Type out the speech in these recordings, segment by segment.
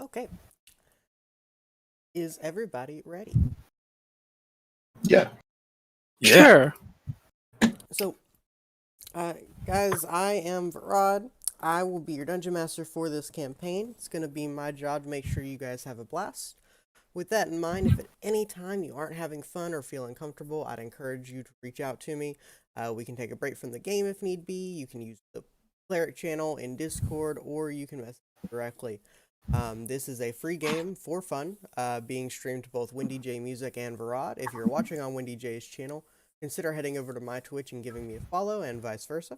Okay. Is everybody ready? Yeah. Sure. So, guys, I am Varod. I will be your dungeon master for this campaign. It's going to be my job to make sure you guys have a blast. With that in mind, if at any time you aren't having fun or feel uncomfortable, I'd encourage you to reach out to me. We can take a break from the game if need be. You can use the Cleric channel in Discord, or you can message me directly. This is a free game for fun, being streamed to both WindyJ Music and Varod. If you're watching on WindyJ's channel, consider heading over to my Twitch and giving me a follow, and vice versa.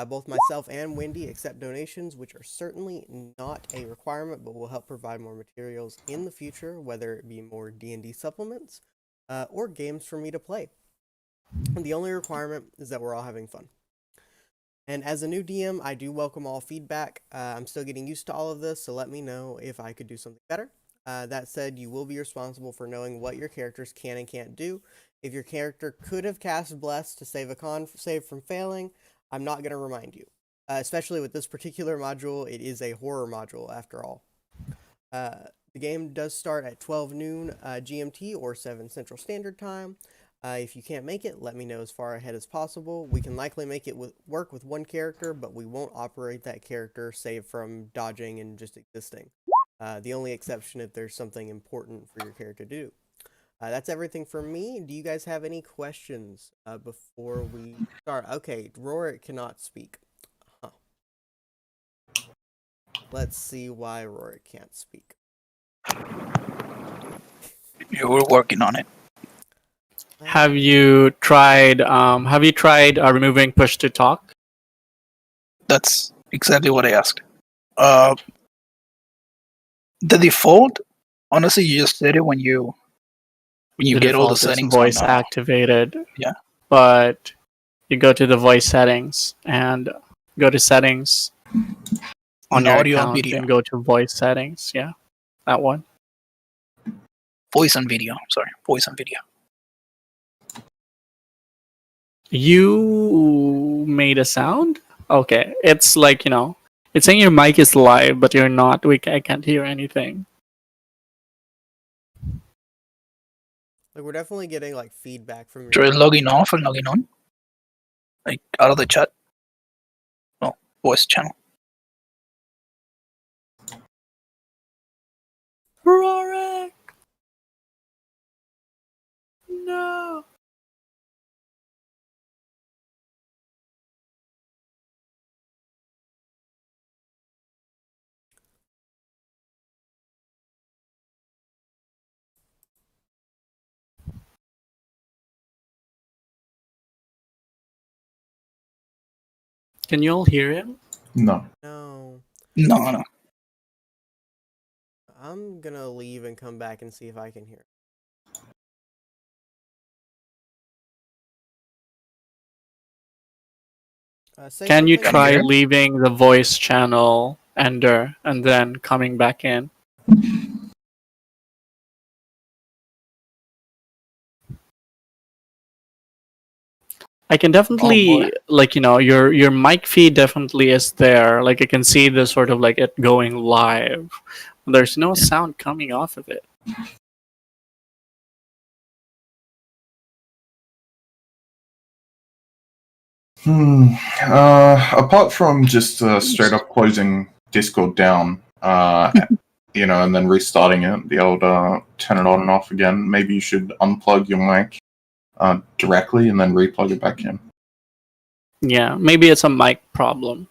Both myself and Windy accept donations, which are certainly not a requirement, but will help provide more materials in the future, whether it be more D&D supplements or games for me to play. And the only requirement is that we're all having fun. And as a new DM, I do welcome all feedback. I'm still getting used to all of this, so let me know if I could do something better. That said, you will be responsible for knowing what your characters can and can't do. If your character could have cast Bless to save a con save from failing, I'm not going to remind you. Especially with this particular module, it is a horror module after all. The game does start at 12 noon GMT or 7 Central Standard Time. If you can't make it, let me know as far ahead as possible. We can likely make it work with one character, but we won't operate that character save from dodging and just existing. The only exception if there's something important for your character to do. That's everything from me. Do you guys have any questions before we start? Okay, Rorik cannot speak. Huh. Let's see why Rorik can't speak. You were working on it. Have you tried removing push to talk? That's exactly what I asked. The default, honestly, you just set it when you The get all the default is settings voice on, activated. yeah. But you go to the voice settings and go to settings on your audio and account video. and go to voice settings. Yeah, that one. Voice and video. Sorry, voice and video. You made a sound? Okay, it's like, it's saying your mic is live, but you're not. I can't hear anything. Like, we're definitely getting like feedback from your Try logging off and logging on. Like out of the chat. Oh, voice channel. Rorik! No! Can you all hear him? No. No. No. I'm gonna leave and come back and see if I can hear. Can you something? try hear? leaving the voice channel ender and then coming back in? I can definitely, your mic feed definitely is there. Like, I can see the sort of like it going live. There's no sound coming off of it. Apart from just straight up closing Discord down, and then restarting it, be able to turn it on and off again, maybe you should unplug your mic directly and then replug it back in. Yeah, maybe it's a mic problem.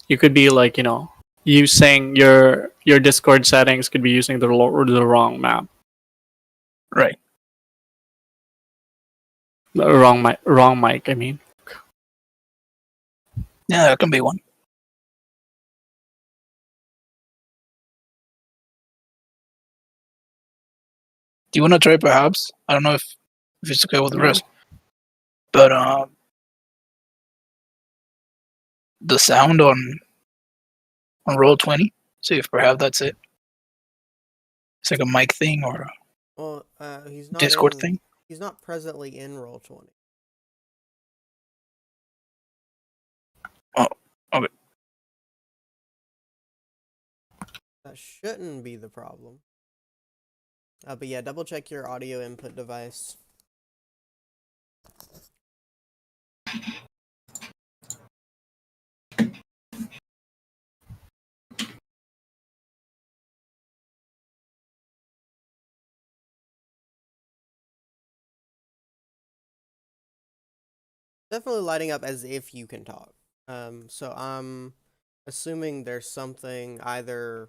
You could be like, using your Discord settings could be using the wrong map. Right. Wrong mic, I mean. Yeah, that can be one. Do you want to try perhaps? I don't know if it's okay with the rest. But the sound on Roll20, see if perhaps that's it. It's like a mic thing or a He's not Discord thing. He's not presently in Roll20. Okay. That shouldn't be the problem. But yeah, double check your audio input device. Definitely lighting up as if you can talk. So I'm assuming there's something, either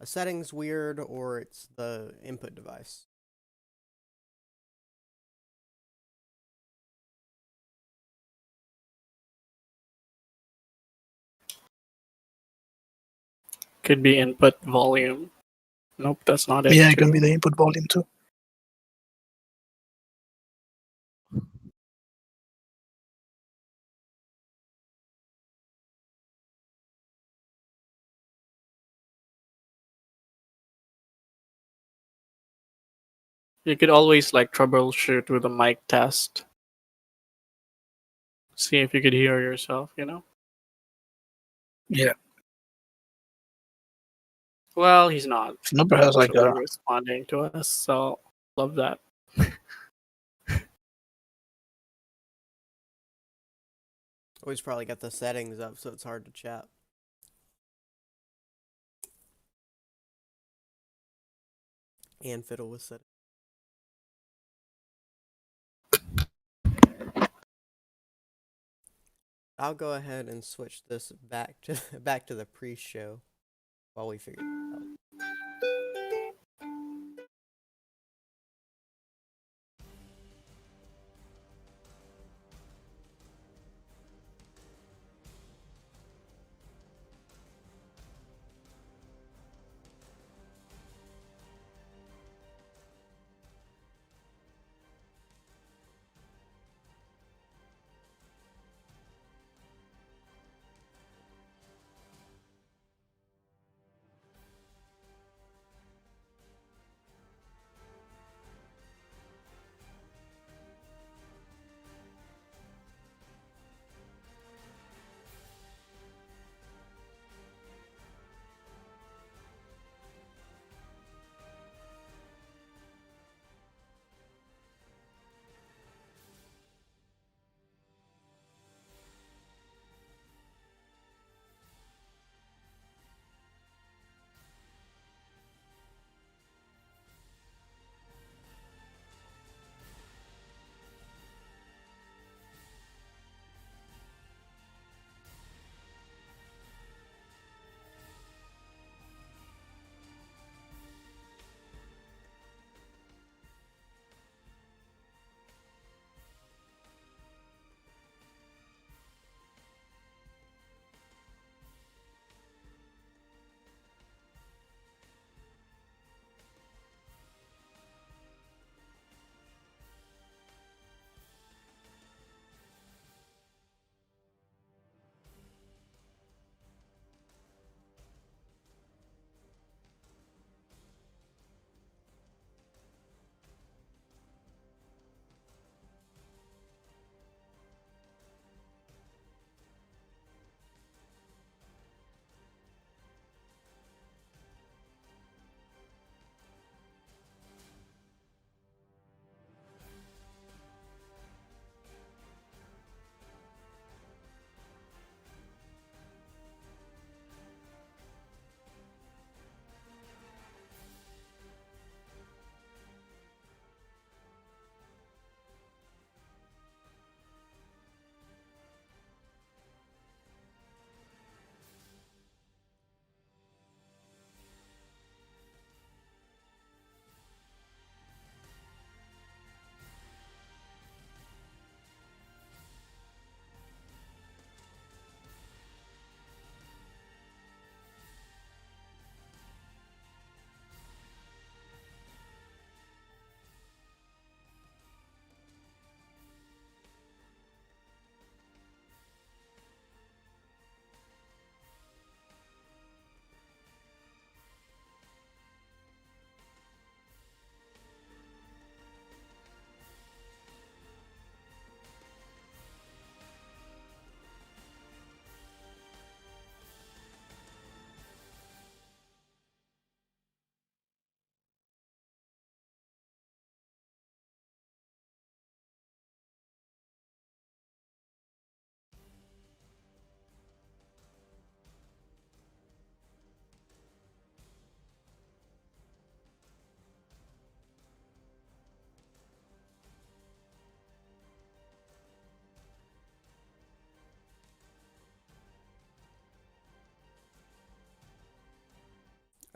a setting's weird or it's the input device. Could be input volume. Nope, that's not it. Yeah, it too. can be the input volume too. You could always like troubleshoot with a mic test. See if you could hear yourself, you know? Yeah. Well, he's not Snooper has like actually a responding to us, so love that. Oh, he's probably got the settings up, so it's hard to chat. And fiddle with settings. I'll go ahead and switch this back to the pre-show while we figure it out.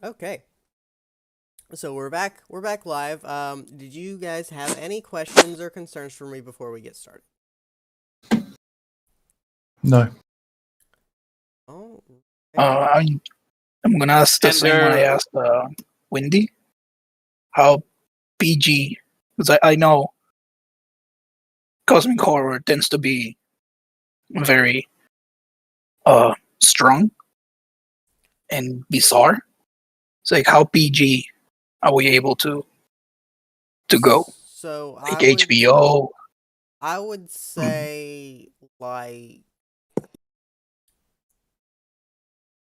Okay. So we're back. We're back live. Did you guys have any questions or concerns for me before we get started? No. Oh. I'm gonna ask the same one I asked Windy. How PG? Because I know cosmic horror tends to be very strong and bizarre. It's like how PG are we able to go? So Like HBO. I would say like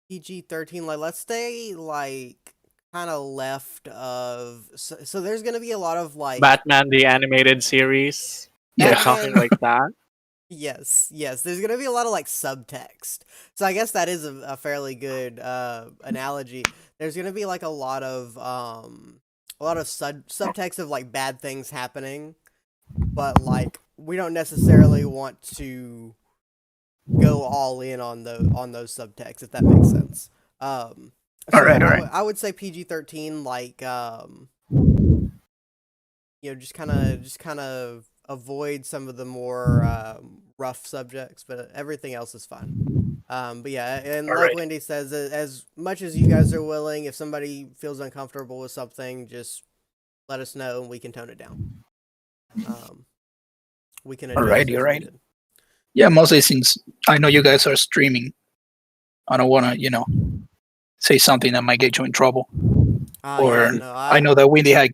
PG-13. Like let's stay like kind of left of. So there's gonna be a lot of like Batman the animated series, Yeah. something like that. Yes, there's gonna be a lot of like subtext. So I guess that is a fairly good analogy. There's gonna be like a lot of subtext of like bad things happening, but like we don't necessarily want to go all in on those subtexts, if that makes sense. All right. I would say PG-13, like just kind of avoid some of the more rough subjects, but everything else is fine. But yeah, and All like right. Wendy says, as much as you guys are willing, if somebody feels uncomfortable with something, just let us know and we can tone it down. We can adjust Alrighty, as alrighty. needed. Yeah, mostly since I know you guys are streaming, I don't want to, say something that might get you in trouble. Or Yeah, no, I know that Windy had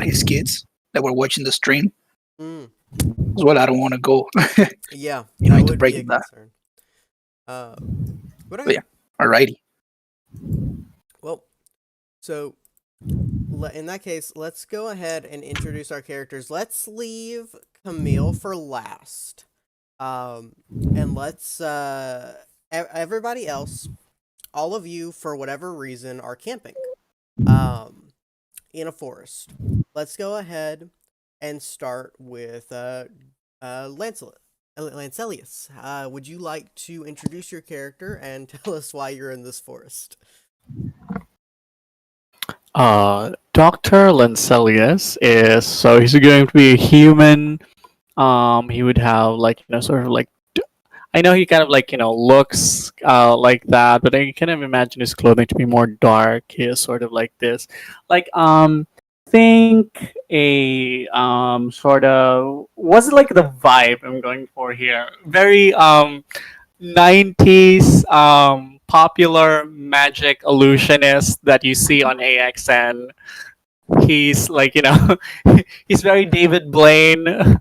his kids that were watching the stream. Mm, As well, I don't want to go, yeah, that into would be a breaking that. concern. But But okay. yeah, alrighty. Well, so in that case, let's go ahead and introduce our characters. Let's leave Camille for last. And let's everybody else, all of you for whatever reason are camping in a forest. Let's go ahead and start with Lancelius. Would you like to introduce your character and tell us why you're in this forest? Dr. Lancelius is, so he's going to be a human. He would have like, sort of like, I know he kind of like, looks like that, but I kind of imagine his clothing to be more dark. He is sort of like this, like think a sort of, what's like the vibe I'm going for here? Very 90s popular magic illusionist that you see on AXN. He's like, he's very David Blaine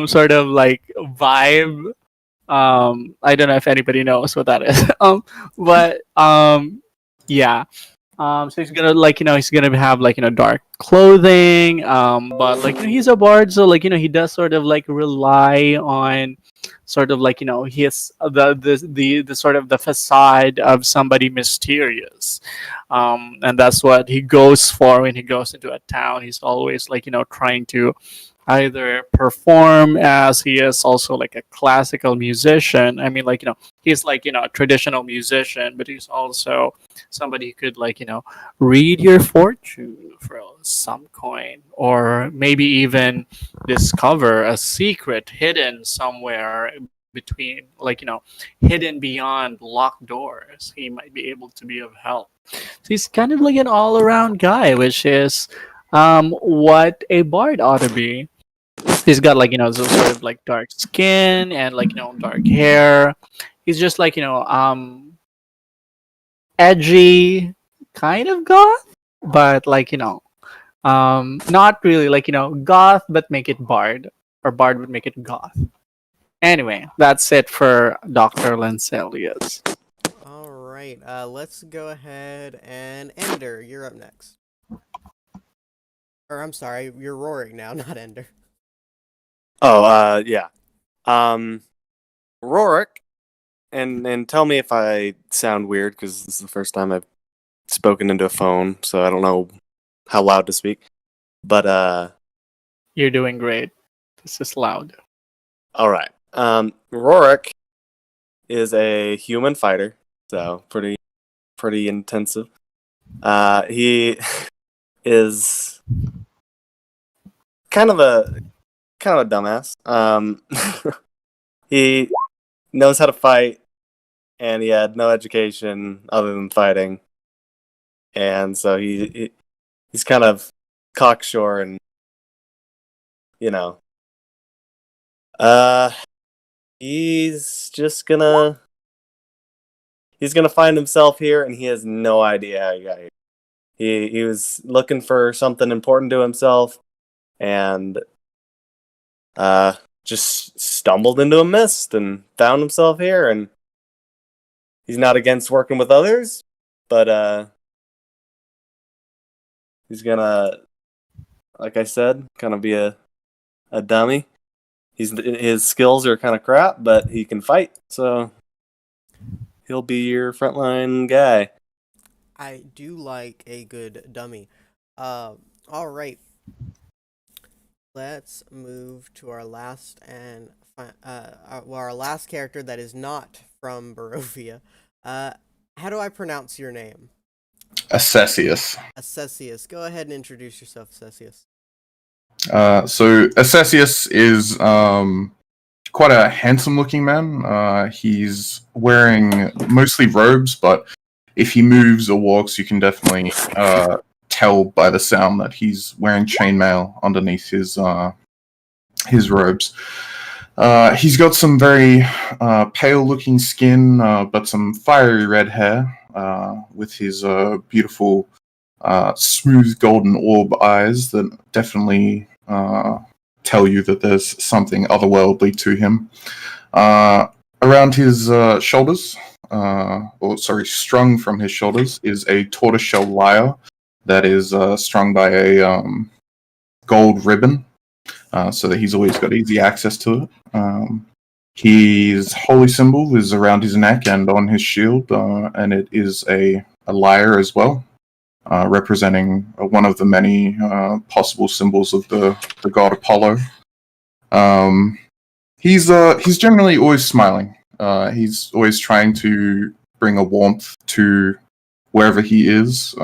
sort of like vibe. I don't know if anybody knows what that is. But yeah. So he's gonna like, he's gonna have like, dark clothing. But like, he's a bard, so like, he does sort of like rely on sort of like, his the sort of the facade of somebody mysterious. And that's what he goes for when he goes into a town. He's always like, trying to either perform, as he is also like a classical musician. I mean, like, he's like, a traditional musician, but he's also somebody who could like, read your fortune for some coin, or maybe even discover a secret hidden somewhere between, like, hidden beyond locked doors. He might be able to be of help. So he's kind of like an all-around guy, which is what a bard ought to be. He's got like, sort of like dark skin and like, dark hair. He's just like, edgy, kind of goth, but like, not really like, goth, but make it bard, or bard would make it goth. Anyway, that's it for Dr. Lancelius. All right, let's go ahead and Ender. You're up next. Or I'm sorry, you're roaring now, not Ender. Oh, yeah. Rorik, and tell me if I sound weird, because this is the first time I've spoken into a phone, so I don't know how loud to speak. But You're doing great. This is loud. all right. Rorik is a human fighter, so pretty intensive. He is kind of a dumbass. He knows how to fight, and he had no education other than fighting, and so he's kind of cocksure, and you know, he's gonna find himself here, and he has no idea how he got here. He was looking for something important to himself, and just stumbled into a mist and found himself here. And he's not against working with others, but he's gonna, like I said, kind of be a dummy. His skills are kind of crap, but he can fight, so he'll be your frontline guy. I do like a good dummy. All right. Let's move to our last our last character that is not from Barovia. How do I pronounce your name? Assessius. Assessius. Go ahead and introduce yourself, Assessius. So Assessius is quite a handsome-looking man. He's wearing mostly robes, but if he moves or walks, you can definitely tell by the sound that he's wearing chainmail underneath his robes. He's got some very pale-looking skin, but some fiery red hair, with his beautiful, smooth golden orb eyes that definitely tell you that there's something otherworldly to him. Around his shoulders, strung from his shoulders, is a tortoiseshell lyre that is strung by a gold ribbon, so that he's always got easy access to it. His holy symbol is around his neck and on his shield, and it is a lyre as well, representing one of the many possible symbols of the god Apollo. He's generally always smiling. He's always trying to bring a warmth to wherever he is,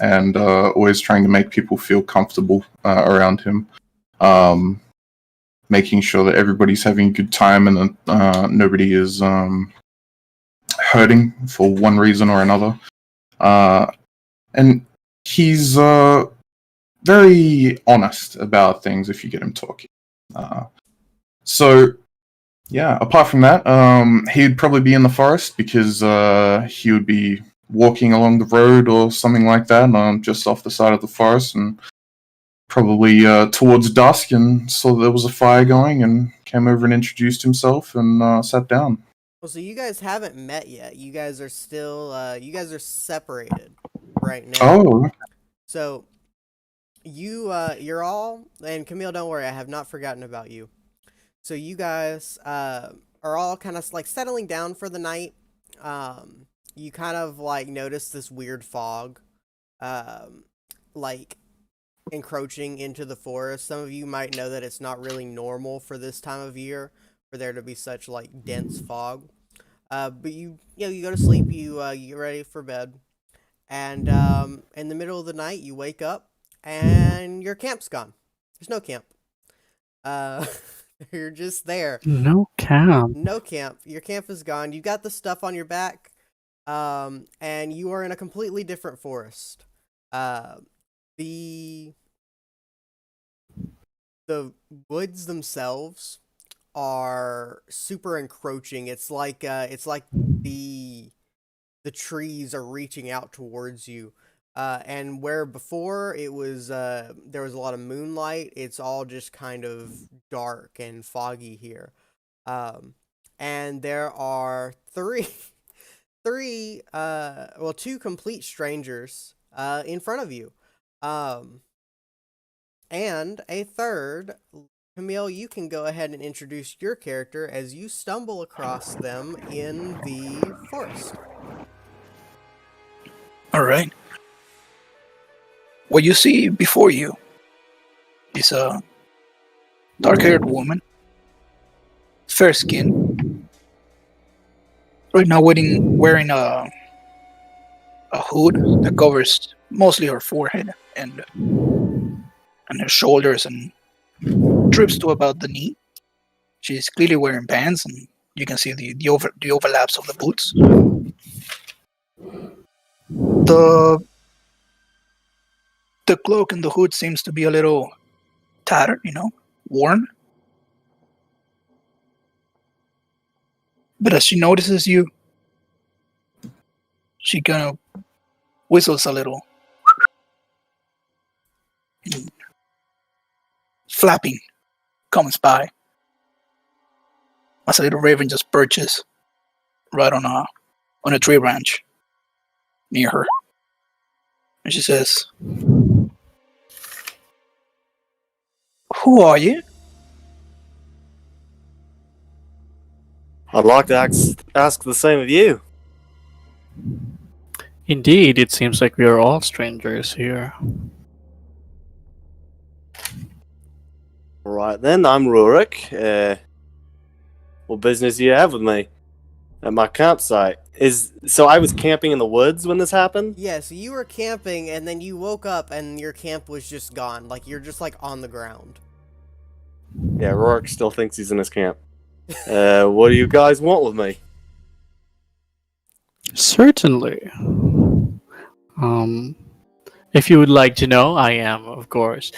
and always trying to make people feel comfortable around him, making sure that everybody's having a good time and that nobody is hurting for one reason or another. And he's very honest about things if you get him talking. So, yeah, apart from that, he'd probably be in the forest because he would be walking along the road or something like that, just off the side of the forest, and probably towards dusk, and saw there was a fire going, and came over and introduced himself and sat down. Well, so you guys haven't met yet. You guys are still, you guys are separated right now. Oh, So, you're all, and Camille, don't worry, I have not forgotten about you. So you guys are all kind of like settling down for the night. You kind of like notice this weird fog, like encroaching into the forest. Some of you might know that it's not really normal for this time of year for there to be such like dense fog. But you go to sleep. You get ready for bed, and in the middle of the night you wake up and your camp's gone. There's no camp. You're just there. No camp. No camp. Your camp is gone. You got the stuff on your back, and you are in a completely different forest. The woods themselves are super encroaching. It's like the trees are reaching out towards you. And where before it was there was a lot of moonlight, it's all just kind of dark and foggy here. And there are two complete strangers in front of you. And a third. Camille, you can go ahead and introduce your character as you stumble across them in the forest. All right. What you see before you is a dark-haired woman, fair skin. Right now, wearing a a hood that covers mostly her forehead and her shoulders and drips to about the knee. She's clearly wearing pants, and you can see the overlaps of the boots. The cloak and the hood seems to be a little tattered, worn. But as she notices you, she kind of whistles a little. And flapping comes by as a little raven just perches right on a tree branch near her. And she says, "Who are you?" I'd like to ask the same of you. Indeed, it seems like we are all strangers here. Right then, I'm Rurik. What business do you have with me at my campsite? So I was camping in the woods when this happened? Yeah, so you were camping, and then you woke up, and your camp was just gone. Like, you're just, like, on the ground. Yeah, Rurik still thinks he's in his camp. What do you guys want with me? Certainly. If you would like to know, I am, of course,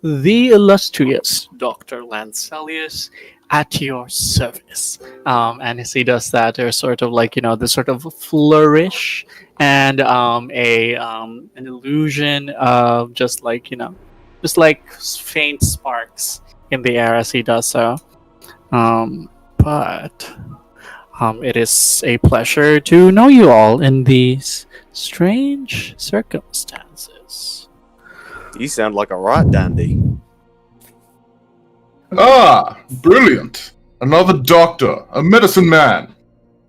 the illustrious Dr. Lancelius at your service. And as he does that, there's sort of like, this sort of flourish and an illusion of just like faint sparks in the air as he does so. But it is a pleasure to know you all in these strange circumstances. You sound like a right dandy. Ah, brilliant. Another doctor, a medicine man.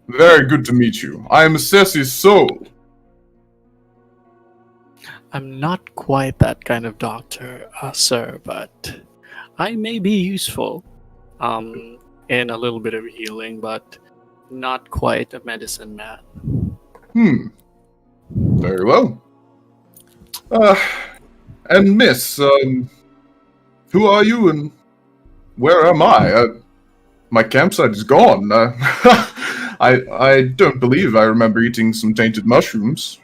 Very good to meet you. I am Ceci's soul. I'm not quite that kind of doctor, sir, but I may be useful in a little bit of healing, but not quite a medicine man. Very well. And miss, who are you and where am I? My campsite is gone. I don't believe I remember eating some tainted mushrooms.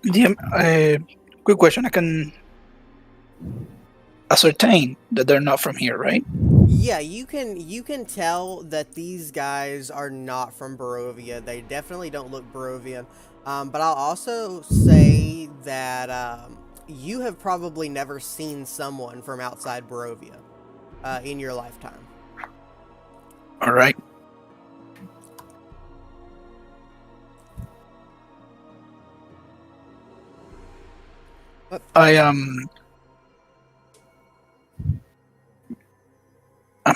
Yeah, quick question. I can ascertain that they're not from here, right? Yeah, you can tell that these guys are not from Barovia. They definitely don't look Barovian. But I'll also say that you have probably never seen someone from outside Barovia in your lifetime. All right. But I'm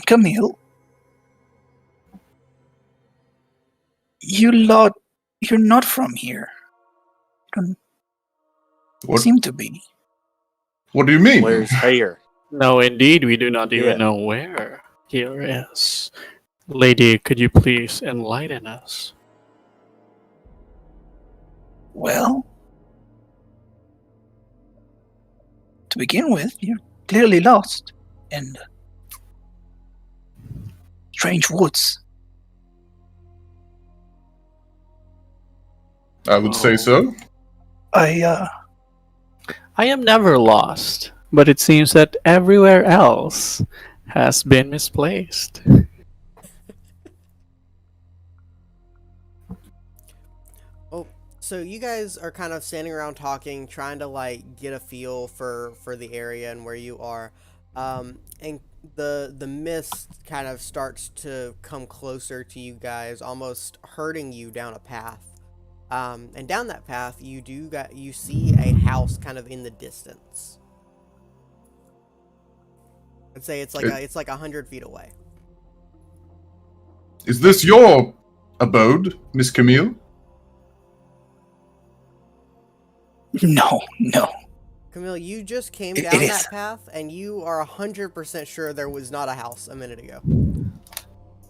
Camille. You're not from here. You don't What? seem to be. What do you mean? Where's here? No, indeed, we do not even Yeah. know where here is. Lady, could you please enlighten us? Well, to begin with, you're clearly lost in strange woods. I would say so. I am never lost, but it seems that everywhere else has been misplaced. So you guys are kind of standing around talking, trying to like get a feel for the area and where you are, and the mist kind of starts to come closer to you guys, almost herding you down a path. And down that path, you see a house kind of in the distance. I'd say it's like 100 feet away. Is this your abode, Miss Camille? no. Camille, you just came It down is. that path, and you are 100% sure there was not a house a minute ago.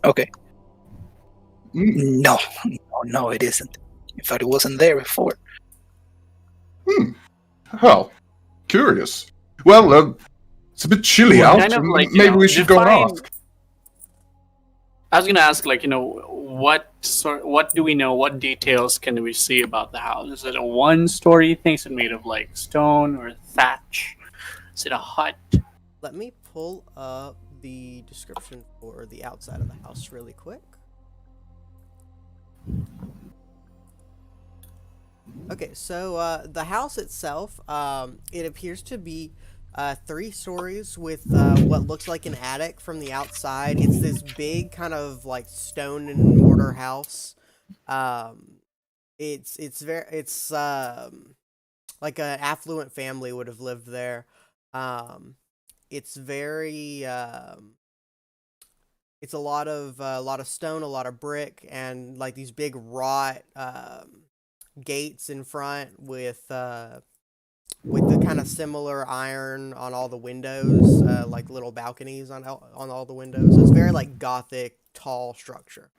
Okay. No, no, it isn't. In fact, it wasn't there before. Oh, curious. Well, it's a bit chilly Well, out. kind of like, Maybe we should go and define. ask. I was gonna ask, like, what do we know? What details can we see about the house? Is it a one-story thing? Is it made of like stone or thatch? Is it a hut? Let me pull up the description for the outside of the house really quick. Okay, so the house itself, it appears to be 3 stories with what looks like an attic from the outside. It's this big kind of like stone and mortar house. It's like an affluent family would have lived there. It's very it's a lot of stone, a lot of brick, and like these big wrought gates in front with the kind of similar iron on all the windows, like little balconies on all the windows. It's very like Gothic, tall structure.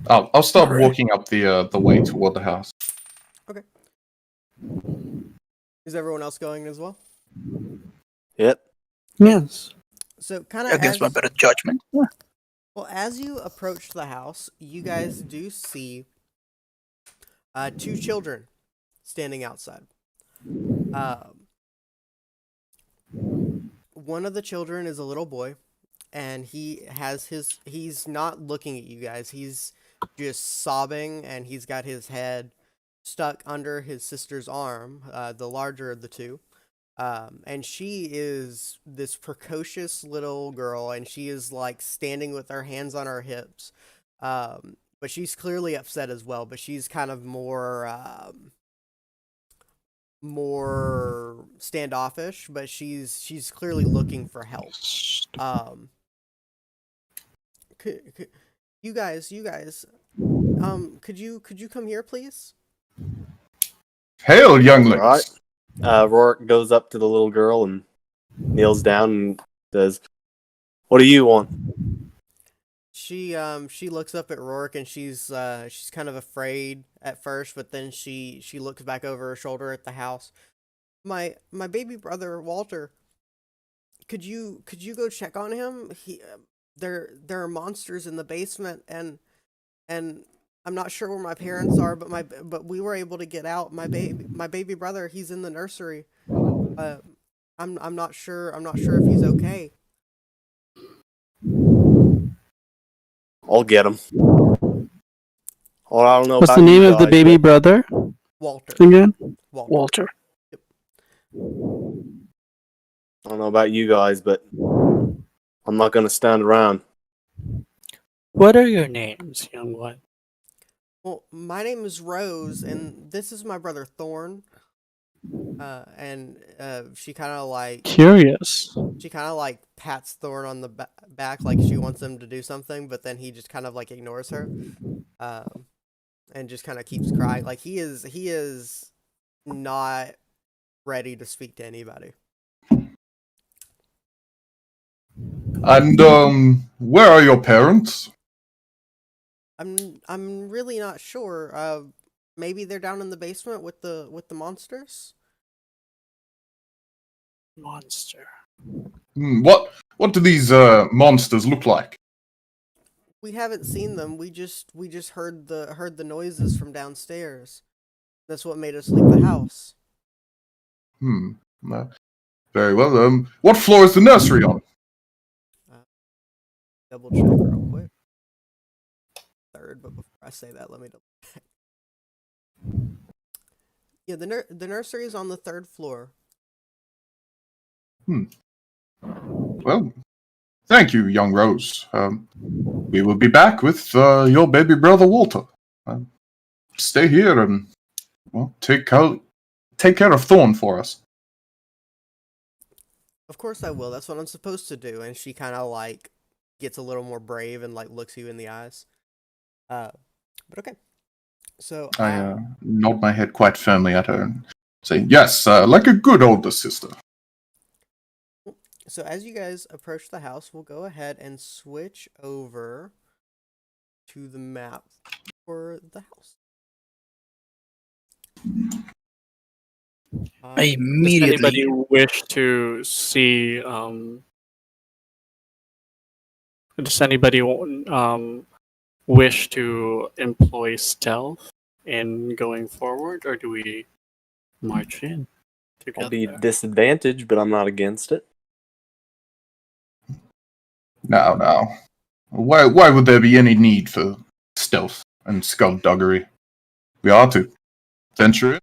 I'll start Alright. walking up the way toward the house. Okay. Is everyone else going as well? Yep. Yes. So kind of Against my better judgment. Yeah. well, as you approach the house, you guys do see 2 children standing outside. One of the children is a little boy, and he's not looking at you guys. He's just sobbing, and he's got his head stuck under his sister's arm, the larger of the 2. And she is this precocious little girl, and she is like standing with her hands on her hips. But she's clearly upset as well, but she's kind of more standoffish, but she's clearly looking for help. You guys, could you come here, please? Hail, younglings! Right. Rourke goes up to the little girl and kneels down and says, "What do you want?" She looks up at Rourke, and she's kind of afraid at first, but then she looks back over her shoulder at the house. My baby brother Walter. Could you go check on him? There are monsters in the basement, and I'm not sure where my parents are, but we were able to get out. My baby brother, he's in the nursery. I'm not sure if he's okay. I'll get him. Well, I don't know What's about the name you of the guys, baby but brother Walter. again? Walter. I don't know about you guys, but I'm not gonna stand around. What are your names, young one? Well, my name is Rose, and this is my brother Thorn. And she kind of like Curious. pats Thorn on the back like she wants him to do something, but then he just kind of like ignores her, and just kind of keeps crying. Like he is not ready to speak to anybody. And where are your parents? I'm really not sure. Maybe they're down in the basement with the monsters. Monster. What do these monsters look like? We haven't seen them. We just heard the noises from downstairs. That's what made us leave the house. Very well. What floor is the nursery on? Double check real quick. 3rd, but before I say that, let me double check. Yeah, the nursery is on the 3rd floor. Well, thank you, young Rose. We will be back with your baby brother Walter. Stay here and take care of Thorn for us. Of course I will. That's what I'm supposed to do. And she kind of like gets a little more brave and like looks you in the eyes. But okay. So I nod my head quite firmly at her and say, "Yes, like a good older sister." So as you guys approach the house, we'll go ahead and switch over to the map for the house. I Um, Does immediately anybody wish to see? Does anybody wish to employ stealth in going forward, or do we march in I'll together? be disadvantaged, but I'm not against it. Now. Why would there be any need for stealth and skullduggery? We are to venture in.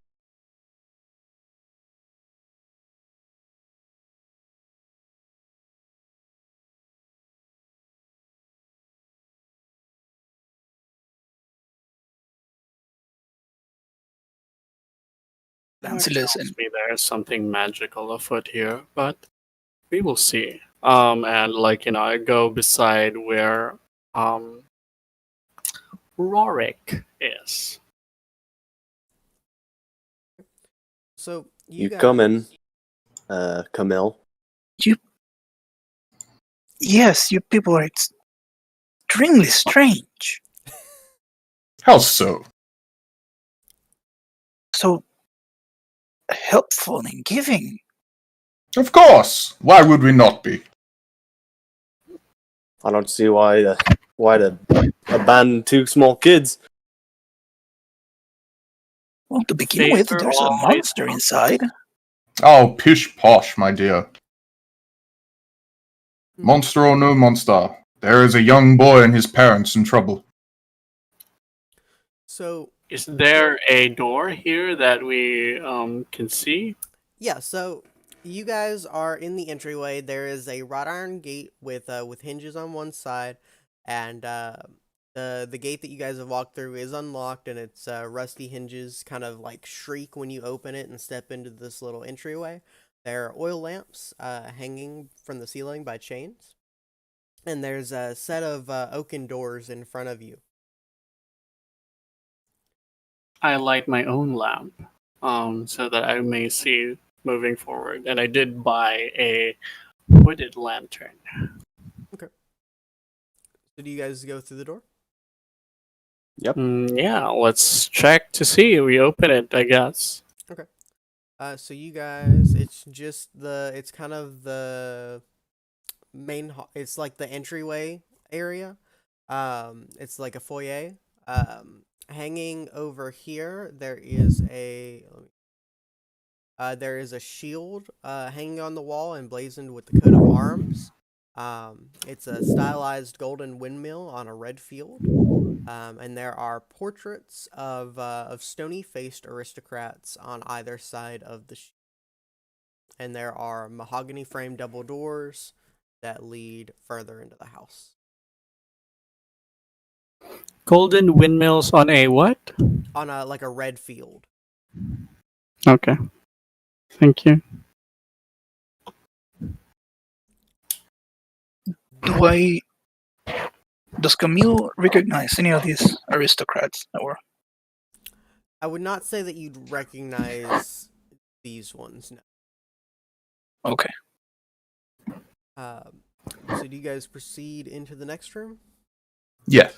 Lancelot Tells and me there's something magical afoot here, but we will see. And I go beside where Rorik is. so You guys, come in, Camille. yes, you people are extremely strange. How so? So helpful and giving. Of course. Why would we not be? I don't see why to abandon two small kids. Well, to begin with, Favor there's a always monster inside. Oh, pish posh, my dear. Monster or no monster, there is a young boy and his parents in trouble. So Is there a door here that we can see? yeah, so you guys are in the entryway. There is a wrought iron gate with hinges on one side, and the gate that you guys have walked through is unlocked, and its rusty hinges kind of like shriek when you open it and step into this little entryway. There are oil lamps hanging from the ceiling by chains, and there's a set of oaken doors in front of you. I light my own lamp, so that I may see moving forward. And I did buy a hooded lantern. So do you guys go through the door? Yeah, let's check to see. We open it, I guess. So you guys, it's kind of the it's like the entryway area. It's like a foyer. Hanging over here, there is a shield hanging on the wall emblazoned with the coat of arms. It's a stylized golden windmill on a red field. And there are portraits of stony-faced aristocrats on either side of the shield. And there are mahogany frame double doors that lead further into the house. Golden windmills on a what? On a red field. Okay. Thank you. Does Camille recognize any of these aristocrats? Or I would not say that you'd recognize these ones. No. okay, So do you guys proceed into the next room? Yeah.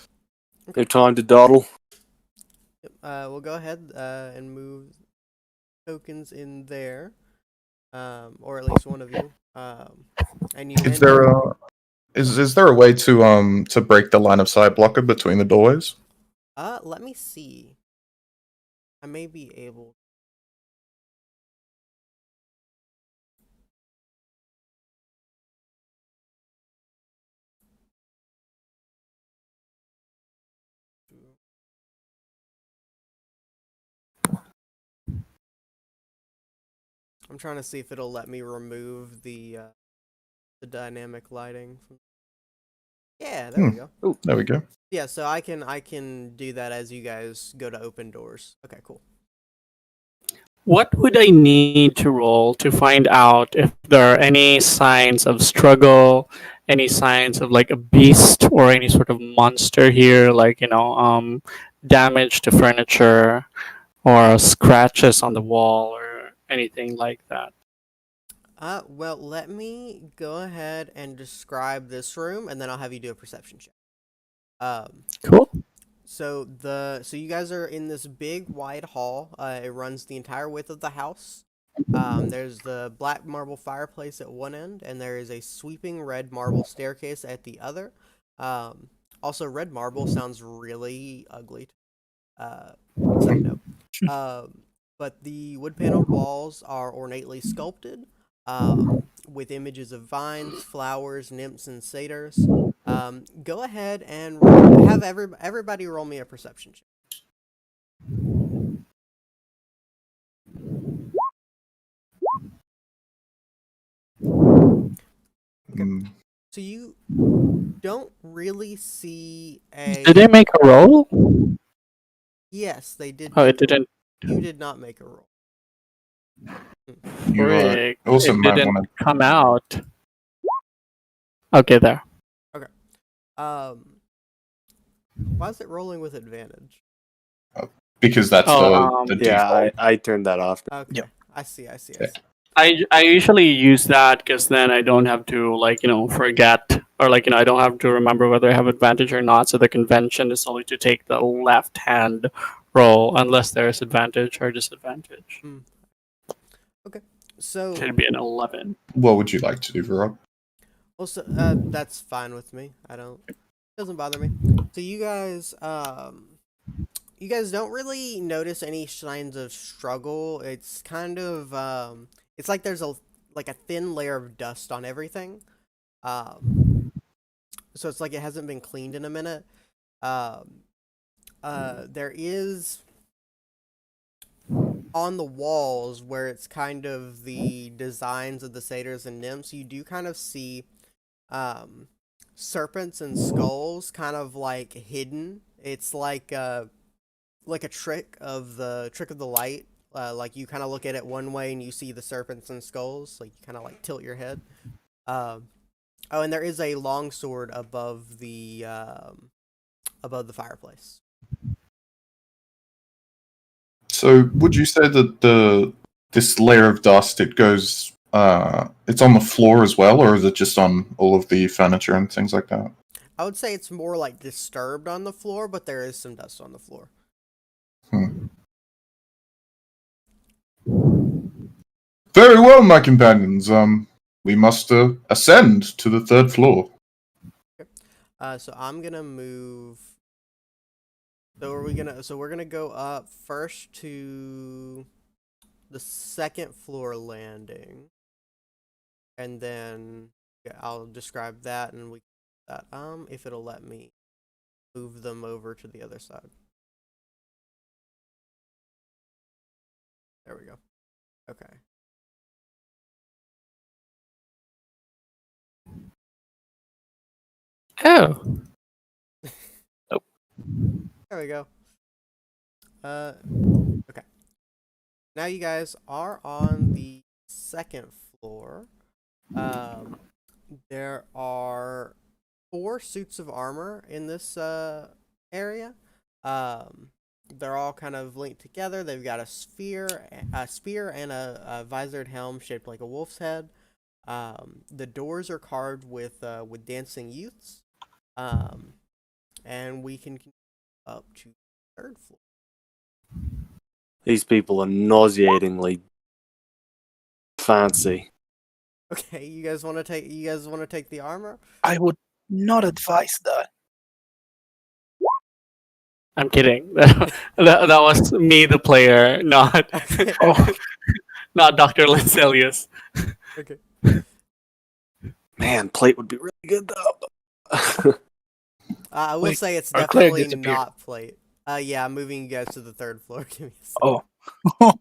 No time to dawdle. We'll go ahead and move tokens in there, or at least one of you. And you Is there a way to break the line of sight blocker between the doorways? let me see. I may be able. I'm trying to see if it'll let me remove the dynamic lighting. Yeah, there we go. Ooh, there we go. Yeah, so I can do that as you guys go to open doors. Okay, cool. What would I need to roll to find out if there are any signs of struggle, any signs of like a beast or any sort of monster here, like damage to furniture or scratches on the wall or anything like that? Well, let me go ahead and describe this room, and then I'll have you do a perception check. Cool. So you guys are in this big wide hall. It runs the entire width of the house. There's the black marble fireplace at one end, and there is a sweeping red marble staircase at the other. Also, red marble sounds really ugly. Side note. But the wood paneled walls are ornately sculpted, with images of vines, flowers, nymphs, and satyrs. Go ahead and have everybody roll me a perception check. Mm, So you don't really see a. Did they make a roll? Yes, they did. Oh, make it a roll. didn't. You did not make a roll. you Frick, also it might didn't want come out. Okay, there. Um, why is it rolling with advantage? to, because that's Oh, the Yeah, default. I turned that off. Okay, Yep. I see. Okay. I usually use that because then I don't have to forget, or I don't have to remember whether I have advantage or not. So the convention is only to take the left hand roll unless there is advantage or disadvantage. So, Should be an 11. What would you like to do, Varod? also, that's fine with me. Doesn't bother me. So you guys don't really notice any signs of struggle. It's kind of it's like there's a thin layer of dust on everything. So it's like it hasn't been cleaned in a minute. There is on the walls where it's kind of the designs of the satyrs and nymphs, you do kind of see serpents and skulls kind of like hidden. It's like a trick of the light. Like you kind of look at it one way and you see the serpents and skulls. Like you kind of like tilt your head. Oh, and there is a long sword above the fireplace. So, would you say that this layer of dust it's on the floor as well, or is it just on all of the furniture and things like that? I would say it's more like disturbed on the floor, but there is some dust on the floor. Very well, my companions. We must ascend to the third floor. So I'm gonna move. So we're gonna go up first to the second floor landing, and then I'll describe that, and if it'll let me move them over to the other side. There we go. Okay. Oh. There we go. Okay. Now you guys are on the second floor. There are 4 suits of armor in this area. They're all kind of linked together. They've got a spear, and a visored helm shaped like a wolf's head. The doors are carved with dancing youths. And we can continue up to the third floor. These people are nauseatingly fancy. Okay, you guys want to take the armor? I would not advise that. I'm kidding. that was me, the player, not not Dr. Lincelius. Okay. Man, plate would be really good though. I will Wait, say it's our cleric definitely disappeared. not plate. Yeah, I'm moving you guys to the third floor. Give me a second. Oh.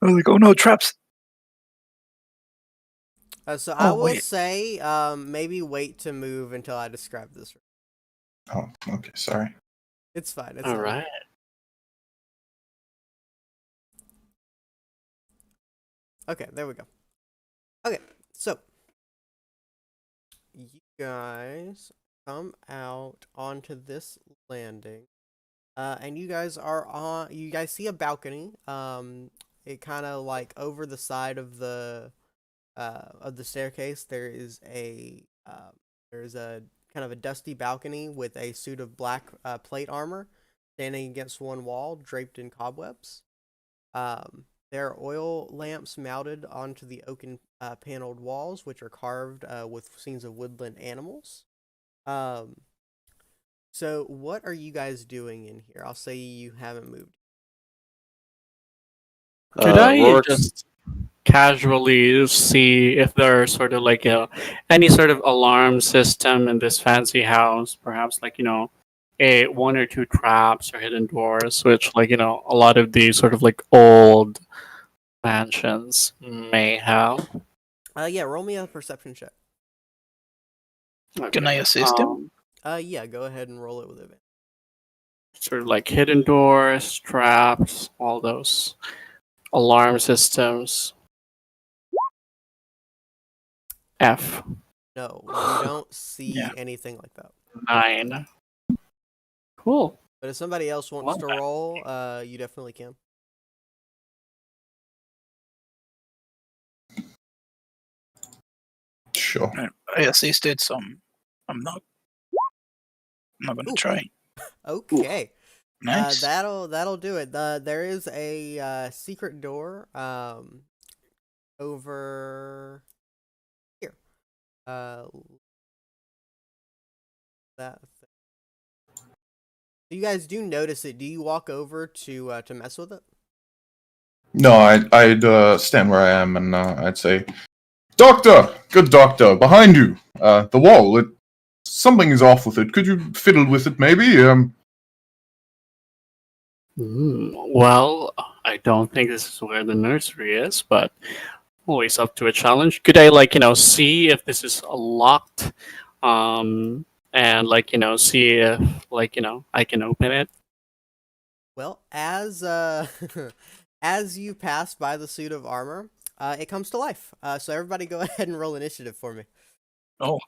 I was like, oh no, traps. So I will wait. say, maybe wait to move until I describe this. Oh, okay. Sorry. It's fine. It's All fine. right. Okay, there we go. Okay, so you guys come out onto this landing, and you guys see a balcony. it kind of like over the side of the staircase. There's a kind of a dusty balcony with a suit of black plate armor standing against one wall, draped in cobwebs. There are oil lamps mounted onto the oaken paneled walls, which are carved with scenes of woodland animals. So what are you guys doing in here? I'll say you haven't moved. Could I Rorik's- just casually see if there are sort of like any sort of alarm system in this fancy house? Perhaps like a one or two traps or hidden doors, which like a lot of these sort of like old mansions may have. Yeah, roll me a perception check. Can I assist him? Yeah, go ahead and roll it with advantage. Sort of like hidden doors, traps, all those alarm systems. F No, you don't see Yeah. anything like that. 9. Cool. But if somebody else wants to Okay. roll, you definitely can. Sure. I assisted, so I'm not gonna Ooh. try. Okay. Nice. That'll do it. There is a secret door over here. That. You guys do notice it. Do you walk over to mess with it? No, I'd stand where I am and I'd say, "Doctor, good doctor, behind you. The wall. Something is off with it. Could you fiddle with it, maybe? Well, I don't think this is where the nursery is, but always up to a challenge. Could I see if this is locked? And see if I can open it. Well, as as you pass by the suit of armor, it comes to life. So everybody, go ahead and roll initiative for me. Oh,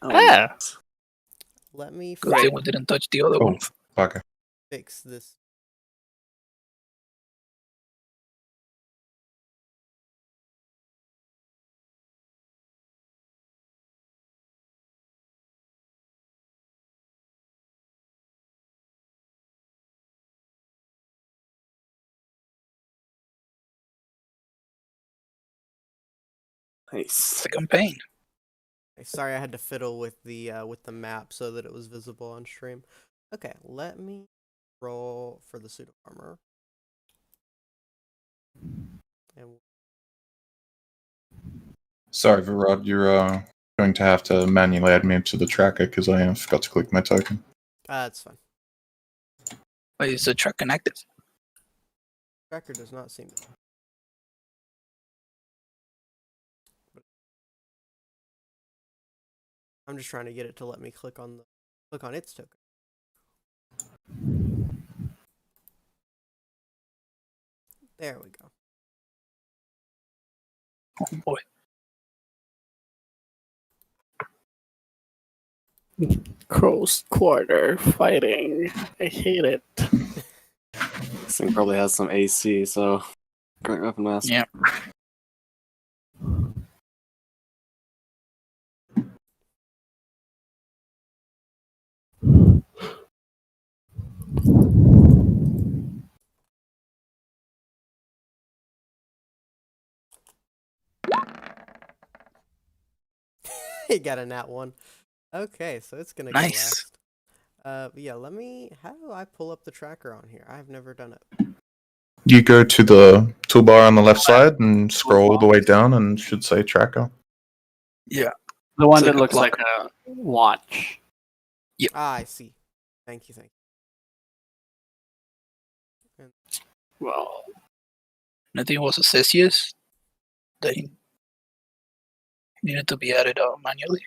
Yeah. Let me good thing we didn't touch the other Oh, one. bugger. fix this. Nice. The campaign. Sorry, I had to fiddle with the map so that it was visible on stream. Okay, let me roll for the suit of armor. And Sorry, Varod, you're going to have to manually add me to the tracker because I forgot to click my token. it's fine. Wait, is the track connected? Tracker does not seem to. I'm just trying to get it to let me click on its token. There we go. Oh boy. Close quarter fighting. I hate it. This thing probably has some AC, so great weapon master. Yeah. He got a nat 1. Okay, so it's gonna Nice. go last. Yeah, how do I pull up the tracker on here? I've never done it. You go to the toolbar on the left side and scroll all the way down and it should say tracker. Yeah. The one It's that like a looks like clock. a watch. Ah, I see. Thank you. Well, I think it was Assessius that he needed to be added manually.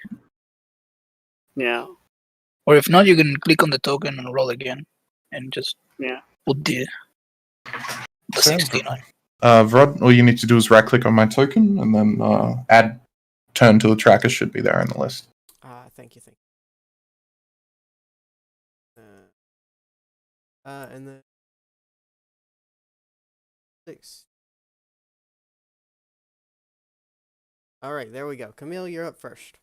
yeah. Or if not, you can click on the token and roll again and just Yeah. put the So, 16 on. Varod, all you need to do is right click on my token and then add turn to the tracker should be there in the list. Thank you. And then 6. All right, there we go. Camille, you're up first.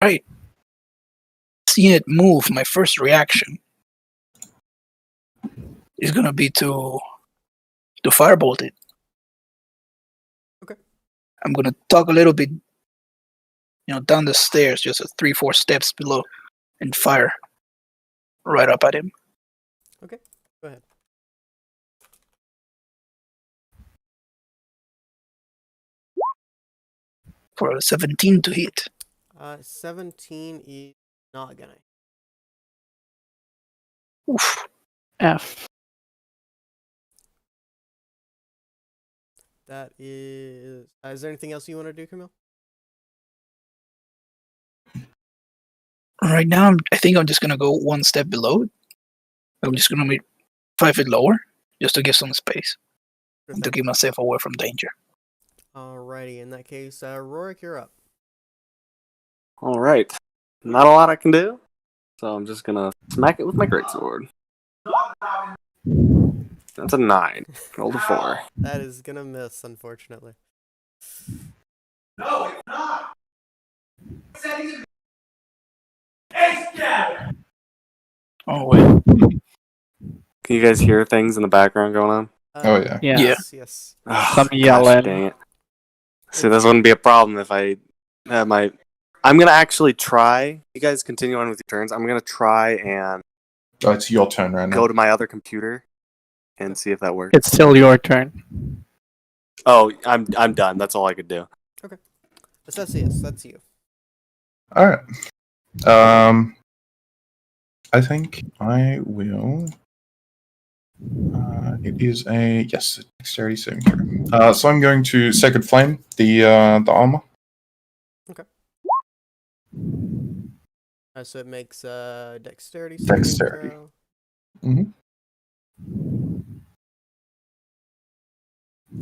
Right. Seeing it move, my first reaction is gonna be to firebolt it. Okay. I'm gonna talk a little bit, down the stairs, just 3-4 steps below, and fire right up at him. Okay, go ahead. For a 17 to hit. 17 is not gonna. Oof. F. That is. Is there anything else you want to do, Camille? Right now, I think I'm just gonna go one step below it. I'm just gonna be 5 feet lower, just to give some space and to keep myself away from danger. Alrighty, in that case, Rorik, you're up. All right. Not a lot I can do, so I'm just gonna smack it with my greatsword. That's a 9. Rolled a 4. That is gonna miss, unfortunately. No, it's not. Oh wait. Can you guys hear things in the background going on? Oh, yeah. Yeah. Yes. Oh, Some gosh, yelling. dang it. See, this wouldn't be a problem if I had my... I'm gonna actually try... You guys continue on with your turns. I'm gonna try and Oh, it's your turn right now. go to my other computer and see if that works. It's still your turn. Oh, I'm done. That's all I could do. Assessius, that's you. Alright. I think I will. It is a dexterity saving throw. So I'm going to Sacred Flame the armor. So it makes dexterity. Dexterity. Throw. Mhm.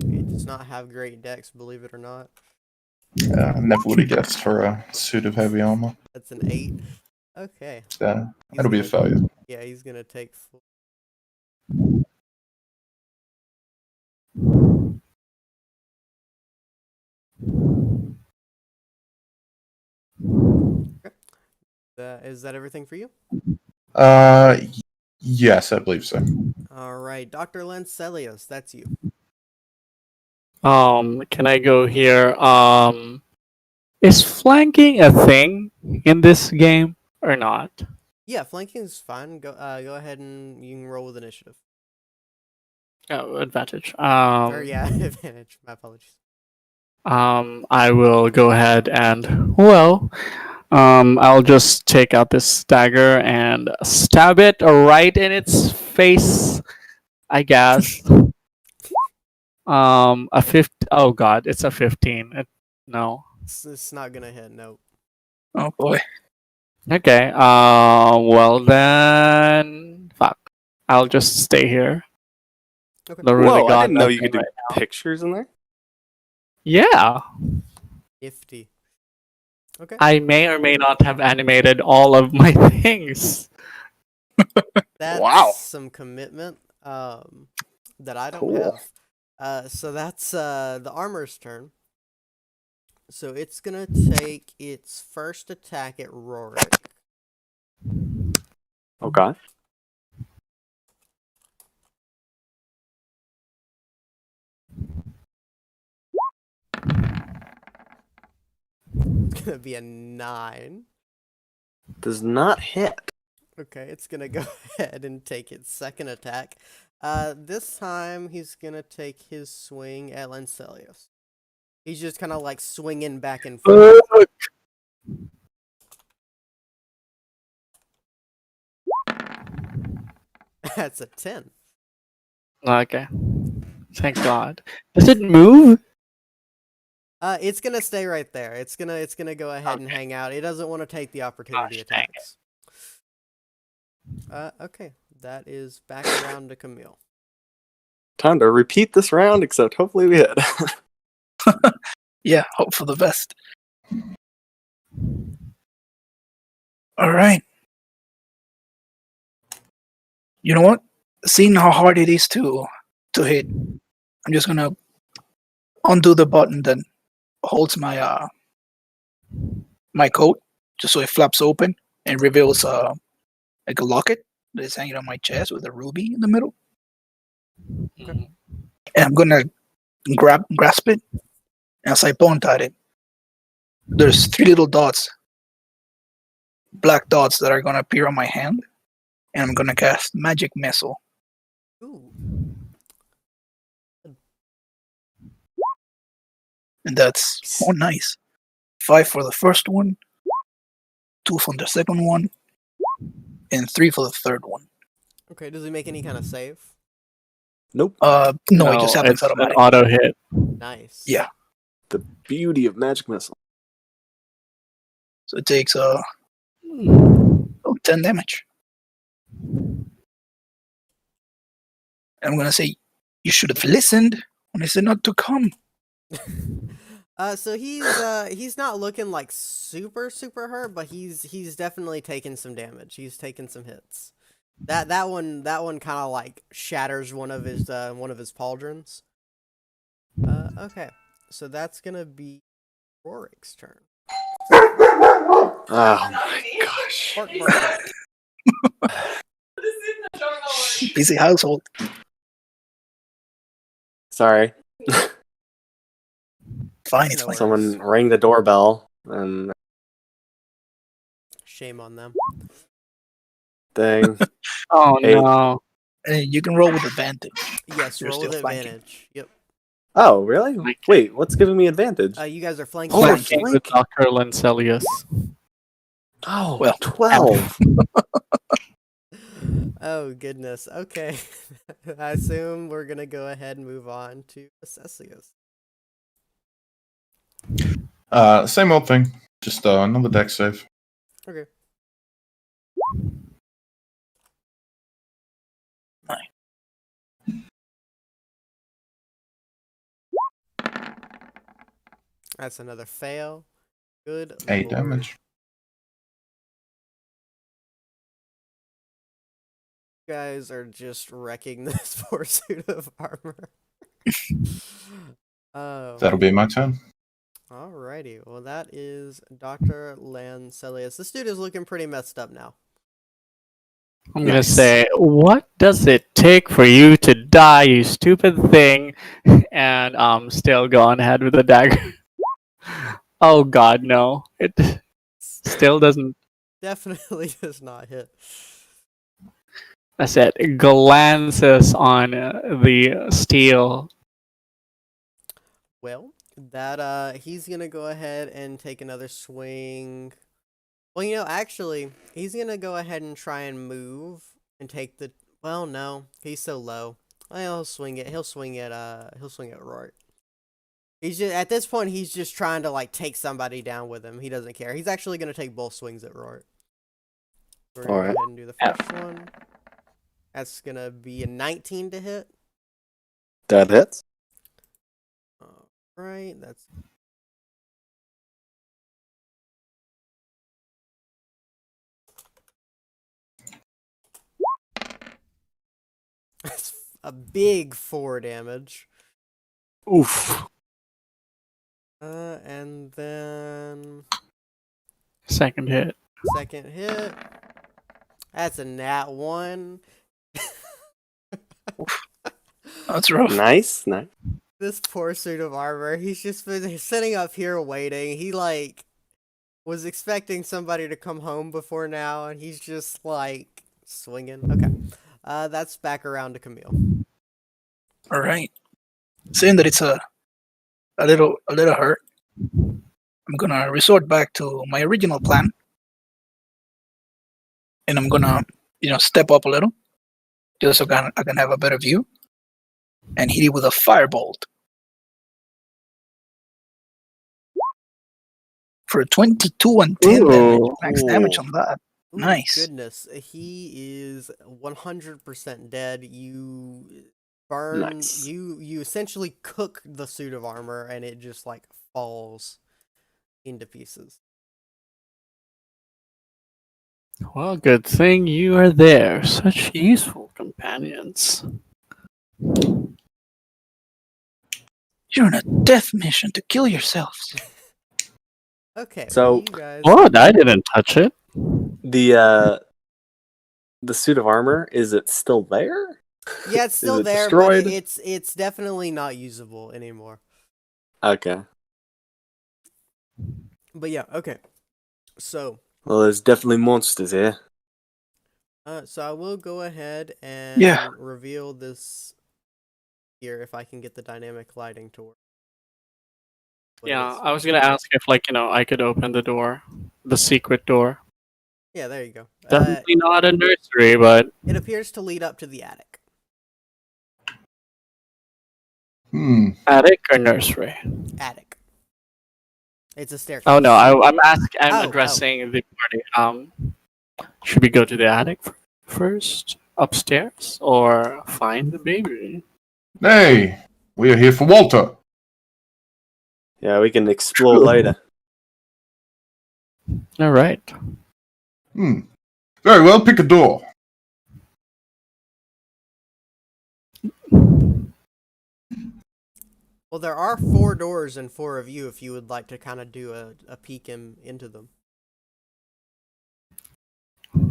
It does not have great dex, believe it or not. Never would have guessed for a suit of heavy armor. That's an 8. Okay. That'll be a He's failure. Yeah, he's gonna take. Is that everything for you? Yes, I believe so. All right, Dr. Lancelios, that's you. Can I go here? Is flanking a thing in this game or not? Yeah, flanking is fine. Go ahead and you can roll with initiative. Oh, advantage. Or yeah, advantage. My apologies. I will go ahead and I'll just take out this dagger and stab it right in its face, I guess. Oh god, it's a 15. No. It's not gonna hit. Nope. Oh boy. Okay. Well then, fuck. I'll just stay here. Okay. Don't really Whoa, I got didn't know you nothing could do right pictures in there. Yeah, Nifty. Okay. I may or may not have animated all of my things. That's Wow. some commitment. That I don't Cool. have. So that's the armor's turn. So it's gonna take its first attack at Rorik. Okay. It's gonna be a 9. Does not hit. Okay, it's gonna go ahead and take its second attack. This time he's gonna take his swing at Lancelios. He's just kind of like swinging back and forth. That's a 10. Okay. Thank God. Does it move? It's gonna stay right there. It's gonna go ahead and hang out. It doesn't want to take the opportunity Gosh, dang it. attacks. Okay, that is back around to Camille. Time to repeat this round, except hopefully we hit. Yeah, hope for the best. All right. You know what? Seeing how hard it is to hit, I'm just gonna undo the button that holds my my coat, just so it flaps open and reveals like a locket that is hanging on my chest with a ruby in the middle. Mhm. And I'm gonna grasp it. And as I point at it, there's 3 little dots, black dots that are gonna appear on my hand, and I'm gonna cast magic missile. Ooh. And that's nice. 5 for the first one, 2 for the second one, and 3 for the third one. Okay, does he make any kind of save? Nope. No, it just happens it's an automatic. auto hit. Nice. Yeah. The beauty of magic missile. So it takes 10 damage. And I'm gonna say, you should have listened when I said not to come. So he's not looking like super hurt, but he's definitely taken some damage. He's taken some hits. That one kind of like shatters one of his pauldrons. Okay, so that's gonna be Rorik's turn. Oh my gosh. Bark, bark, bark. Busy household. Sorry. Fine, it's No fine. Someone rang the doorbell and Shame on them. dang. Oh Hey. no. You can roll with advantage. Yes, You're roll still with flanking. advantage. Yep. Oh, really? Like- Wait, what's giving me advantage? You guys are flanking. Oh, we're Flanking with flanking. Dr. Lancelius. Oh, Well, 12. Oh goodness. Okay. I assume we're gonna go ahead and move on to Assessius. Same old thing. Just another deck save. Okay. That's another fail. Good. 8 lord. damage. You guys are just wrecking this poor suit of armor. Oh. That'll be my turn. Alrighty. Well, that is Dr. Lancelius. This dude is looking pretty messed up now. I'm gonna Nice. say, what does it take for you to die, you stupid thing? And still go on ahead with the dagger. Oh god, no. It still doesn't. Definitely does not hit. That's it. Glances on the steel. Well, that he's gonna go ahead and take another swing. Well, you know, actually, he's gonna go ahead and try and move and take the. Well, no, he's so low. Well, he'll swing it. He'll swing it. He'll swing it right. He's just at this point. He's just trying to like take somebody down with him. He doesn't care. He's actually gonna take both swings at Roar. We're gonna Alright. go ahead and do the first one. That's gonna be a 19 to hit. That hits. Right. That's. That's a big 4 damage. Oof. And then Second hit. second hit. That's a nat 1. That's rough. Nice. This poor suit of armor. He's just been sitting up here waiting. He like was expecting somebody to come home before now, and he's just like swinging. Okay. That's back around to Camille. All right. Seeing that it's a little hurt, I'm gonna resort back to my original plan, and I'm gonna step up a little, just so I can have a better view, and hit it with a firebolt for 22 and 10 damage. Ooh. Max damage on that. Ooh, Nice. Goodness, he is 100% dead. You burn. Nice. You essentially cook the suit of armor, and it just like falls into pieces. Well, good thing you are there. Such useful companions. You're on a death mission to kill yourselves. Okay, So- well, you guys. What? I didn't touch it. The suit of armor, is it still there? Yeah, it's Is still it there, destroyed? but it's definitely not usable anymore. Okay. But yeah, okay. So, Well, there's definitely monsters here. so I will go ahead and Yeah. reveal this here if I can get the dynamic lighting to work. But Yeah, it's- I was gonna ask if, like, I could open the door, the secret door. Yeah, there you go. Definitely not a nursery, but It appears to lead up to the attic. attic or nursery. Attic. It's a staircase. Oh no, I'm Oh. addressing the party. Should we go to the attic first, upstairs, or find the baby? Hey, we are here for Walter. Yeah, we can explore True. later. All right. Very well, pick a door. Well, there are 4 doors and 4 of you if you would like to kind of do a peek into them.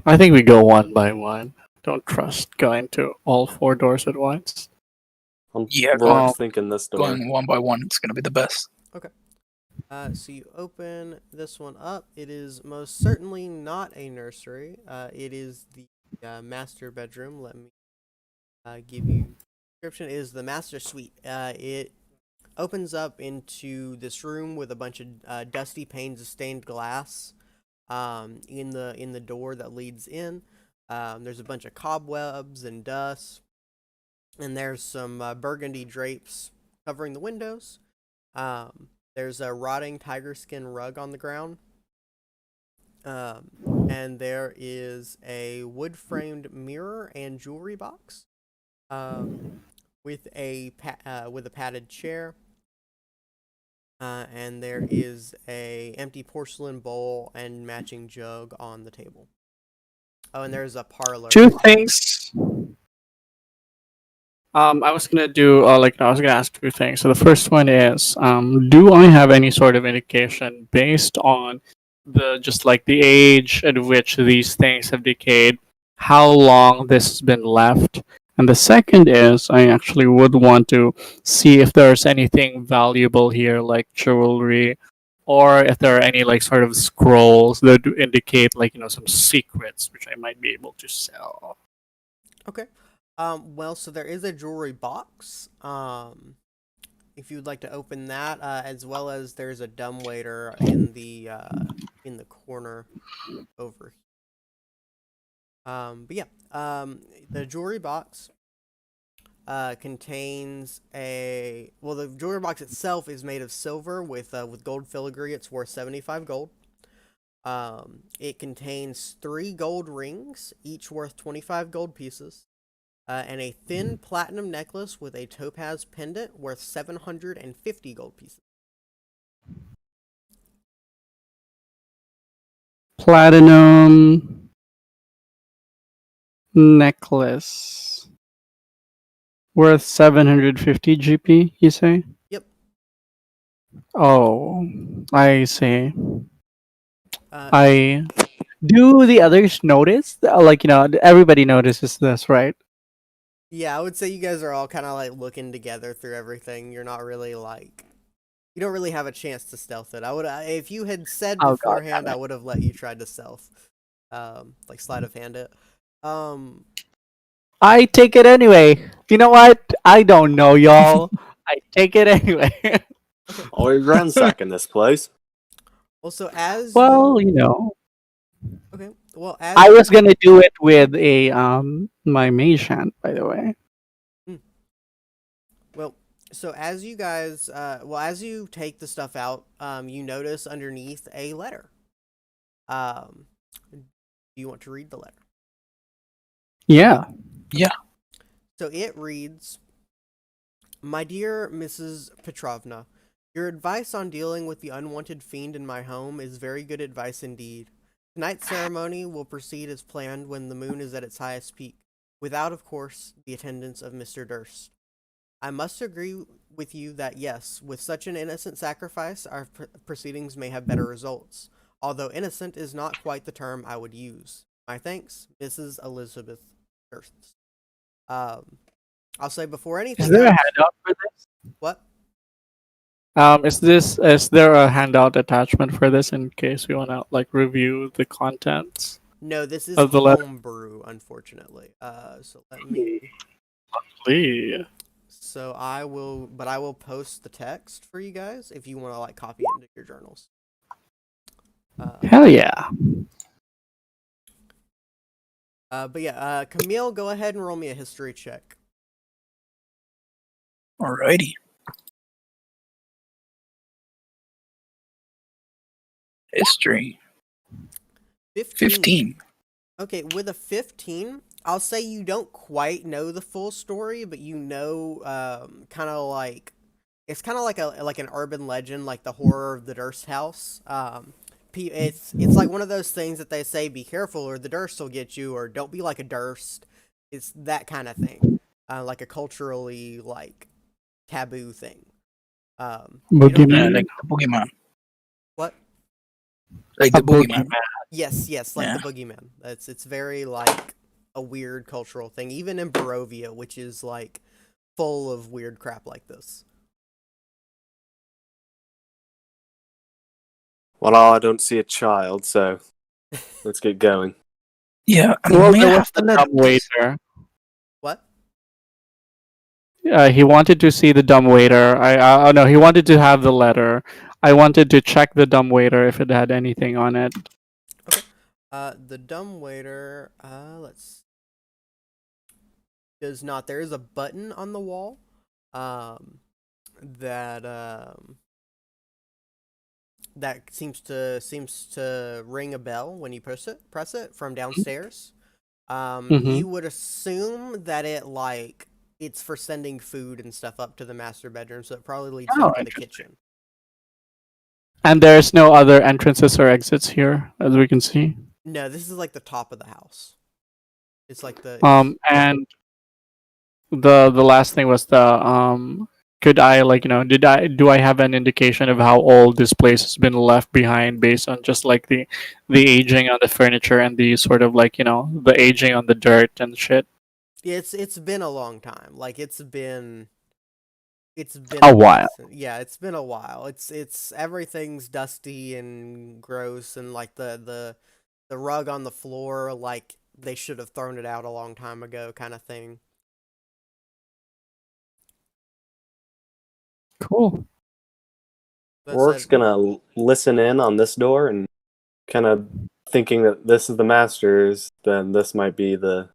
I think we go one by one. Don't trust going to all 4 doors at once. Yeah, Rourke's thinking this door. Going one by one, it's gonna be the best. So you open this one up. It is most certainly not a nursery. It is the master bedroom. Let me give you a description. It is the master suite. It opens up into this room with a bunch of dusty panes of stained glass in the door that leads in. There's a bunch of cobwebs and dust, and there's some burgundy drapes covering the windows. There's a rotting tiger skin rug on the ground. And there is a wood-framed mirror and jewelry box. With a padded chair. And there is a empty porcelain bowl and matching jug on the table. Oh, and there's a parlor. 2 things. I was gonna do I was gonna ask 2 things. So the first one is, do I have any sort of indication based on the age at which these things have decayed, how long this has been left? And the second is, I actually would want to see if there's anything valuable here, like jewelry, or if there are any sort of scrolls that do indicate some secrets which I might be able to sell. Okay. Well, so there is a jewelry box. If you'd like to open that, as well as there's a dumbwaiter in the corner over here. But yeah, the jewelry box contains the jewelry box itself is made of silver with gold filigree. It's worth 75 gold. It contains 3 gold rings, each worth 25 gold pieces. And a thin platinum necklace with a topaz pendant worth 750 gold pieces. Platinum necklace worth 750 GP, you say? Yep. Oh, I see. Uh, Do the others notice? Everybody notices this, right? Yeah, I would say you guys are all kind of looking together through everything. You're not really you don't really have a chance to stealth it. I would if you had said Oh, God, beforehand, damn it. I would have let you try to stealth, sleight of hand it. I take it anyway. You know what? I don't know, y'all. I take it anyway. Oh, we're ransacking this place. Well, so as Well, okay, well as I was gonna do it with a my mage hand, by the way. Well, so as you guys, as you take the stuff out, you notice underneath a letter. Do you want to read the letter? Yeah. So it reads, "My dear Mrs. Petrovna, your advice on dealing with the unwanted fiend in my home is very good advice indeed. Tonight's ceremony will proceed as planned when the moon is at its highest peak, without, of course, the attendance of Mr. Durst. I must agree with you that yes, with such an innocent sacrifice, our proceedings may have better results. Although innocent is not quite the term I would use. My thanks, Mrs. Elizabeth Durst. I'll say before Is anything there a else. handout for this? What? Is there a handout attachment for this in case we want to like review the contents No, this is of the letter? homebrew, unfortunately. So let me. Please. So I will post the text for you guys if you want to like copy it into your journals. Hell yeah. But yeah, Camille, go ahead and roll me a history check. Alrighty. History. 15. Okay, with a 15, I'll say you don't quite know the full story, but you know, kind of like it's kind of like an urban legend, like the horror of the Durst house. It's like one of those things that they say, be careful or the Durst will get you, or don't be like a Durst. It's that kind of thing, like a culturally like taboo thing. You don't- Yeah, Boogeyman. like the boogeyman. what? Like A the boogeyman. Yes, like Yeah. the boogeyman. It's very like a weird cultural thing, even in Barovia, which is like full of weird crap like this. Well, I don't see a child, so let's get going. Yeah, I mean, Well, may there I was have the the letter, dumb please? waiter. What? He wanted to see the dumb waiter. Oh no, he wanted to have the letter. I wanted to check the dumb waiter if it had anything on it. The dumb waiter. Does not. There is a button on the wall, that that seems to ring a bell when you press it from downstairs. Mm-hmm. You would assume that it's for sending food and stuff up to the master bedroom, so it probably leads Oh, up to the interesting. kitchen. And there's no other entrances or exits here, as we can see. No, this is like the top of the house. It's like And the last thing was could I do I have an indication of how old this place has been left behind based on just like the aging on the furniture and the sort of like the aging on the dirt and shit? it's been a long time. Like it's been A while. yeah, it's been a while. It's everything's dusty and gross, and like the rug on the floor, like they should have thrown it out a long time ago, kind of thing. Cool. That Rourke's said, gonna listen in on this door and kind of thinking that this is the master's, then this might be the.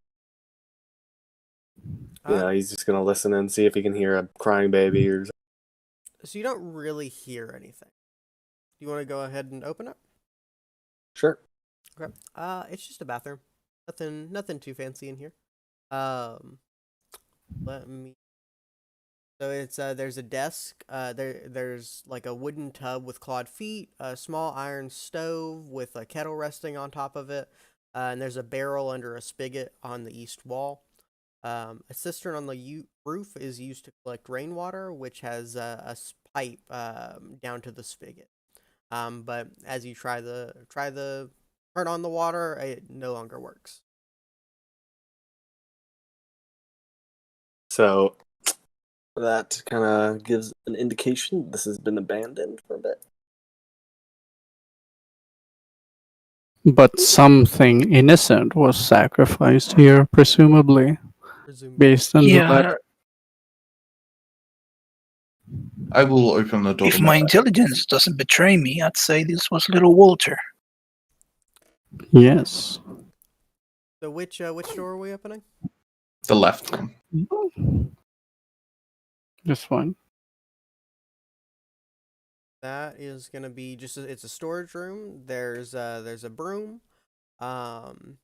He's just gonna listen and see if he can hear a crying baby or. so you don't really hear anything. Do you want to go ahead and open it? Sure. Okay. It's just a bathroom. Nothing too fancy in here. Let me. So it's there's a desk. There's like a wooden tub with clawed feet, a small iron stove with a kettle resting on top of it, and there's a barrel under a spigot on the east wall. A cistern on the roof is used to collect rainwater, which has a pipe down to the spigot. But as you try the turn on the water, it no longer works. So that kind of gives an indication this has been abandoned for a bit. But something innocent was sacrificed here, presumably, Presumably. based on the Yeah, letter. I will open the door. if to my intelligence doesn't betray me, I'd say this was little Walter. Yes. So which door are we opening? the left one. This one. That is gonna be it's a storage room. There's a broom,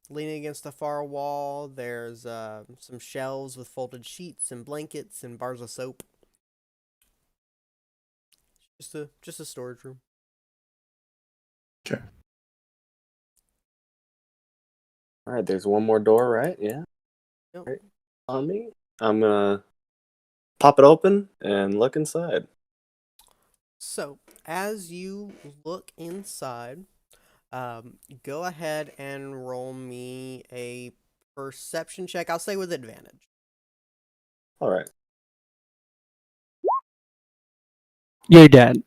leaning against the far wall. There's some shelves with folded sheets and blankets and bars of soap. Just a storage room. Okay. All right, there's one more door, right? Yeah. Yep. Right on me. I'm gonna pop it open and look inside. So, as you look inside, go ahead and roll me a perception check. I'll say with advantage. All right. You're dead.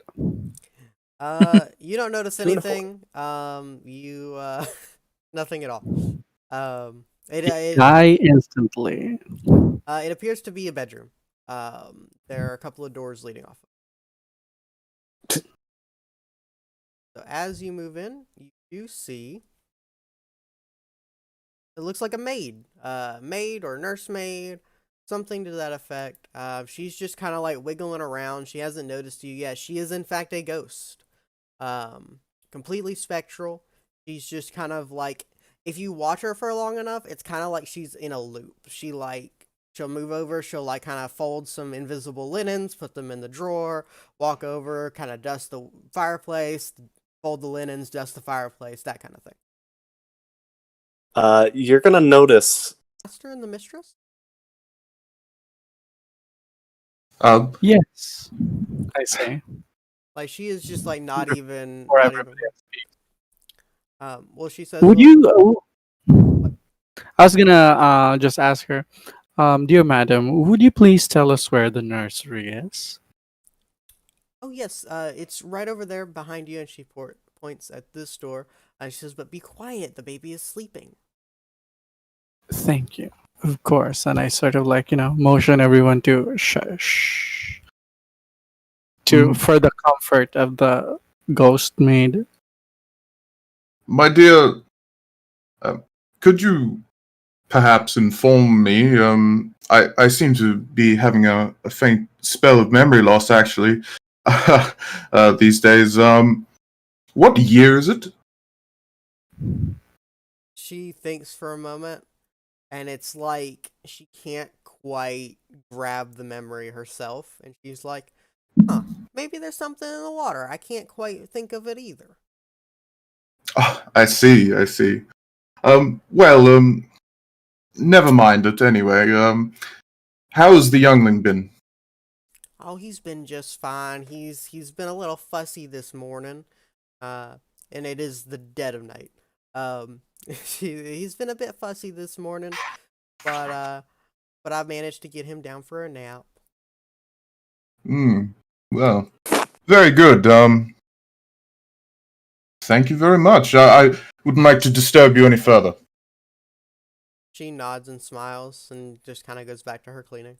You don't notice 2 and a 4. anything. Nothing at all. Die instantly. It appears to be a bedroom. There are a couple of doors leading off. So as you move in, you see it looks like a maid, maid or nursemaid, something to that effect. She's just kind of like wiggling around. She hasn't noticed you yet. She is in fact a ghost, completely spectral. She's just kind of like, if you watch her for long enough, it's kind of like she's in a loop. She'll move over, she'll like kind of fold some invisible linens, put them in the drawer, walk over, kind of dust the fireplace, fold the linens, dust the fireplace, that kind of thing. You're gonna notice. Master and the mistress? Yes, I say. Like, she is just like not even. Or Not everybody even well, she says. Would well, you? I was gonna just ask her, dear madam, would you please tell us where the nursery is? Oh yes, it's right over there behind you, and she points at this door. And she says, "But be quiet. The baby is sleeping." Thank you. Of course. And I sort of like, motion everyone to shush. For the comfort of the ghost maid. My dear, could you perhaps inform me? I seem to be having a faint spell of memory loss, actually, these days. What year is it? She thinks for a moment, and it's like she can't quite grab the memory herself, and she's like, "Huh, maybe there's something in the water. I can't quite think of it either." I see. Well, never mind it anyway. How has the youngling been? Oh, he's been just fine. He's been a little fussy this morning, and it is the dead of night. He's been a bit fussy this morning, but I managed to get him down for a nap. Well, very good. Thank you very much. I wouldn't like to disturb you any further. She nods and smiles and just kind of goes back to her cleaning.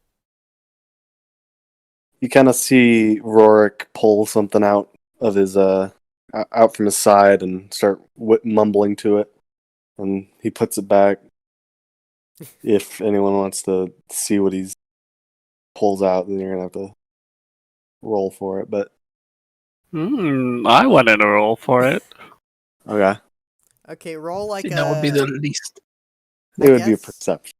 You kind of see Rorik pull something out of his out from his side and start mumbling to it, and he puts it back. If anyone wants to see what he's pulls out, then you're gonna have to roll for it. But I wanted to roll for it. okay, Okay, roll like That would be the least. it would be a guess. perception.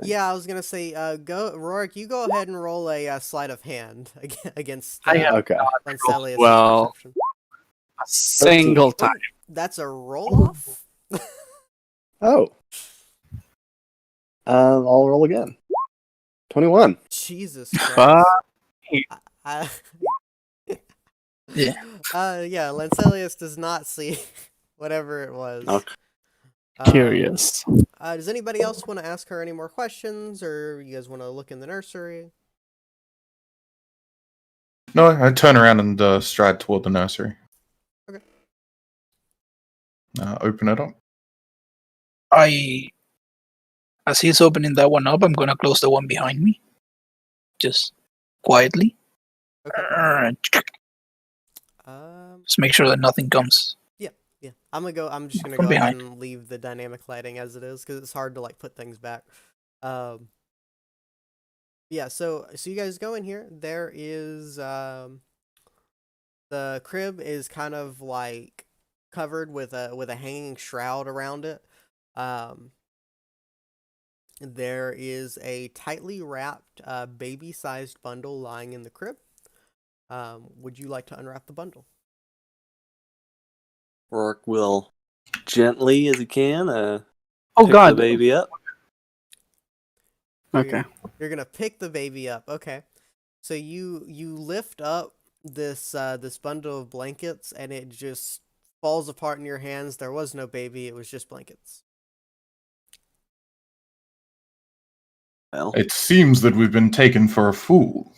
Yeah, I was gonna say, go, Rorik. You go ahead and roll a sleight of hand against I have Okay, Lancelius' well. perception. A single time. That's a roll off. oh, I'll roll again. 21. Jesus Fuck. Christ. I- Yeah. Yeah, Lancelius does not see whatever it was. Okay. Curious. Does anybody else want to ask her any more questions, or you guys want to look in the nursery? No, I turn around and stride toward the nursery. Okay. Open it up. As he's opening that one up, I'm gonna close the one behind me, just quietly. Okay. Just make sure that nothing comes. Yeah, I'm just gonna From go ahead behind. and leave the dynamic lighting as it is, because it's hard to like put things back. Yeah, so you guys go in here. There is the crib is kind of like covered with a hanging shroud around it. There is a tightly wrapped baby-sized bundle lying in the crib. Would you like to unwrap the bundle? Rorik will gently as he can Oh pick god. the baby up. Okay. You're gonna pick the baby up. Okay. So you lift up this bundle of blankets, and it just falls apart in your hands. There was no baby; it was just blankets. Well, It seems that we've been taken for a fool.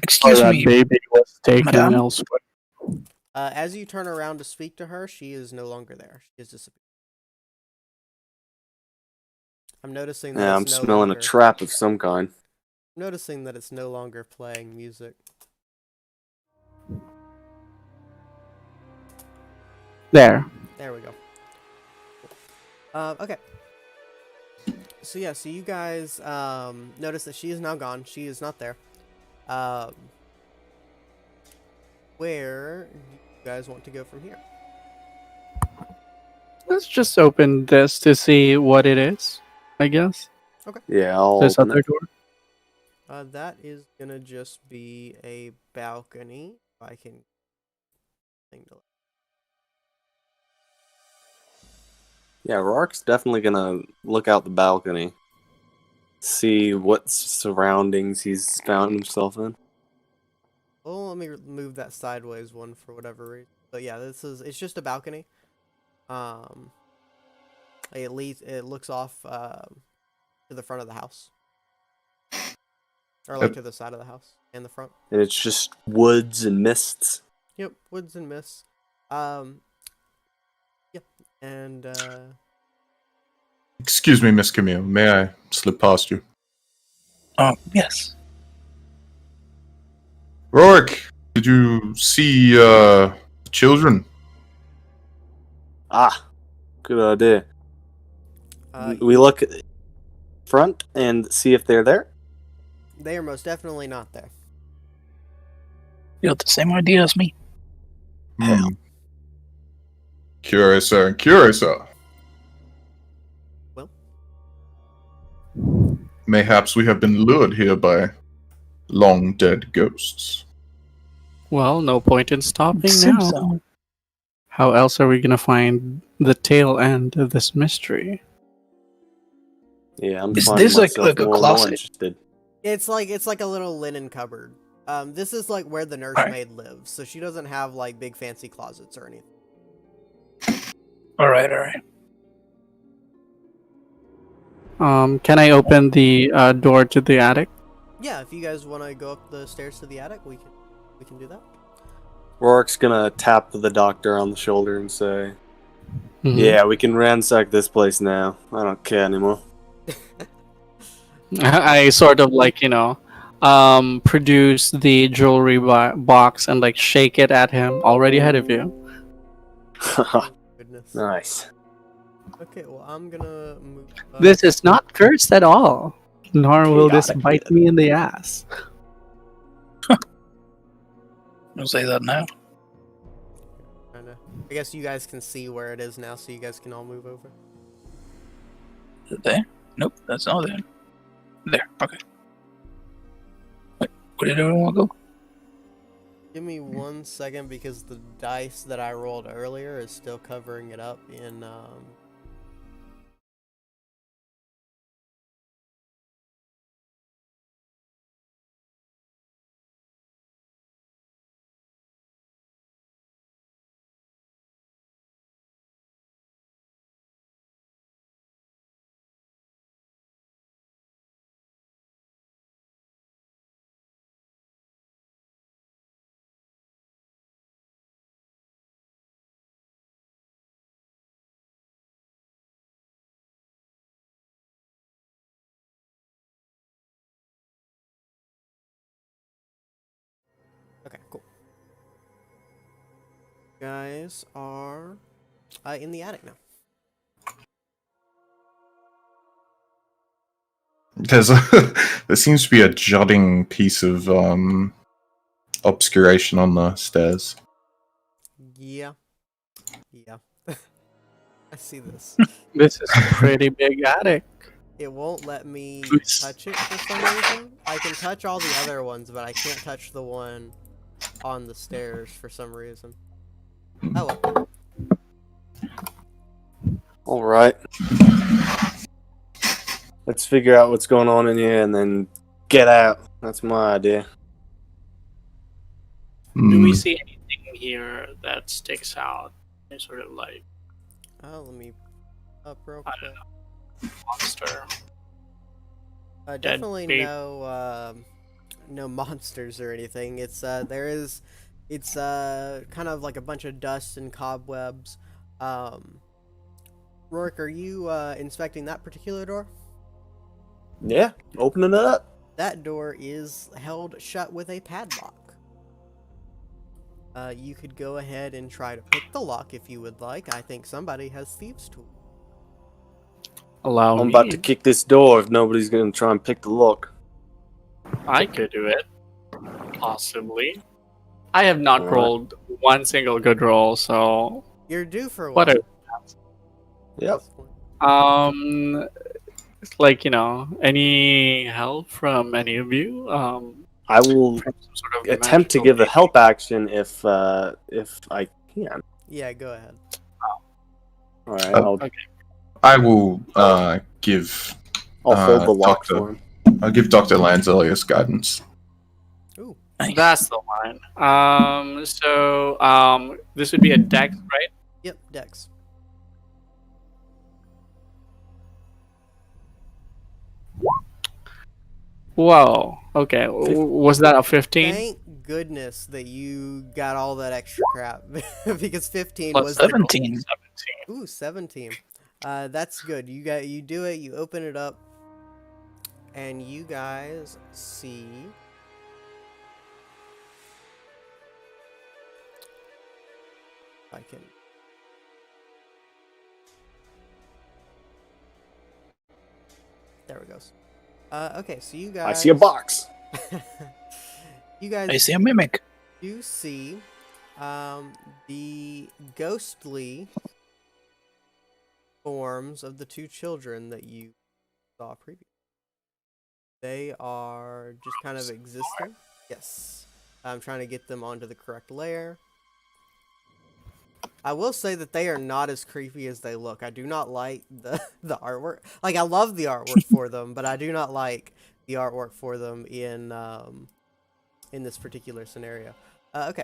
Excuse that me, baby was taken madame? elsewhere. As you turn around to speak to her, she is no longer there. She has disappeared. I'm noticing that yeah, I'm it's no smelling longer. a trap of some kind. Noticing that it's no longer playing music. There. There we go. Okay. So yeah, so you guys notice that she is now gone. She is not there. Where do you guys want to go from here? Let's just open this to see what it is, I guess. Yeah, I'll This open other it. door. That is gonna just be a balcony. If I can. Yeah, Rourke's definitely gonna look out the balcony, see what surroundings he's found himself in. Oh, let me move that sideways one for whatever reason. But yeah, it's just a balcony. It looks off to the front of the house. Or like to the side of the house and the front. And it's just woods and mists. Yep, woods and mists. Yep, and Excuse me, Miss Camille. May I slip past you? Yes. Rourke, did you see children? Ah, good idea. We look at the front and see if they're there. they are most definitely not there. You got the same idea as me. Hmm. Curiouser and curiouser. Well? Mayhaps we have been lured here by long dead ghosts. Well, no point in stopping Seems now. so. How else are we gonna find the tail end of this mystery? Yeah, I'm Is finding this like myself a more and more closet? interested. It's like a little linen cupboard. This is like where the nursemaid lives, so she doesn't have like big fancy closets or anything. All right. Can I open the door to the attic? Yeah, if you guys want to go up the stairs to the attic, we can do that. Rourke's gonna tap the doctor on the shoulder and say, Mhm. "Yeah, we can ransack this place now. I don't care anymore." I sort of like, produce the jewelry box and like shake it at him already ahead of you. Goodness. Nice. Okay, well I'm gonna move. This is not cursed at all, nor will this Chaotic bite bit. me in the ass. Don't say that now. I guess you guys can see where it is now, so you guys can all move over. Is it there? Nope, that's not there. There. Okay. Wait, where did everyone go? Give me 1 second because the dice that I rolled earlier is still covering it up in Okay, cool. Guys are in the attic now. There seems to be a jutting piece of obscuration on the stairs. Yeah. I see this. This is a pretty big attic. It won't let me Oops. touch it for some reason. I can touch all the other ones, but I can't touch the one on the stairs for some reason. Oh well. All right. Let's figure out what's going on in here and then get out. That's my idea. Do we Hmm. see anything here that sticks out? Any sort of like Let me up real I quick. monster? Dead Definitely baby. no monsters or anything. It's kind of like a bunch of dust and cobwebs. Rourke, are you inspecting that particular door? Yeah, opening it up. That door is held shut with a padlock. You could go ahead and try to pick the lock if you would like. I think somebody has thieves' tool. Allow I'm me. about to kick this door if nobody's gonna try and pick the lock. I could do it. Possibly. I have not Alright. rolled one single good roll, so You're due for what one. a Yep. like, any help from any of you? I will From some sort of attempt to magical give a being? help action if I can. Yeah, go ahead. Alright, Oh. I will give I'll hold the lock Doctor. for him. I'll give Dr. Lanzelius guidance. Ooh. Nice. That's the one. So this would be a dex, right? Yep, Dex. Whoa. Okay. Was that a 15? Thank goodness that you got all that extra crap because 15 Plus was 17. 17. Ooh, 17. That's good. You do it, you open it up, and you guys see I can There it goes. Okay, so you guys I see a box. You guys I see a mimic. do see the ghostly forms of the two children that you saw previously. They are just kind of existing. Yes. I'm trying to get them onto the correct layer. I will say that they are not as creepy as they look. I do not like the artwork. Like, I love the artwork for them, but I do not like the artwork for them in this particular scenario. Okay.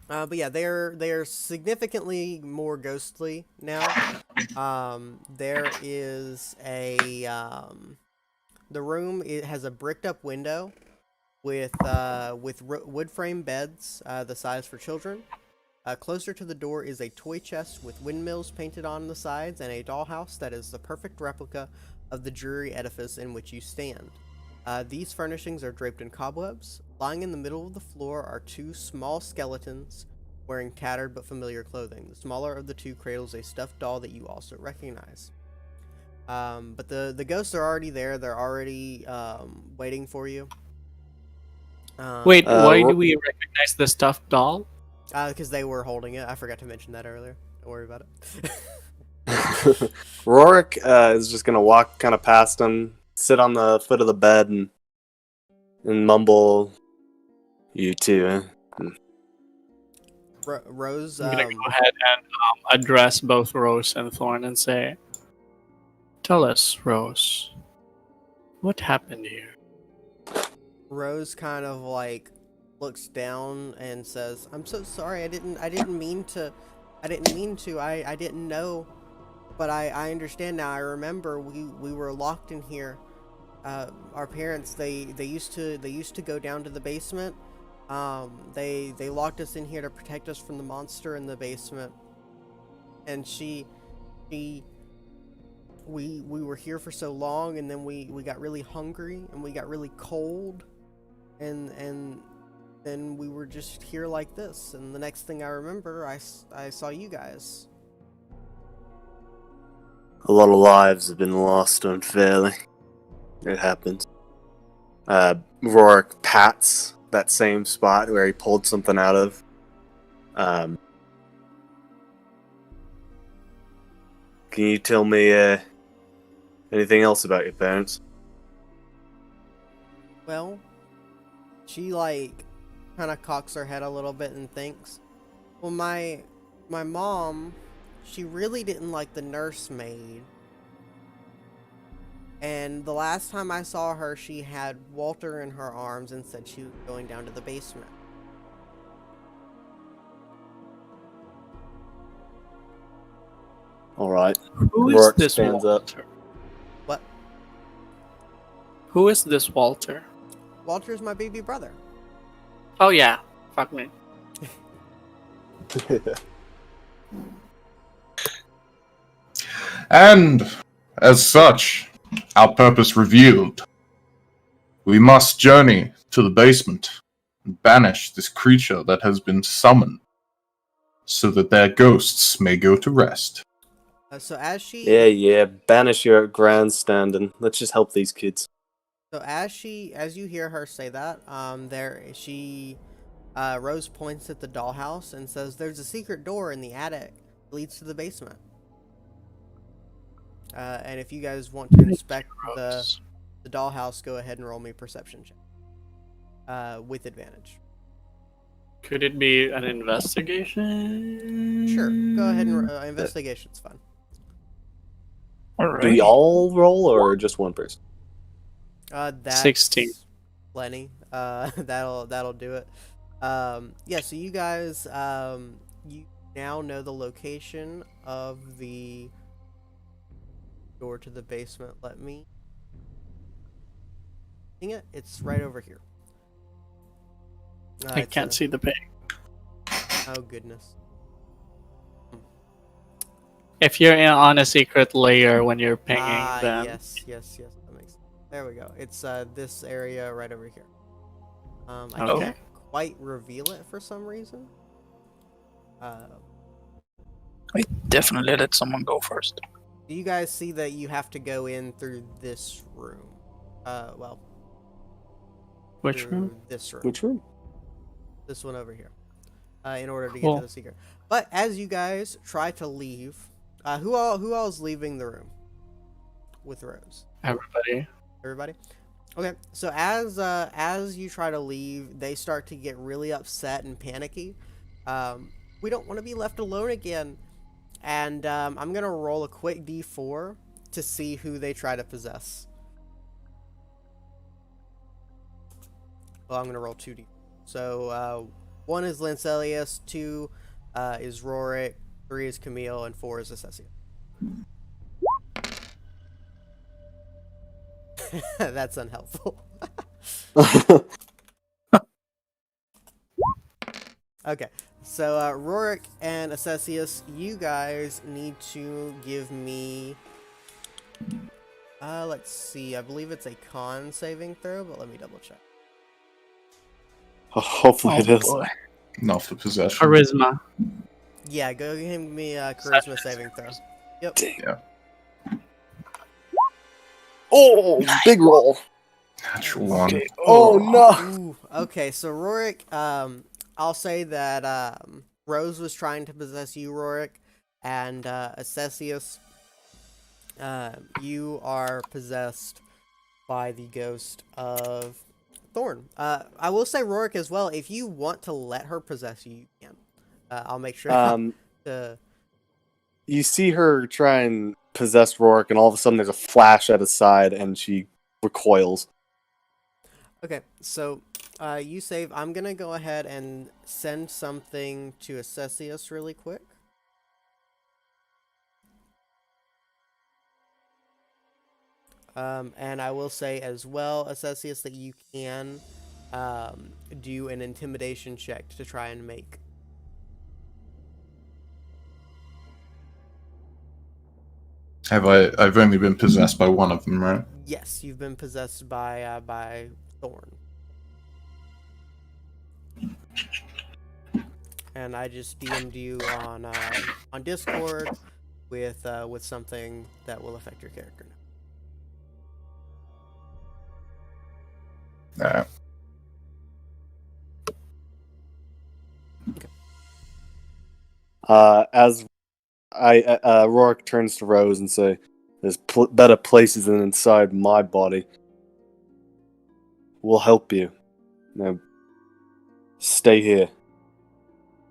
But yeah, they're significantly more ghostly now. There is a the room, it has a bricked up window with wood frame beds the size for children. Closer to the door is a toy chest with windmills painted on the sides and a dollhouse that is the perfect replica of the dreary edifice in which you stand. These furnishings are draped in cobwebs. Lying in the middle of the floor are two small skeletons wearing tattered but familiar clothing. The smaller of the two cradles a stuffed doll that you also recognize. But the ghosts are already there. They're already waiting for you. Wait, why Ro- do we recognize the stuffed doll? Because they were holding it. I forgot to mention that earlier. Don't worry about it. Rorik is just gonna walk kind of past him, sit on the foot of the bed, and mumble, "You too, eh?" Rose, I'm gonna go ahead and address both Rose and Thorn and say, "Tell us, Rose, what happened here?" Rose kind of like looks down and says, "I'm so sorry. I didn't mean to. I didn't know. But I understand now. I remember we were locked in here. Our parents they used to go down to the basement. They locked us in here to protect us from the monster in the basement. And we were here for so long, and then we got really hungry and we got really cold, and then we were just here like this. And the next thing I remember, I saw you guys." A lot of lives have been lost unfairly. It happens. Rorik pats that same spot where he pulled something out of. Can you tell me anything else about your parents? Well, she like kind of cocks her head a little bit and thinks, "Well, my mom, she really didn't like the nursemaid, And the last time I saw her, she had Walter in her arms and said she was going down to the basement. All right. Who is Rourke this stands up. Walter? What? Who is this Walter? Walter's my baby brother. Oh yeah, fuck me. And, as such, our purpose revealed. We must journey to the basement and banish this creature that has been summoned, so that their ghosts may go to rest. So as she Yeah. Banish your grandstanding. Let's just help these kids. So as you hear her say that, Rose points at the dollhouse and says, "There's a secret door in the attic. It leads to the basement." And if you guys want to inspect the dollhouse, go ahead and roll me a perception check. With advantage. Could it be an investigation? Sure, go ahead and investigation's fun. All Do we right. all roll or just one person? That's 16. plenty. That'll do it. Yeah. So you guys, you now know the location of the door to the basement. Let me. Seeing it? It's right over here. I can't see the ping. Oh goodness. If you're on a secret layer when you're pinging, then Yes. That makes sense. There we go. It's this area right over here. I Okay. can't quite reveal it for some reason. I definitely let someone go first. Do you guys see that you have to go in through this room? which through room? This room. Which room? This one over here. In order to get Cool. to the secret. But as you guys try to leave, who all is leaving the room with Rose? Everybody. Everybody? Okay, so as you try to leave, they start to get really upset and panicky. We don't want to be left alone again. And I'm going to roll a quick d4 to see who they try to possess. Well, I'm going to roll 2d. So 1 is Lancelius, 2 is Rorik, 3 is Camille, and 4 is Assessia. That's unhelpful. Okay, so Rorik and Assessius, you guys need to give me. Let's see. I believe it's a con saving throw, but let me double check. Hopefully it is. Boy. Not for possession. Charisma. Yeah, go give me a charisma saving throw. Yep. Yeah. Oh, big roll. Natural one. Okay. Oh no. Ooh, okay, so Rorik, I'll say that Rose was trying to possess you, Rorik, and Assessius, you are possessed by the ghost of Thorn. I will say, Rorik, as well, if you want to let her possess you, you can. I'll make sure to... You see her try and possess Rourke, and all of a sudden there's a flash at his side, and she recoils. Okay, so you save. I'm going to go ahead and send something to Assessius really quick. And I will say as well, Assessius, that you can do an intimidation check to try and make. I've only been possessed by one of them, right? Yes, you've been possessed by Thorn. And I just DM'd you on Discord with something that will affect your character now. Alright. As Rourke turns to Rose and say, "There's better places than inside my body. We'll help you. Now, stay here."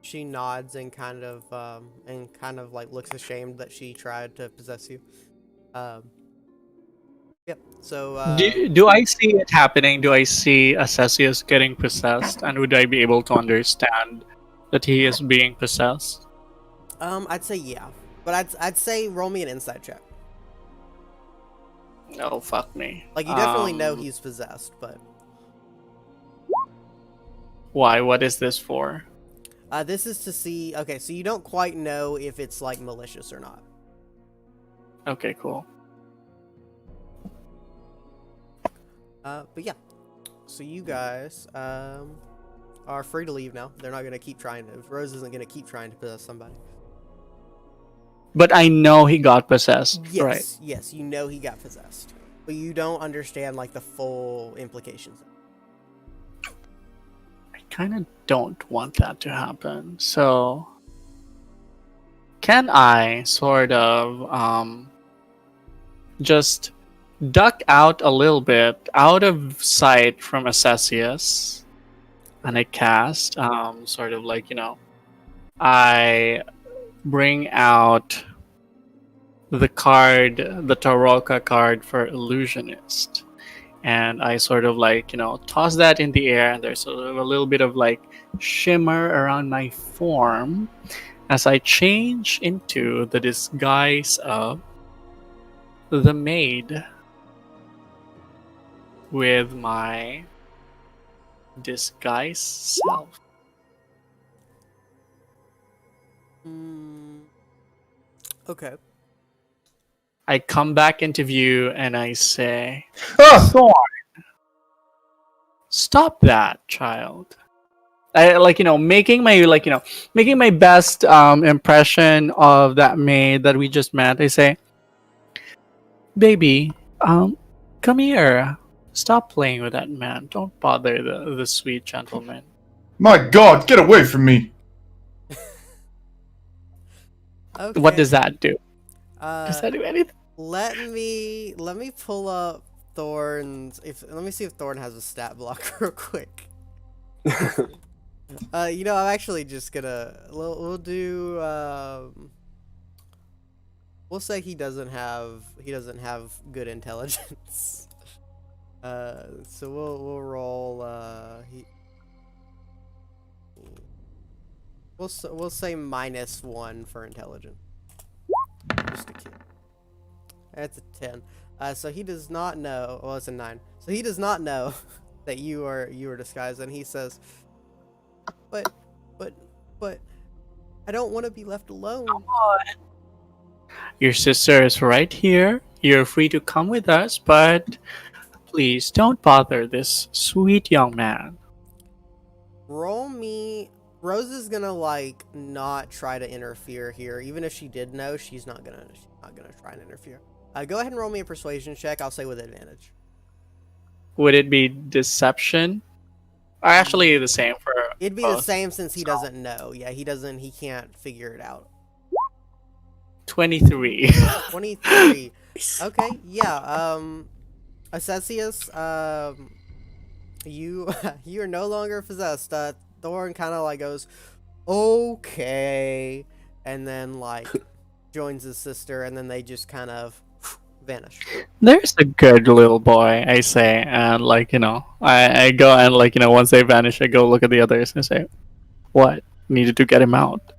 She nods and kind of like looks ashamed that she tried to possess you. Yep. So Do I see it happening? Do I see Assessius getting possessed? And would I be able to understand that he is being possessed? I'd say yeah, but I'd say roll me an insight check. No, fuck me. Like you definitely know he's possessed, but Why? What is this for? this is to see. Okay, so you don't quite know if it's like malicious or not. Okay, cool. But yeah, so you guys are free to leave now. They're not gonna keep trying to. Rose isn't gonna keep trying to possess somebody. But I know he got possessed, Yes, right? yes, you know he got possessed, but you don't understand like the full implications. I kind of don't want that to happen. So, can I sort of just duck out a little bit, out of sight from Assessius, and I cast sort of like I bring out the card, the Taroka card for Illusionist. And I sort of like, toss that in the air, and there's sort of a little bit of like shimmer around my form as I change into the disguise of the maid with my disguise self. Okay. I come back into view and I say, Ah! Thorn, stop that, child. I making my best impression of that maid that we just met. I say, baby, come here. Stop playing with that man. Don't bother the sweet gentleman. My God, get away from me! Okay. What does that do? Does that do anything? Let me pull up Thorn's. Let me see if Thorn has a stat block real quick. I'm actually just gonna we'll do we'll say he doesn't have good intelligence. So we'll roll we'll say -1 for intelligence. Just a kid. That's a 10. So he does not know. Well, it's a 9. So he does not know that you are disguised, and he says, "But, I don't want to be left alone." Your sister is right here. You're free to come with us, but please don't bother this sweet young man. Roll me. Rose is gonna like not try to interfere here, even if she did know. She's not gonna try and interfere. Go ahead and roll me a persuasion check. I'll say with advantage. Would it be deception? Or actually the same for It'd be the both. same since he doesn't know. Yeah, he can't figure it out. 23. 23. Okay, yeah. Assessius, you you are no longer possessed. Thorn kind of like goes, okay, and then like joins his sister, and then they just kind of vanish. There's a good little boy, I say, and I go and once they vanish, I go look at the others and say, what? Needed to get him out.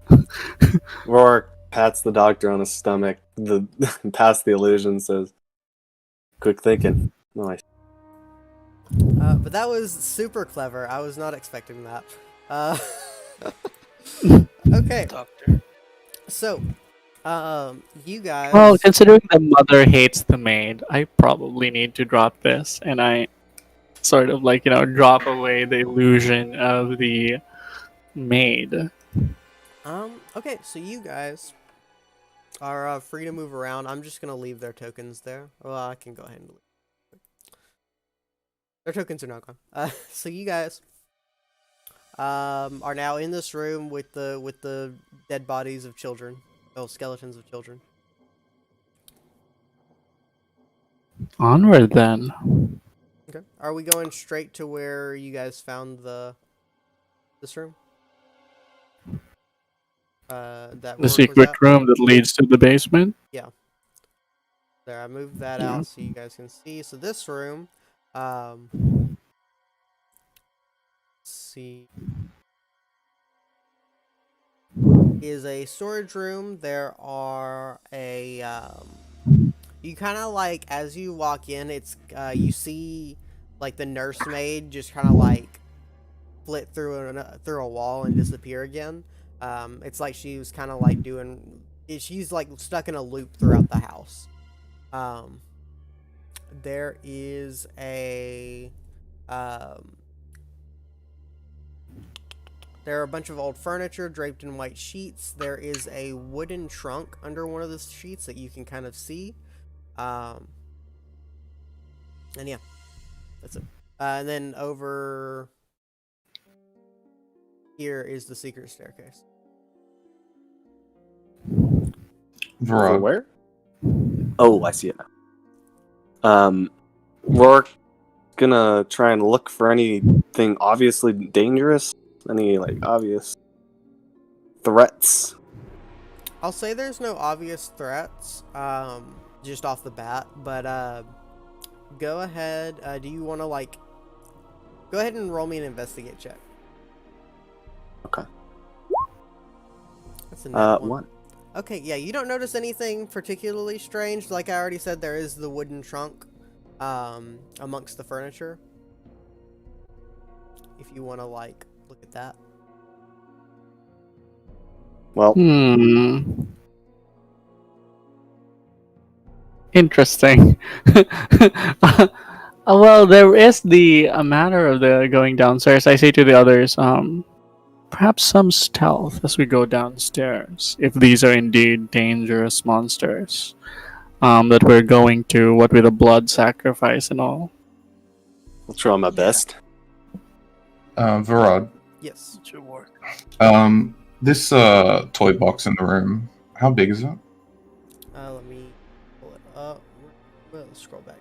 Rourke pats the doctor on his stomach, past the illusion, says, "Quick thinking." Nice. But that was super clever. I was not expecting that. Okay. Doctor. So, you guys. Well, considering the mother hates the maid, I probably need to drop this, and I sort of drop away the illusion of the maid. Okay, so you guys are free to move around. I'm just gonna leave their tokens there. Well, I can go ahead and leave. Their tokens are now gone. So you guys are now in this room with the dead bodies of children. Oh, skeletons of children. Onward then. Okay. Are we going straight to where you guys found this room? That The Rourke was secret at? room that leads to the basement? Yeah. There, I moved that Yeah. out so you guys can see. So this room, let's see, is a storage room. There are you kind of like, as you walk in, it's you see like the nursemaid just kind of like flit through a wall and disappear again. It's like she was kind of like she's like stuck in a loop throughout the house. There is there are a bunch of old furniture draped in white sheets. There is a wooden trunk under one of the sheets that you can kind of see. And yeah, that's it. And then over here is the secret staircase. For Varod. where? Oh, I see it now. Rourke gonna try and look for anything obviously dangerous. Any like obvious threats? I'll say there's no obvious threats, just off the bat, but go ahead. Do you want to like go ahead and roll me an investigate check? Okay. That's a net one. One. Okay, yeah, you don't notice anything particularly strange. Like I already said, there is the wooden trunk amongst the furniture. If you want to like look at that. Well, Interesting. Well, there is the matter of the going downstairs. I say to the others, perhaps some stealth as we go downstairs, if these are indeed dangerous monsters that we're going to, what with a blood sacrifice and all. I'll try my best. Varod. Yes. It should work. This toy box in the room, how big is it? Let me pull it up. Well, let's scroll back.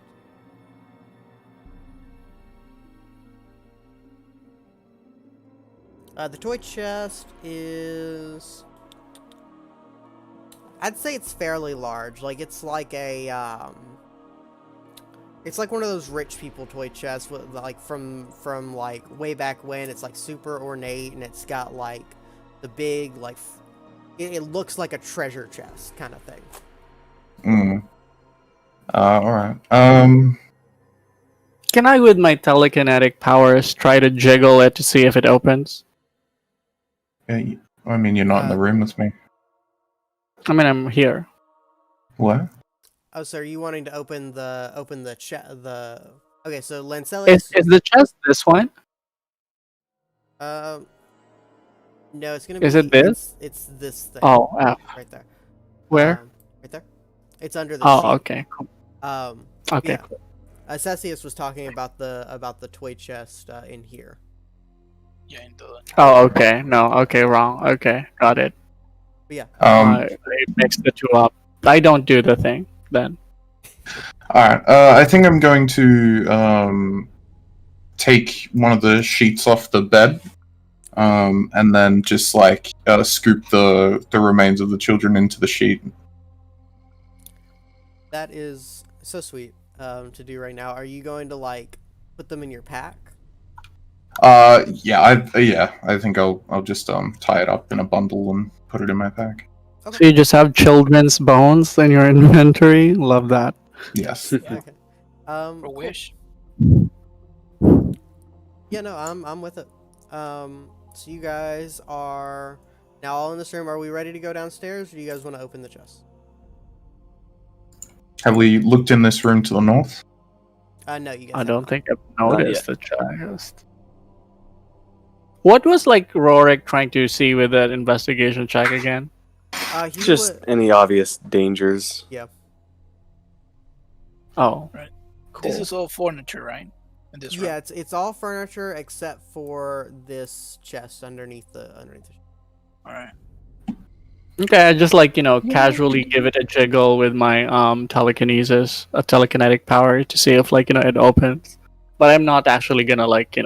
The toy chest is, I'd say it's fairly large. Like it's like it's like one of those rich people toy chests with like from like way back when. It's like super ornate and it's got like the big like it looks like a treasure chest kind of thing. All right. Can I, with my telekinetic powers, try to jiggle it to see if it opens? Yeah, I mean, you're not in the room with me. I mean, I'm here. What? Oh, so are you wanting to open the okay, so Lancelius Is the chest this one? no, it's gonna be Is it this? it's this thing. Oh, F. Right there. Where? Right there. It's under the sheet. Oh, okay. Cool. Okay. Yeah. Cessius was talking about the toy chest in here. Yeah, into the Oh, okay. No, okay, wrong. Okay, got it. But yeah. I mixed the two up. I don't do the thing then. All right. I think I'm going to take one of the sheets off the bed, and then just like scoop the remains of the children into the sheet. That is so sweet to do right now. Are you going to like put them in your pack? Yeah, I think I'll just tie it up in a bundle and put it in my pack. Okay. So you just have children's bones in your inventory? Love that. Yes. Okay. for Cool. wish. Yeah, no, I'm with it. So you guys are now all in this room. Are we ready to go downstairs, or do you guys want to open the chest? Have we looked in this room to the north? No, you guys. I have don't not. think I've Not noticed the chest. What was like Rorik trying to see with that investigation check again? He Just would- any obvious dangers. Oh, Right. cool. This is all furniture, right? In this room. Yeah, it's all furniture except for this chest underneath the. All right. Okay, I just like, casually give it a jiggle with my telekinesis, a telekinetic power to see if like, it opens. But I'm not actually gonna like,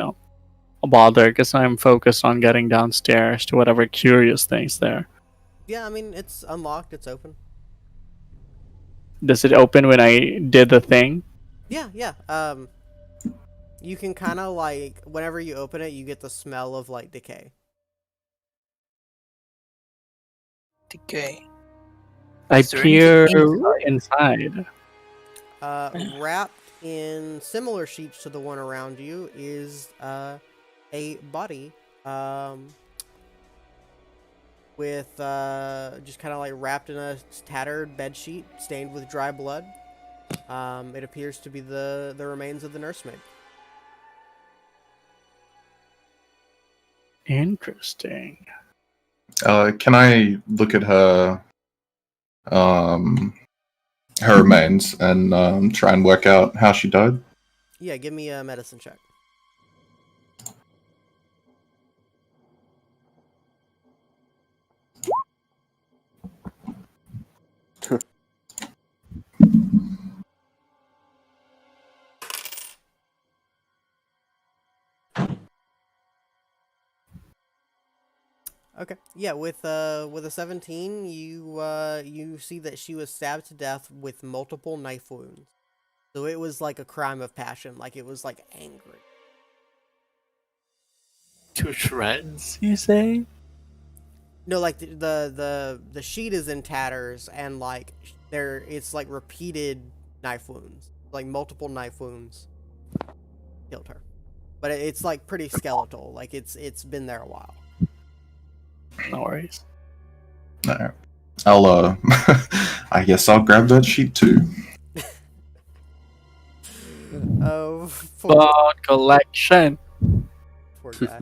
bother because I'm focused on getting downstairs to whatever curious things there. Yeah, I mean it's unlocked. It's open. Does it open when I did the thing? Yeah, yeah. You can kind of like whenever you open it, you get the smell of like decay. Decay. I Is there anything peer inside? inside. Wrapped in similar sheets to the one around you is a body with just kind of like wrapped in a tattered bed sheet stained with dry blood. It appears to be the remains of the nursemaid. Interesting. Can I look at her remains and try and work out how she died? Yeah, give me a medicine check. Okay. Yeah, with a 17, you see that she was stabbed to death with multiple knife wounds. So it was like a crime of passion, like it was like angry. To shreds, you say? No, like the sheet is in tatters and like it's like repeated knife wounds, like multiple knife wounds killed her. But it's like pretty skeletal, like it's been there a while. No worries. No. I'll I guess I'll grab that sheet too. Oh, Blood collection. poor guy.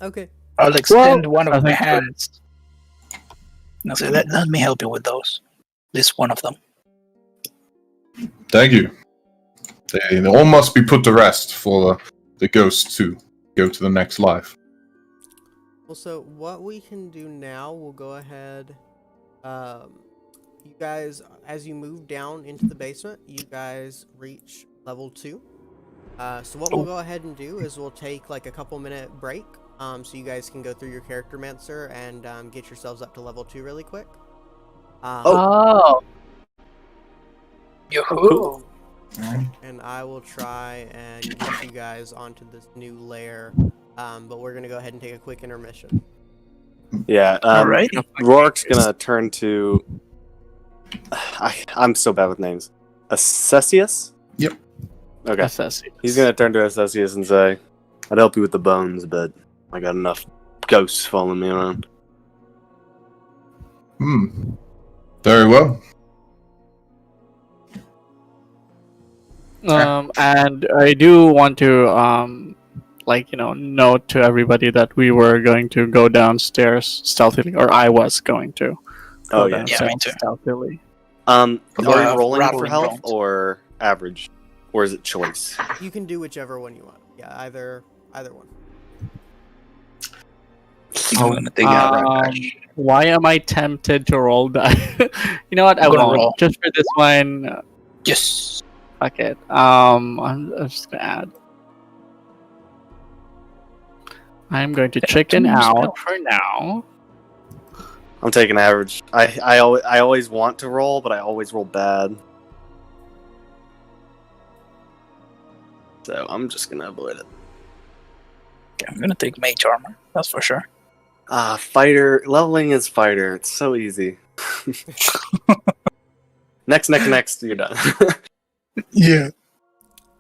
Okay. I'll extend Well, one of my I think so. hands. And I'll say, let me help you with those. This one of them. Thank you. They all must be put to rest for the ghost to go to the next life. Well, so what we can do now, we'll go ahead. You guys, as you move down into the basement, you guys reach level 2. So what we'll go ahead and do is we'll take like a couple-minute break, so you guys can go through your character mancer and get yourselves up to level 2 really quick. Oh. Yoo-hoo. And I will try and get you guys onto this new lair. But we're gonna go ahead and take a quick intermission. Yeah. Alrighty. Rourke's gonna turn to. I'm so bad with names. Assessius? Yep. Okay. Assassin. He's gonna turn to Assessius and say, "I'd help you with the bones, but I got enough ghosts following me around." Very well. And I do want to note to everybody that we were going to go downstairs stealthily, or I was going to Oh go yeah. downstairs Yeah, me too. stealthily. Are you rolling for rattling health bones. or average, or is it choice? You can do whichever one you want. Yeah, either one. I'm gonna take out Why am I tempted to roll that? You know what? I I'm gonna won't. roll. Just for this one, Yes. fuck it. I'm just gonna add. I'm going to chicken two out spells. for now. I'm taking average. I always want to roll, but I always roll bad. So I'm just gonna avoid it. Okay, I'm gonna take mage armor. That's for sure. Fighter leveling is fighter. It's so easy. Next, you're done. Yeah.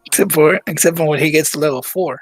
Except for when he gets to level 4.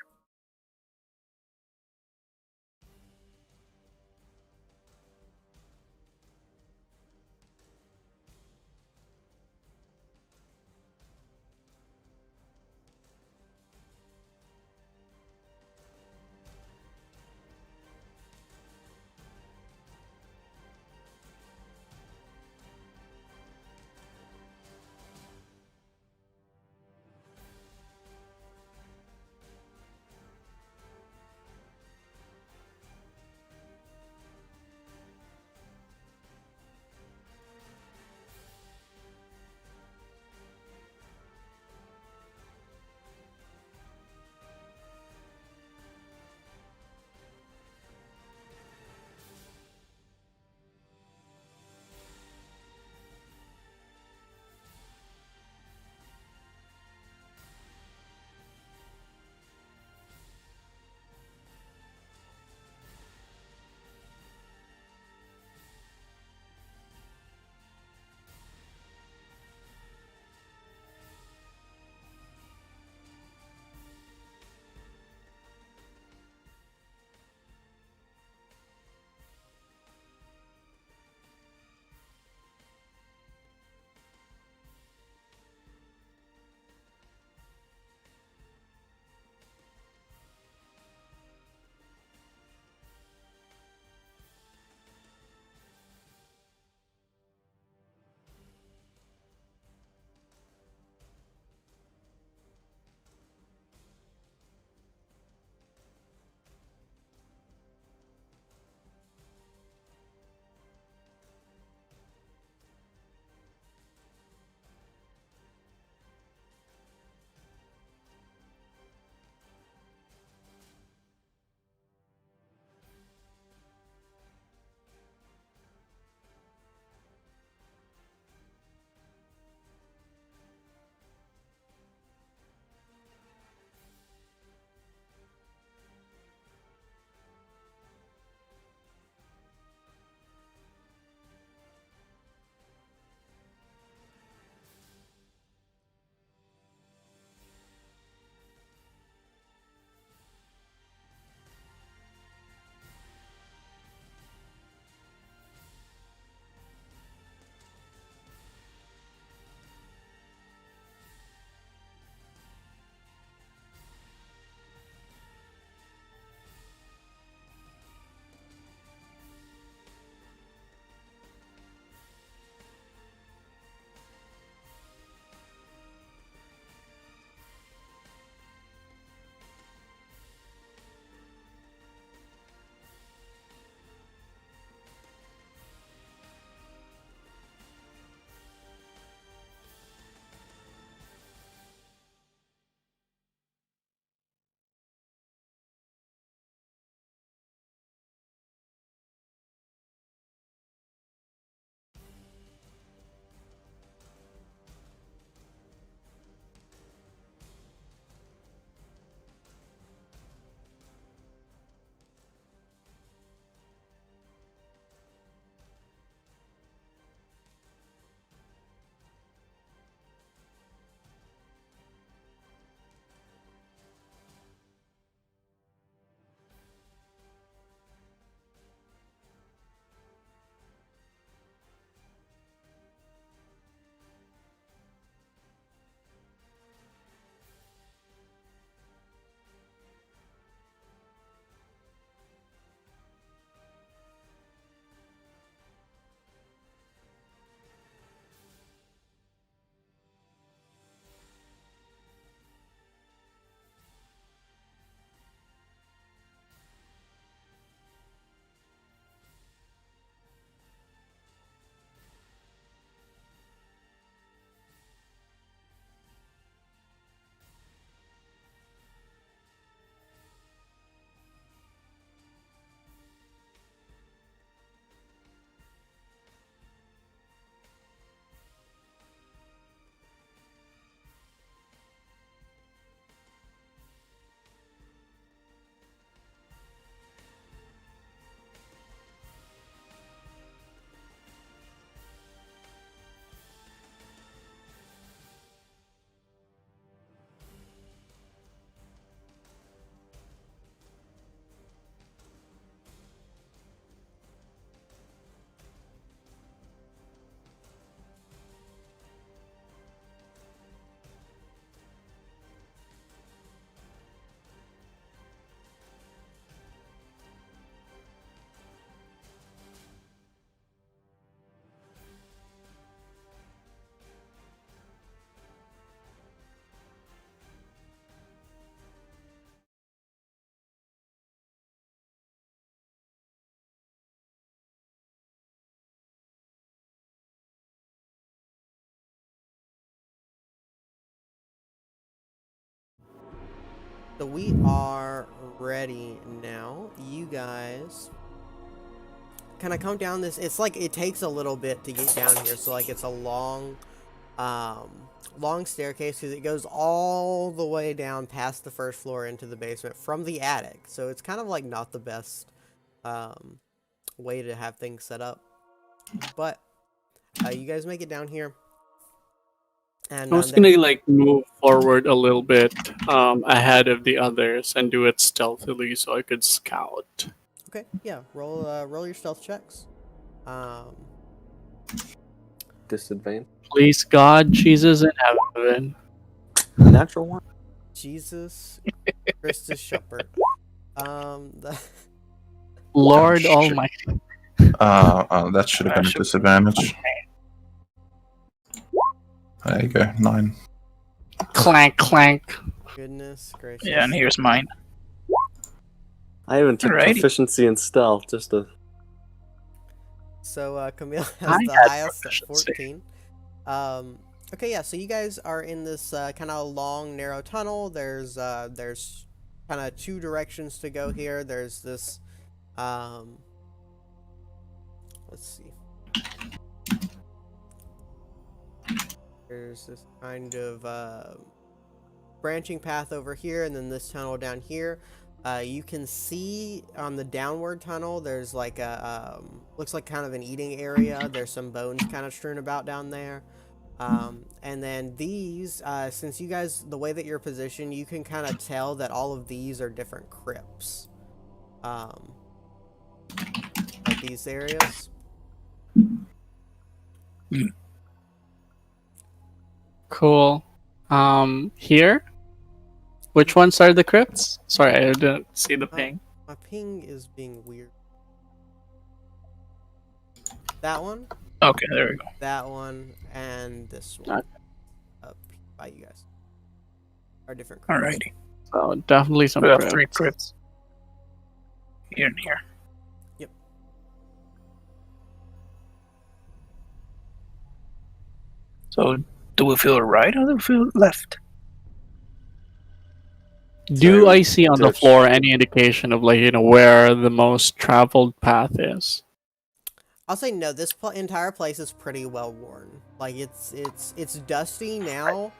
So we are ready now. You guys kind of come down this. It's like it takes a little bit to get down here. So like it's a long staircase because it goes all the way down past the first floor into the basement from the attic. So it's kind of like not the best way to have things set up. But you guys make it down here. And I was gonna like move forward a little bit ahead of the others and do it stealthily so I could scout. Okay, yeah. Roll your stealth checks. Disadvantage. Please, God, Jesus in heaven. Natural one. Jesus Christus Shepherd. Lord shit. Almighty. That should have been a disadvantage. There you go, 9. Clank, clank. Goodness gracious. Yeah, and here's mine. I even took Alrighty. proficiency in stealth just to. So Camille has I the had highest at proficiency. 14. Okay, yeah. So you guys are in this kind of long, narrow tunnel. There's kind of 2 directions to go here. There's this. Let's see. There's this kind of branching path over here, and then this tunnel down here. You can see on the downward tunnel, there's like a looks like kind of an eating area. There's some bones kind of strewn about down there. And then these, since you guys, the way that you're positioned, you can kind of tell that all of these are different crypts. Like these areas. Cool. Here? Which ones are the crypts? Sorry, I didn't see the ping. My ping is being weird. That one, Okay, there we go. that one, and this one. Okay. Up by you guys. Are different crypts. Alrighty. So definitely some We have crypts. 3 crypts. Here and here. Yep. So, do we feel right or do we feel left? Do Sorry, I see on the Dutch. floor any indication of like, where the most traveled path is? I'll say no. This entire place is pretty well worn. Like it's dusty now,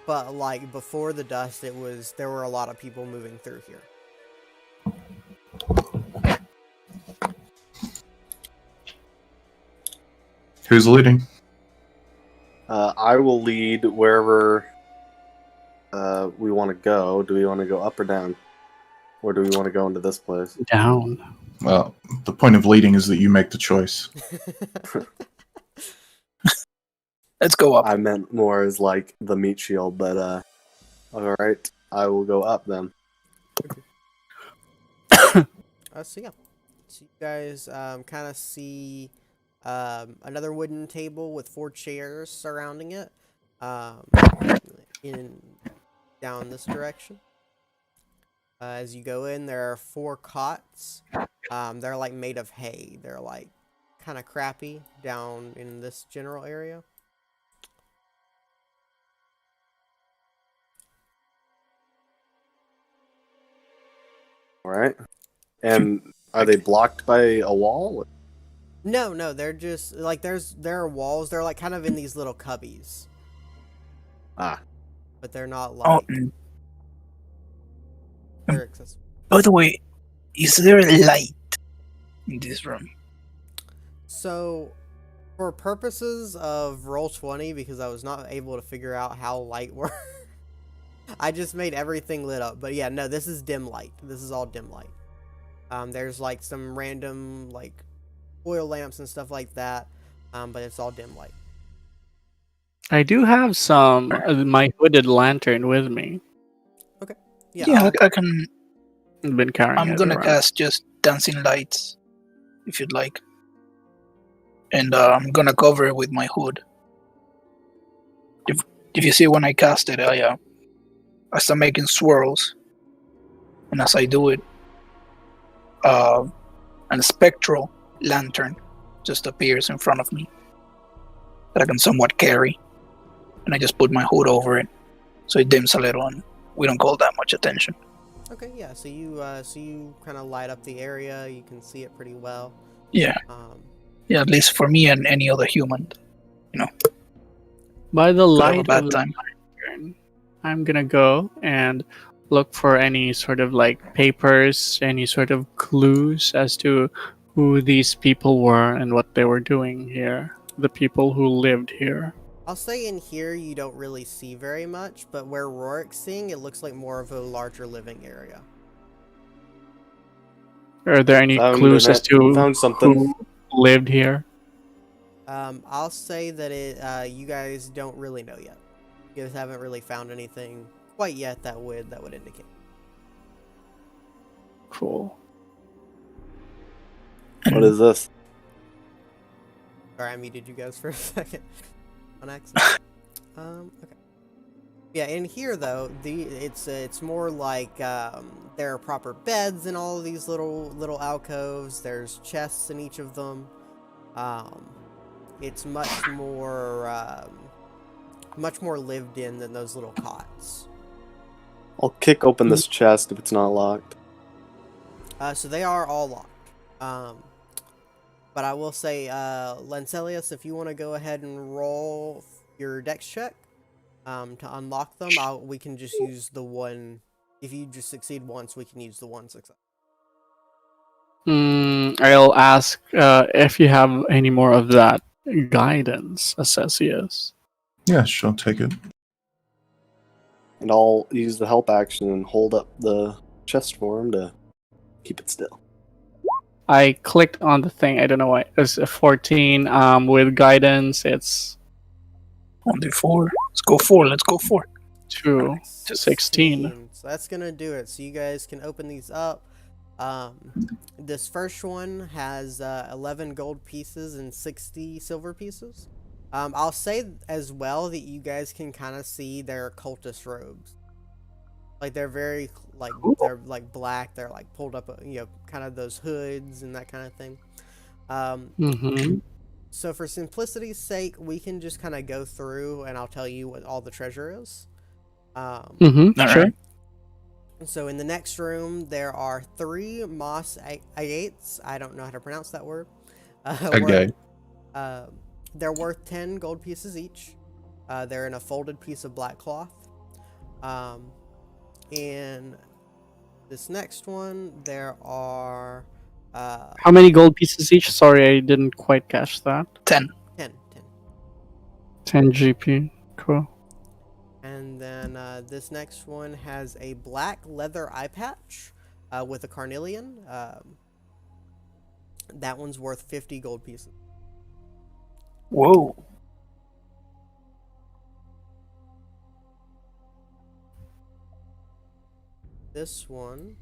but like before the dust, there were a lot of people moving through here. Who's leading? I will lead wherever we want to go. Do we want to go up or down? Or do we want to go into this place? Down. Well, the point of leading is that you make the choice. Let's go up. I meant more as like the meat shield, but alright. I will go up then. So yeah, so you guys kind of see another wooden table with 4 chairs surrounding it, down this direction. As you go in, there are 4 cots. They're like made of hay. They're like kind of crappy down in this general area. Alright. And are they blocked by a wall? No, they're just like there are walls. They're like kind of in these little cubbies, Ah. but they're not Oh, like and they're accessible. by the way, is there a light in this room? So, for purposes of Roll20, because I was not able to figure out how light works, I just made everything lit up. But yeah, no, this is dim light. This is all dim light. There's like some random like oil lamps and stuff like that, but it's all dim light. I do have some my hooded lantern with me. Yeah, I can. I've been carrying I'm it gonna around. cast just dancing lights, if you'd like, and I'm gonna cover it with my hood. If you see when I cast it, I start making swirls, and as I do it, a spectral lantern just appears in front of me that I can somewhat carry, and I just put my hood over it, so it dims a little, and we don't call that much attention. Okay, yeah. So you kind of light up the area. You can see it pretty well. Yeah, Um, yeah. At least for me and any other human, By the could have a light bad of the time. lantern, I'm gonna go and look for any sort of like papers, any sort of clues as to who these people were and what they were doing here. The people who lived here. I'll say in here you don't really see very much, but where Rorik's seeing, it looks like more of a larger living area. Are there any Found clues as to found something. who lived here? I'll say that you guys don't really know yet. You guys haven't really found anything quite yet that would indicate. Cool. What is this? Sorry, I muted you guys for a second on accident. Okay. Yeah, in here though, it's more like there are proper beds in all of these little alcoves. There's chests in each of them. It's much more lived in than those little cots. I'll kick open this chest if it's not locked. So they are all locked. But I will say, Lancelius, if you want to go ahead and roll your dex check to unlock them, we can just use the one. If you just succeed once, we can use the one success. I'll ask if you have any more of that guidance, Assessius. Yeah, sure, take it. And I'll use the help action and hold up the chest for him to keep it still. I clicked on the thing. I don't know why. It's a 14. With guidance, it's 1d4. Let's go 4. Let's go 4. 2 to 16. So that's gonna do it. So you guys can open these up. This first one has 11 gold pieces and 60 silver pieces. I'll say as well that you guys can kind of see their cultist robes. Like they're very they're like black. They're like pulled up, kind of those hoods and that kind of thing. So for simplicity's sake, we can just kind of go through and I'll tell you what all the treasure is. Sure. Right. So in the next room, there are 3 moss agates. I don't know how to pronounce that word. Okay. They're worth 10 gold pieces each. They're in a folded piece of black cloth. In this next one, there are... How many gold pieces each? Sorry, I didn't quite catch that. 10. 10 GP. Cool. And then this next one has a black leather eye patch with a carnelian. That one's worth 50 gold pieces. Whoa. This one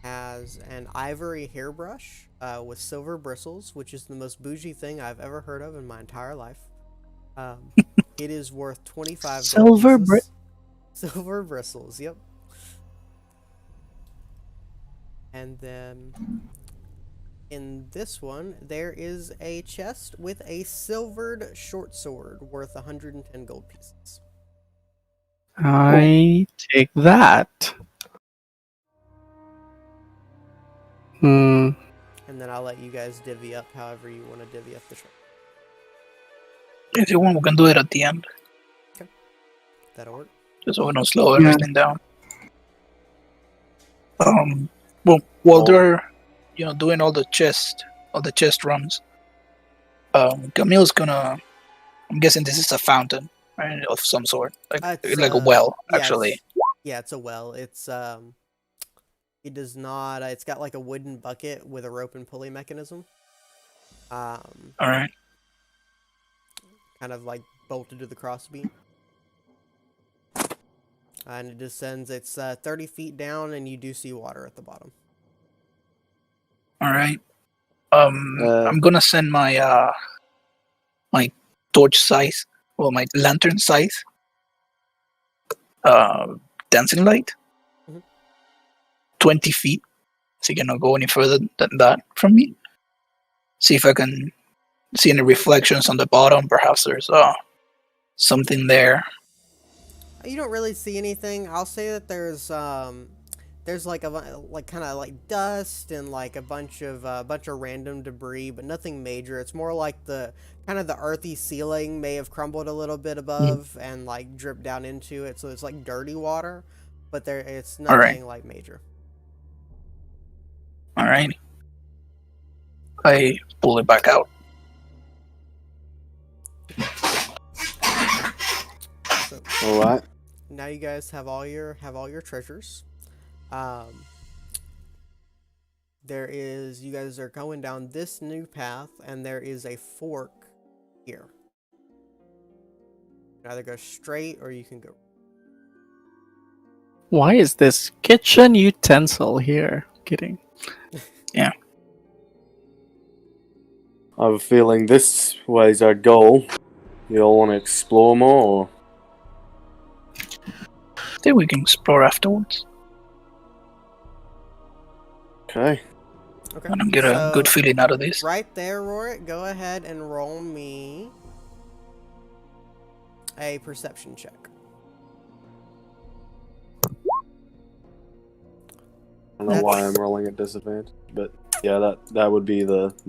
has an ivory hairbrush with silver bristles, which is the most bougie thing I've ever heard of in my entire life. It is worth 25 Silver gold pieces. Silver bristles, yep. And then in this one, there is a chest with a silvered short sword worth 110 gold pieces. I take that. And then I'll let you guys divvy up however you want to divvy up the treasure. If you want, we can do it at the end. Okay. That'll work. Just so we don't slow everything down. Well, while they're doing all the chest runs, Camille's gonna. I'm guessing this is a fountain, right, of some sort, like a well, actually. Yeah, it's a well. It's it does not. It's got like a wooden bucket with a rope and pulley mechanism. All right. Kind of like bolted to the crossbeam. And it descends. It's 30 feet down, and you do see water at the bottom. All right. I'm gonna send my my torch size, well, my lantern size, dancing light, 20 feet. So you cannot go any further than that from me. See if I can see any reflections on the bottom. Perhaps there's something there. You don't really see anything. I'll say that there's like like kind of like dust and like a bunch of random debris, but nothing major. It's more like the kind of the earthy ceiling may have crumbled a little bit above and like dripped down into it, so it's like dirty water, but it's All right. nothing like major. Alright. I pull it back out. So All right. now you guys have all your treasures. You guys are going down this new path, and there is a fork here. You can either go straight or you can go. Why is this kitchen utensil here? Kidding. I have a feeling this way's our goal. You all want to explore more? Or... I think we can explore afterwards. Okay. Okay. I don't get a good feeling out of this. Right there, Rorik. Go ahead and roll me a perception check. I don't know why I'm rolling at disadvantage, but yeah, that would be 5.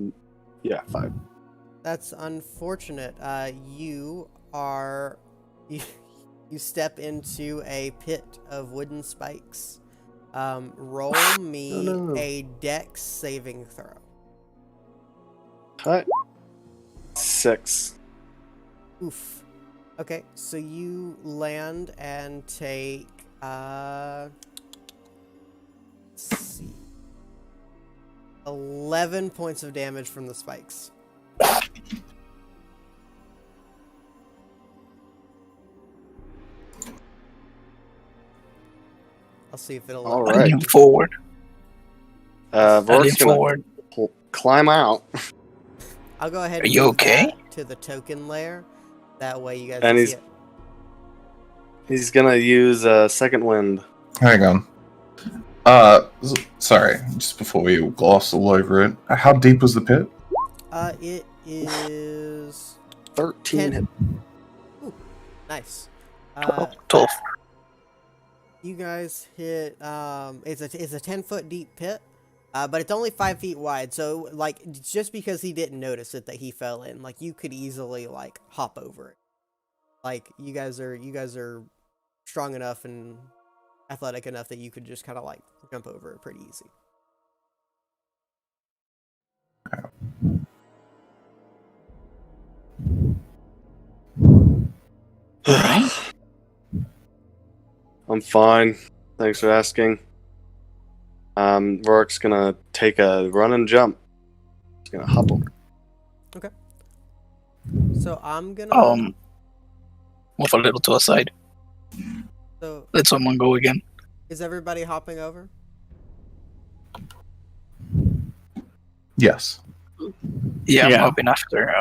That's unfortunate. You step into a pit of wooden spikes. Roll me a dex saving throw. Okay. 6. Oof. Okay, so you land and take let's see, 11 points of damage from the spikes. I'll see if it'll. All I right. lean forward. I lean Vork's gonna forward. climb out, I'll go ahead Are and you move okay? that to the token layer. That way you guys And can see it. he's gonna use second wind. Hang on. Sorry, just before we gloss all over it, how deep was the pit? It is 13 hit. Ooh, nice. 12. You guys hit. It's a 10-foot deep pit, but it's only 5 feet wide. So like, just because he didn't notice it that he fell in, like you could easily like hop over it. Like you guys are strong enough and athletic enough that you could just kind of like jump over it pretty easy. Alright. I'm fine. Thanks for asking. Vork's gonna take a run and jump. He's gonna hop over. So I'm gonna. Move a little to a side. So Let someone go again. is everybody hopping over? Yes. Yeah, I'm Yeah. hopping after.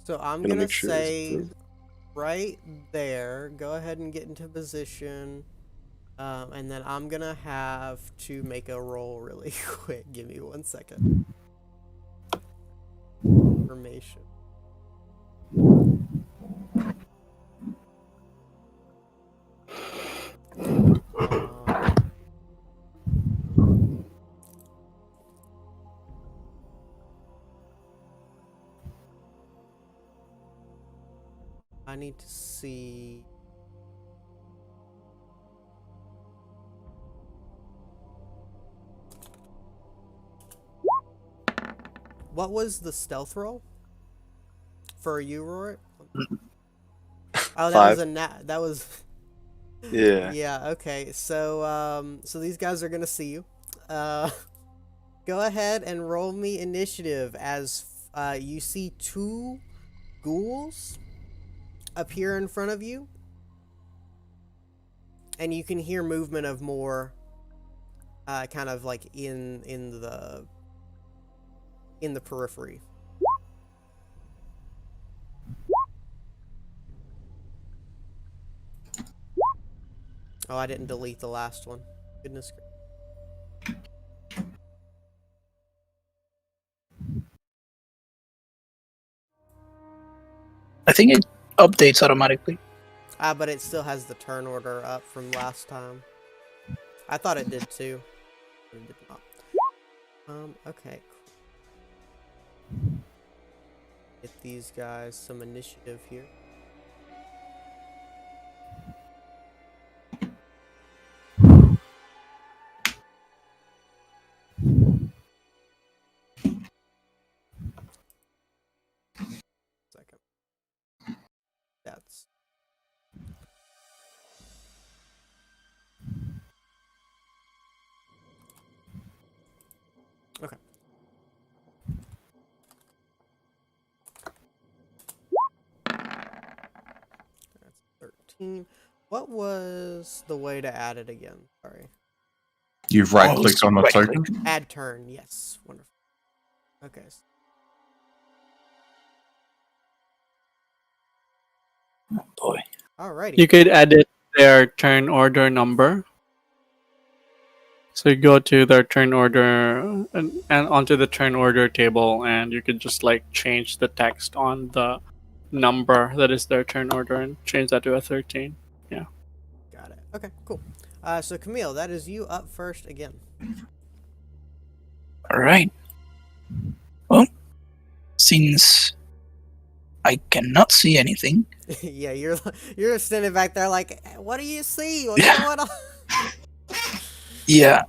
So I'm Gonna gonna make sure say it's right there. Go ahead and get into position, and then I'm gonna have to make a roll really quick. Give me 1 second. Information. I need to see. What was the stealth roll for you, Rorik? Oh, that 5. was that was. Yeah. Yeah. Okay. So so these guys are gonna see you. Go ahead and roll me initiative as you see 2 ghouls appear in front of you, and you can hear movement of more, kind of like in the periphery. Oh, I didn't delete the last one. Goodness. I think it updates automatically. But it still has the turn order up from last time. I thought it did too. It did not. Okay. Get these guys some initiative here. Second. That's okay. That's 13. What was the way to add it again? Sorry. You've right-clicked on the right-click. token. Add turn. Yes. Wonderful. Okay. Oh boy. Alrighty. You could edit their turn order number. So you go to their turn order and onto the turn order table, and you could just like change the text on the number that is their turn order and change that to a 13. Got it. Okay, cool. So Camille, that is you up first again. All right. Well, since I cannot see anything, Yeah, you're standing back there like, what do you see? What's Yeah. going on? yeah,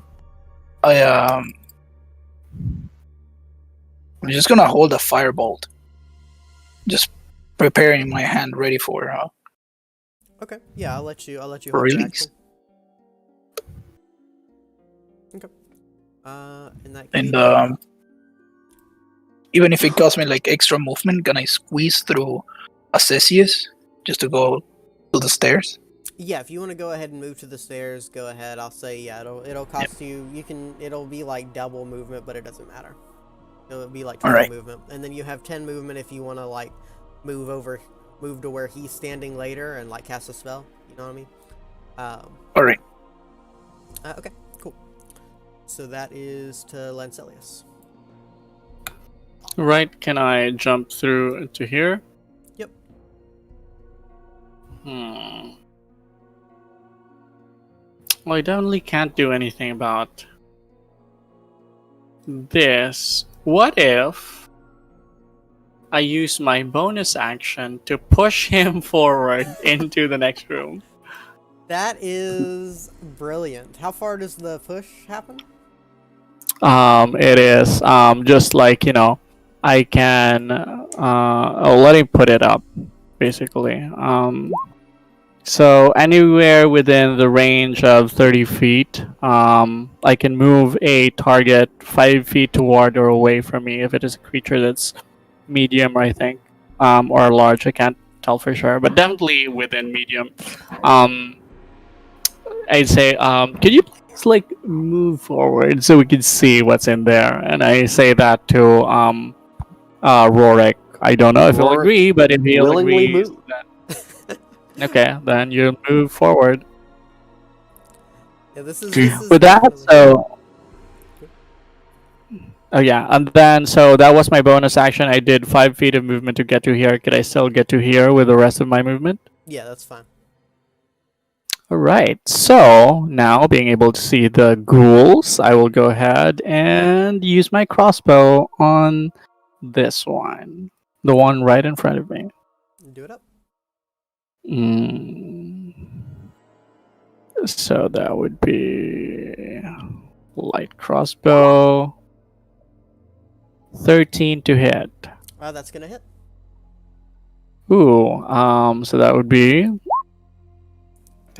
I'm just gonna hold a firebolt, just preparing my hand ready for Okay, yeah, I'll let you hold your release. action. Okay. In that case, And even if it costs me like extra movement, can I squeeze through Assesius just to go to the stairs? yeah, if you want to go ahead and move to the stairs, go ahead. I'll say yeah, it'll cost you. It'll be like double movement, but it doesn't matter. It'll be like 20 Alright. movement, and then you have 10 movement if you want to like move to where he's standing later and like cast a spell. You know what I mean? All right. Okay, cool. So that is to Lancelius. Right? Can I jump through to here? Yep. Well, I definitely can't do anything about this. What if I use my bonus action to push him forward into the next room? That is brilliant. How far does the push happen? It is just like I can. Let him put it up, basically. So anywhere within the range of 30 feet, I can move a target 5 feet toward or away from me if it is a creature that's medium, I think, or large. I can't tell for sure, but definitely within medium. I'd say, could you please like move forward so we can see what's in there? And I say that to Rorik. I don't know if he'll Rorik agree, but if he'll willingly agree, move. okay, then you move forward. Yeah, this is With that, definitely- so oh yeah, and then so that was my bonus action. I did 5 feet of movement to get to here. Could I still get to here with the rest of my movement? yeah, that's fine. All right. So now, being able to see the ghouls, I will go ahead and use my crossbow on this one, the one right in front of me. Do it up. So that would be light crossbow. 13 to hit. That's gonna hit. Ooh, so that would be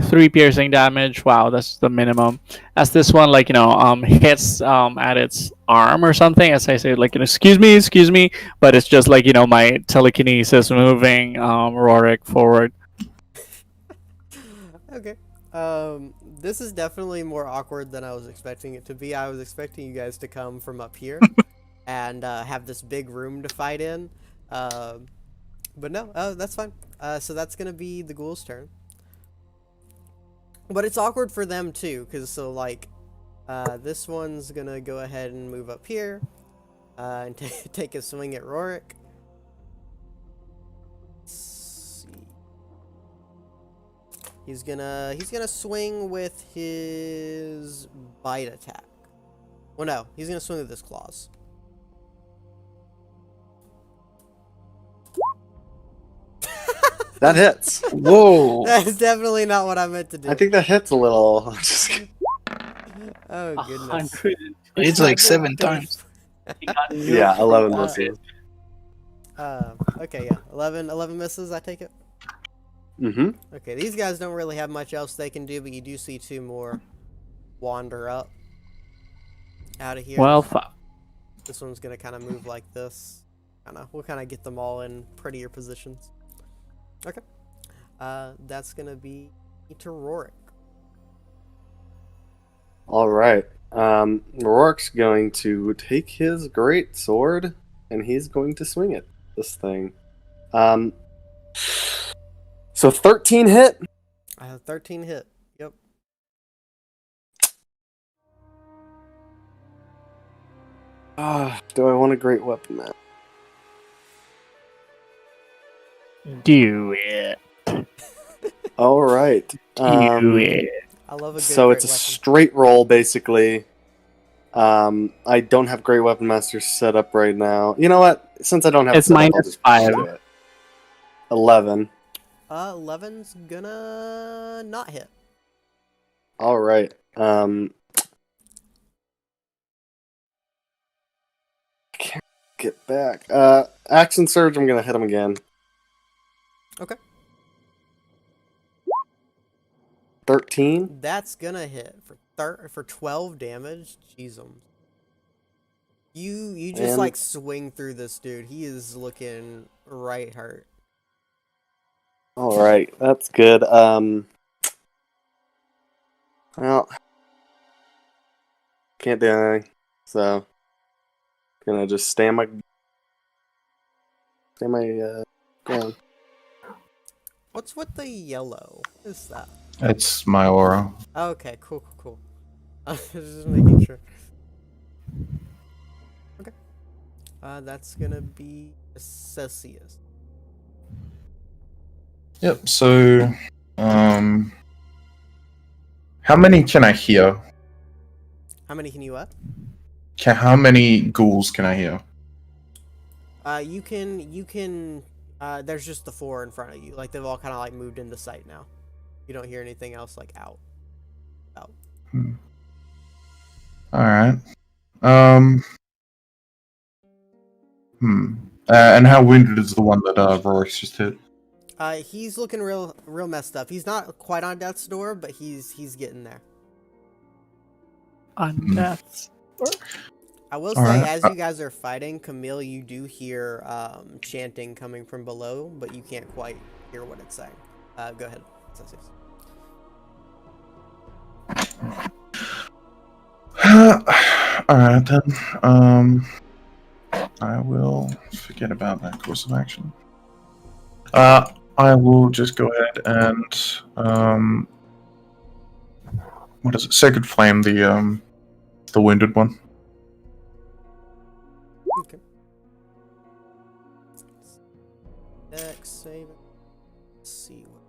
3 piercing damage. Wow, that's the minimum. As this one, like, hits at its arm or something, as I say, like, excuse me, but it's just like, my telekinesis moving Rorik forward. Okay. This is definitely more awkward than I was expecting it to be. I was expecting you guys to come from up here and have this big room to fight in. But no, that's fine. So that's gonna be the ghoul's turn. But it's awkward for them too, because this one's gonna go ahead and move up here and take a swing at Rorik. Let's see. He's gonna swing with his bite attack. Well, no, he's gonna swing with his claws. That hits. Whoa! That's definitely not what I meant to do. I think that hits a little. Just kidding. Oh goodness. 100. It's like 7 times. He got Yeah, 11 Uh, misses. Okay, yeah, 11 misses. I take it. Mm-hmm. Okay, these guys don't really have much else they can do, but you do see 2 more wander up out of here. Well, fuck. This one's gonna kind of move like this. We'll kind of get them all in prettier positions. Okay. That's gonna be to Rorik. All right. Rourke's going to take his great sword and he's going to swing it. This thing. So 13 hit. 13 hit. Yep. Do I want a great weapon, man? Do it. All right. Do it. I love a good So great it's a weapon. straight roll, basically. I don't have Great Weapon Master set up right now. You know what? Since I don't have It's it set up, I'll minus just 5. do it. 11. 11's gonna not hit. All right. Can't get back. Action Surge, I'm gonna hit him again. Okay. 13. That's gonna hit for 12 damage. Jeez, you just And- like swing through this dude. He is looking right hurt. All right, that's good. Well, can't do anything. So, gonna just stand my ground. What's with the yellow? What is that? It's my aura. Okay, cool. I was just making sure. Okay. That's gonna be Cecius. Yep. So, how many can I hear? How many can you up? How many ghouls can I hear? You can. There's just the 4 in front of you. Like they've all kind of like moved into sight now. You don't hear anything else like out. All right. And how wounded is the one that Rory's just hit? He's looking real messed up. He's not quite on death's door, but he's getting there. On death's. I will All say, right. as you guys are fighting, Camille, you do hear chanting coming from below, but you can't quite hear what it's saying. Go ahead, Celsius. All right then. I will forget about that course of action. I will just go ahead and what is it? Sacred Flame, the wounded one. Okay. Dex save. Let's see what.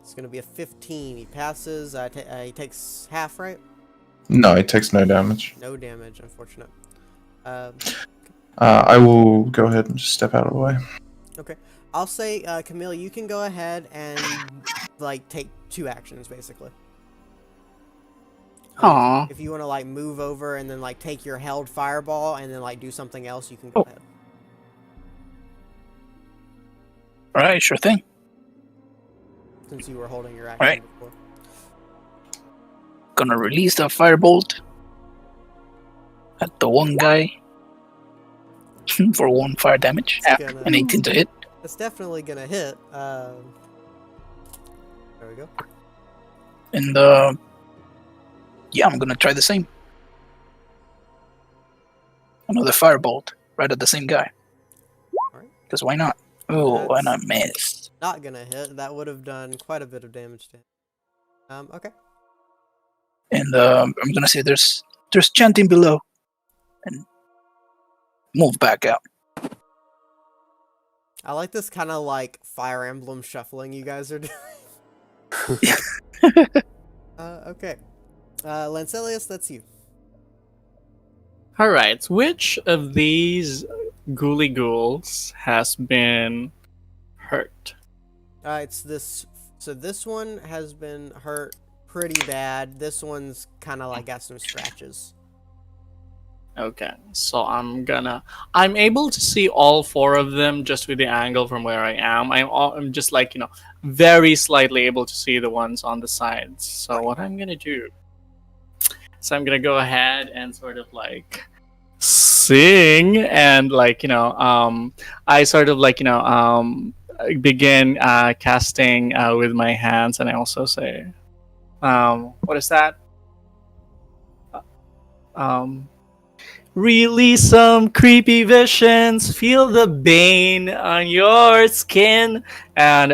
It's gonna be a 15. He passes. He takes half, right? No, it takes no damage. No damage, unfortunate. I will go ahead and just step out of the way. Okay. I'll say, Camille, you can go ahead and like take 2 actions, basically. Aw. If you want to like move over and then like take your held fireball and then like do something else, you can go ahead. Alright, sure thing. Since you were holding your action Right. before. Gonna release the firebolt at the one guy for 1 fire damage. It's gonna- An 18 to hit. It's definitely gonna hit. There we go. And yeah, I'm gonna try the same. Another firebolt right at the same guy. Alright. Because why not? Oh, and I That's- missed. Not gonna hit. That would have done quite a bit of damage to him. Okay. And I'm gonna say there's there's chanting below, and move back out. I like this kind of like Fire Emblem shuffling you guys are doing. Okay. Lancelius, that's you. All right. Which of these ghouly ghouls has been hurt? It's this. So this one has been hurt pretty bad. This one's kind of like got some scratches. Okay, so I'm able to see all four of them just with the angle from where I am. I'm just like, very slightly able to see the ones on the sides. So what I'm gonna do is I'm gonna go ahead and sort of like sing and like, I sort of like, begin casting with my hands, and I also say, what is that? Release some creepy visions, feel the bane on your skin, and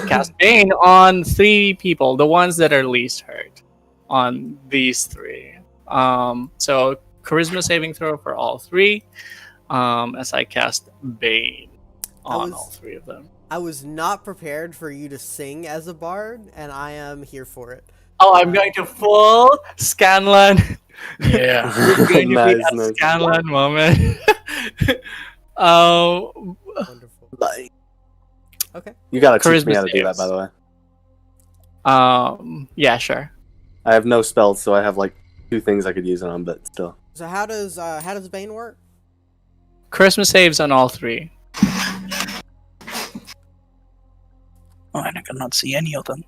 cast bane on 3 people, the ones that are least hurt, on these 3. So charisma saving throw for all 3, as I cast bane on all 3 of them. I was not prepared for you to sing as a bard, and I am here for it. Oh, I'm going to full Scanlan. Yeah. It's going to be a Nice. Scanlan moment. Wonderful. Bye. Okay. You gotta teach me Charisma how to do that, saves. by the way. Yeah, sure. I have no spells, so I have like 2 things I could use on, but still. So how does Bane work? Charisma saves on all 3. Oh, and I cannot see any of them.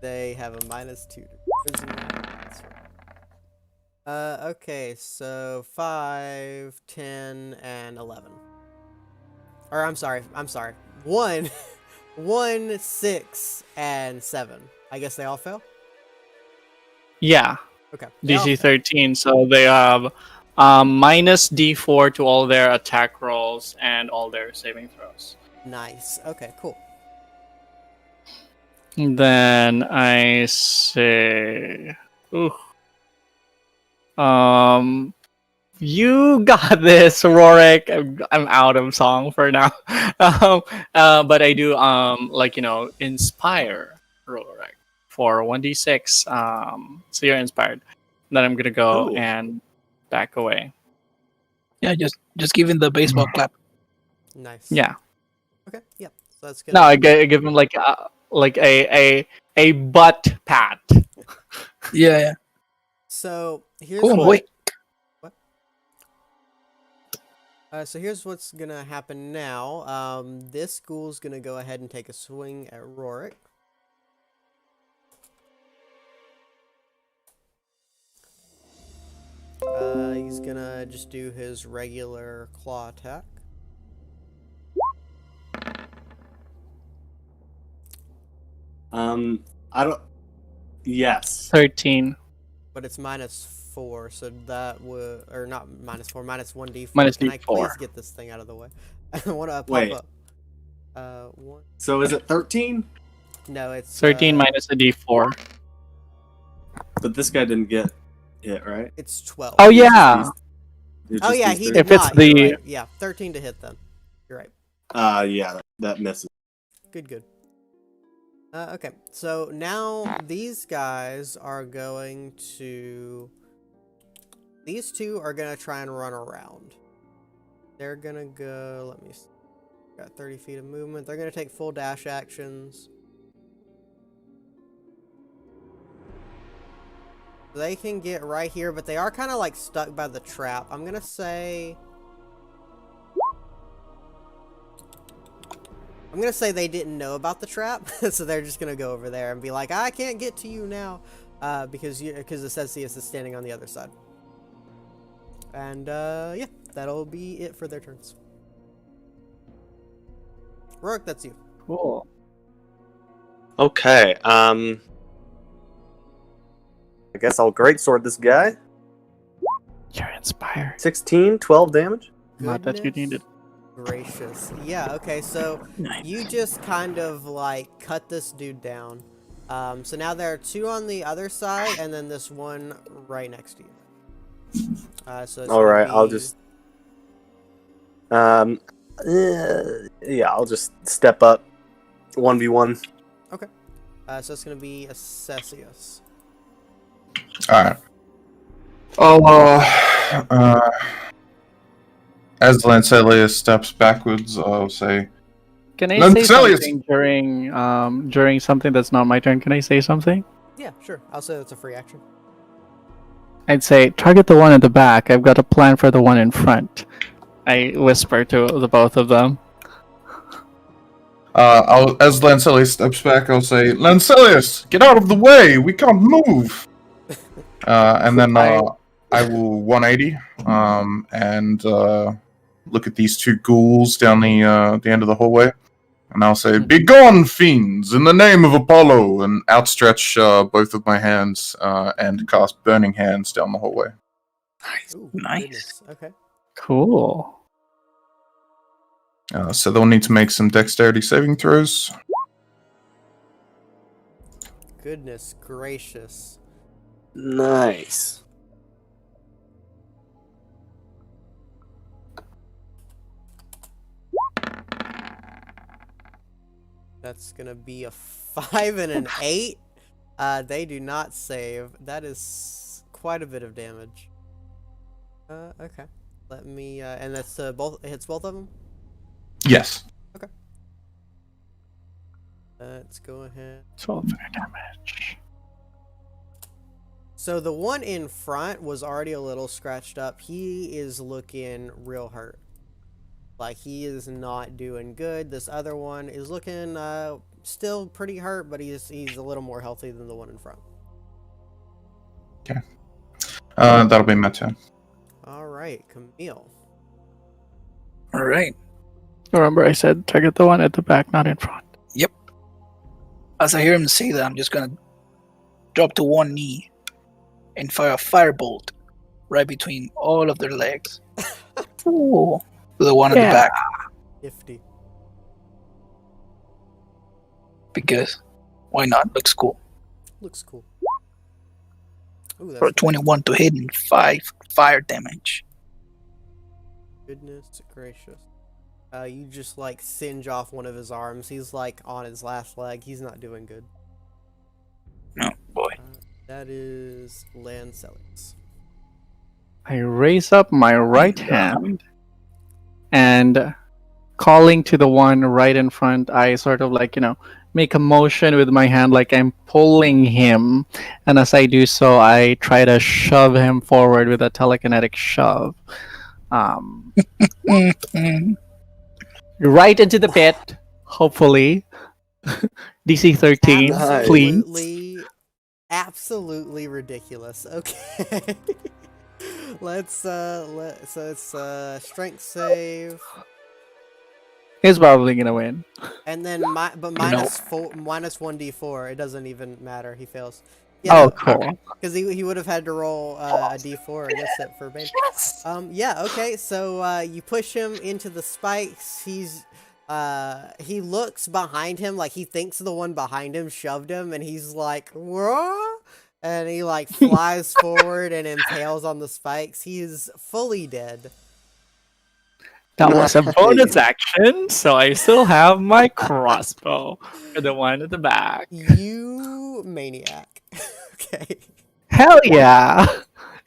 They have a -2 to charisma. That's right. Okay, so 5, 10, and 11. Or I'm sorry. 1, 1, 6, and 7. I guess they all fail? Yeah, Okay. they all DC fail. 13. So they have minus D4 to all their attack rolls and all their saving throws. Nice. Okay, cool. Then I say, ooh, you got this, Rorik. I'm out of song for now. But I do inspire Rorik for 1d6. So you're inspired. Then I'm gonna go Cool. and back away. Yeah, just give him the baseball clap. Nice. Yeah. Okay. Yep. So that's good. No, I give him like a butt pat. Yeah. So here's Oh what. boy. So here's what's gonna happen now. This ghoul's gonna go ahead and take a swing at Rorik. He's gonna just do his regular claw attack. I don't. Yes. 13. But it's -4, so that would, or not -4, -1d4. Minus Can I D4. please get this thing out of the way? I want to pop Wait. up. One. So is it 13? No, it's 13 minus a D4. But this guy didn't get hit, right? It's 12. Oh yeah. Oh yeah, he did. did If it's not. You're the- right. Yeah, 13 to hit then. You're right. Yeah, that misses. Good. Okay, so now these guys are going to... These 2 are going to try and run around. They're going to go... Let me see. Got 30 feet of movement. They're going to take full dash actions. They can get right here, but they are kind of like stuck by the trap. I'm going to say... I'm gonna say they didn't know about the trap, so they're just gonna go over there and be like, "I can't get to you now," because the Cesius is standing on the other side. And yeah, that'll be it for their turns. Rourke, that's you. Cool. Okay. I guess I'll greatsword this guy. You're inspired. 16, 12 damage. Not that you Goodness needed. gracious. Yeah, okay, so Nice. you just kind of like cut this dude down. So now there are 2 on the other side, and then this one right next to you. So it's All gonna right, I'll be- just I'll just step up 1v1. so it's gonna be Assessius. Alright. As Lancelius steps backwards, I'll say, Can I say Lancelius! something during something that's not my turn? Can I say something? Yeah, sure. I'll say that's a free action. I'd say target the one at the back. I've got a plan for the one in front. I whisper to the both of them. As Lancelius steps back, I'll say, Lancelius, get out of the way! We can't move! And then I will 180 and look at these 2 ghouls down the end of the hallway. And I'll say, Begone, fiends, in the name of Apollo! And outstretch both of my hands and cast Burning Hands down the hallway. Ooh, Nice. Goodness. Okay. Cool. So they'll need to make some dexterity saving throws. Goodness gracious. Nice. That's gonna be a 5 and an 8. They do not save. That is quite a bit of damage. Okay. Let me, and that's both, it hits both of them? Yes. Let's go ahead. 12 fire damage. So the one in front was already a little scratched up. He is looking real hurt. Like, he is not doing good. This other one is looking still pretty hurt, but he's a little more healthy than the one in front. That'll be my turn. All right, Camille. All right. Remember, I said target the one at the back, not in front. As I hear him say that, I'm just gonna drop to one knee and fire a firebolt right between all of their legs. Ooh. To the one at the Yeah. back. Nifty. Because why not? Looks cool. Looks cool. Ooh, For a that's 21 to hit and 5 fire damage. goodness gracious. You just like singe off one of his arms. He's like on his last leg. He's not doing good. Oh boy. That is Lancelius. I raise up my right hand and calling to the one right in front, I sort of like, make a motion with my hand like I'm pulling him. And as I do so, I try to shove him forward with a telekinetic shove. Right into the pit, hopefully. DC 13, Nice. please. Absolutely ridiculous. Okay. So it's strength save, He's probably gonna win. and then minus 1d4. It doesn't even matter. He fails. Oh, cool. Because he would have had to roll a d4 against it for Bane. Yeah, okay, so you push him into the spikes. He looks behind him like he thinks the one behind him shoved him, and he's like, "Whoa!" And he like flies forward and impales on the spikes. He is fully dead. That was a Nice. bonus action, so I still have my crossbow for the one at the back. You maniac. Okay. Hell yeah!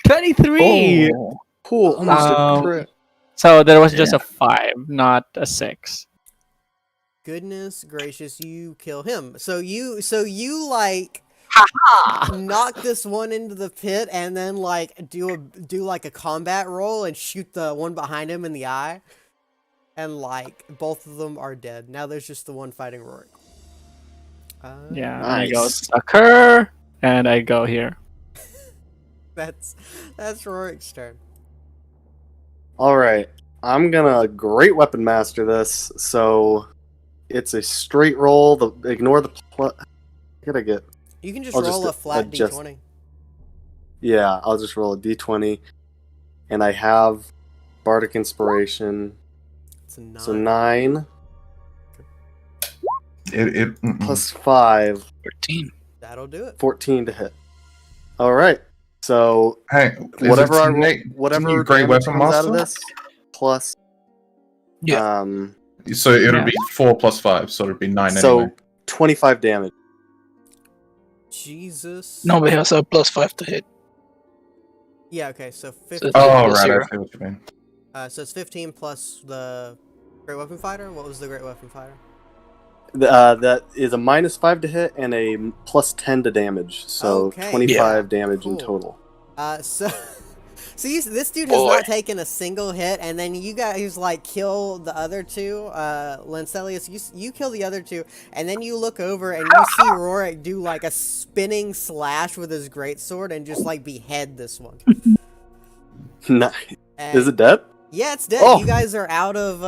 23! Oh. Cool. Almost a Um, crit. So there was just a 5, not a 6. Goodness gracious, you kill him. So you like knock this one into the pit and then like do like a combat roll and shoot the one behind him in the eye. And like both of them are dead. Now there's just the one fighting Rorik. Yeah, I go Nice. sucker, and I go here. That's Rorik's turn. All right. I'm gonna great weapon master this. So it's a straight roll. Ignore the. Gotta get. You can just I'll roll just a flat adjust. d20. Yeah, I'll just roll a d20, and I have bardic inspiration. That's a 9. So 9 It plus 5, 13. That'll do it. 14 to hit. All right. So Hey, whatever I roll, didn't whatever you Grey damage Weapon comes out of Master? this, plus Yeah. So it'll Yeah. be 4 plus 5, so it'll be 9 so anyway. 25 damage. Jesus. Nobody has a +5 to hit. Yeah, okay, so So 15. it's Oh, plus right, 0. I see what you mean. So it's 15 plus the Great Weapon Fighter? What was the Great Weapon Fighter? That is a -5 to hit and a +10 to damage. So Okay, 25 yeah, damage in cool. total. So this dude has Boy. not taken a single hit, and then you guys like kill the other two. Lencelius, you kill the other two, and then you look over and you see Rorik do like a spinning slash with his greatsword and just like behead this one. Nice. And, Is it dead? Yeah, it's dead. Oh. You guys are out of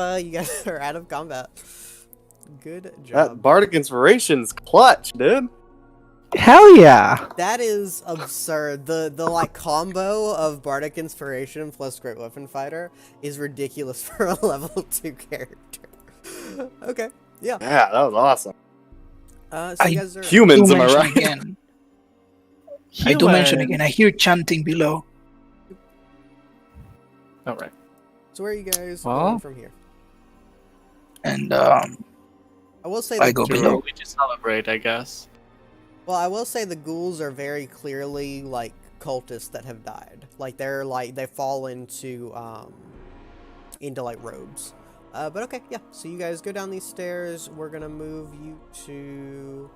combat. Good That job. Bardic Inspiration's clutch, dude. Hell yeah! That is absurd. The like combo of Bardic Inspiration plus Great Weapon Fighter is ridiculous for a level 2 character. Okay, yeah. Yeah, that was awesome. So I you guys are Humans, do am I mention right? again. I do mention again. I hear chanting below. All right. so where are you guys Well. going from here? And I will say I go below. We just celebrate, I guess. Well, I will say the ghouls are very clearly like cultists that have died. Like they fall into like robes. But okay, yeah. So you guys go down these stairs. We're gonna move you to.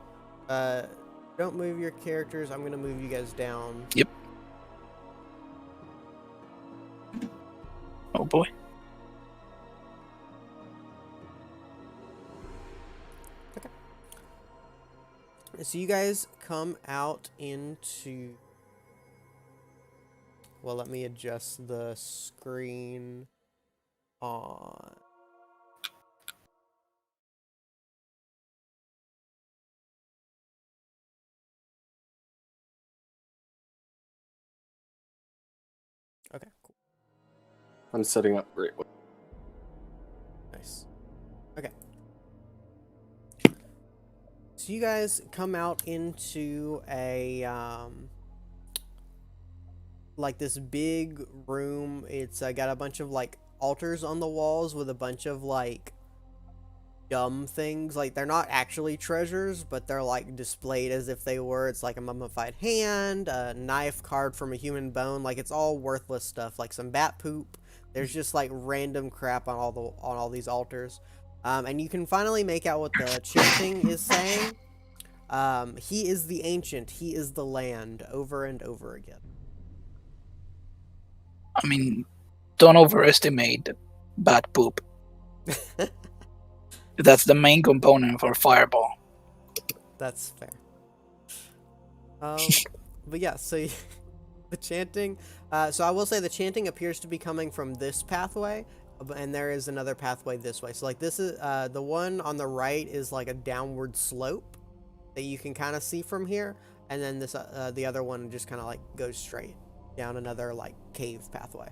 Don't move your characters. I'm gonna move you guys down. Yep. Oh boy. So you guys come out into. Well, let me adjust the screen on. Okay, cool. I'm setting up great. Nice. Okay. So you guys come out into a like this big room. It's got a bunch of like altars on the walls with a bunch of like dumb things. Like they're not actually treasures, but they're like displayed as if they were. It's like a mummified hand, a knife carved from a human bone. Like it's all worthless stuff, like some bat poop. There's just like random crap on all these altars. And you can finally make out what the chanting is saying. He is the ancient, he is the land, over and over again. I mean, don't overestimate bat poop. That's the main component for fireball. That's fair. But yeah, so the chanting. So I will say the chanting appears to be coming from this pathway, and there is another pathway this way. So like this is the one on the right is like a downward slope that you can kind of see from here, and then this the other one just kind of like goes straight down another like cave pathway.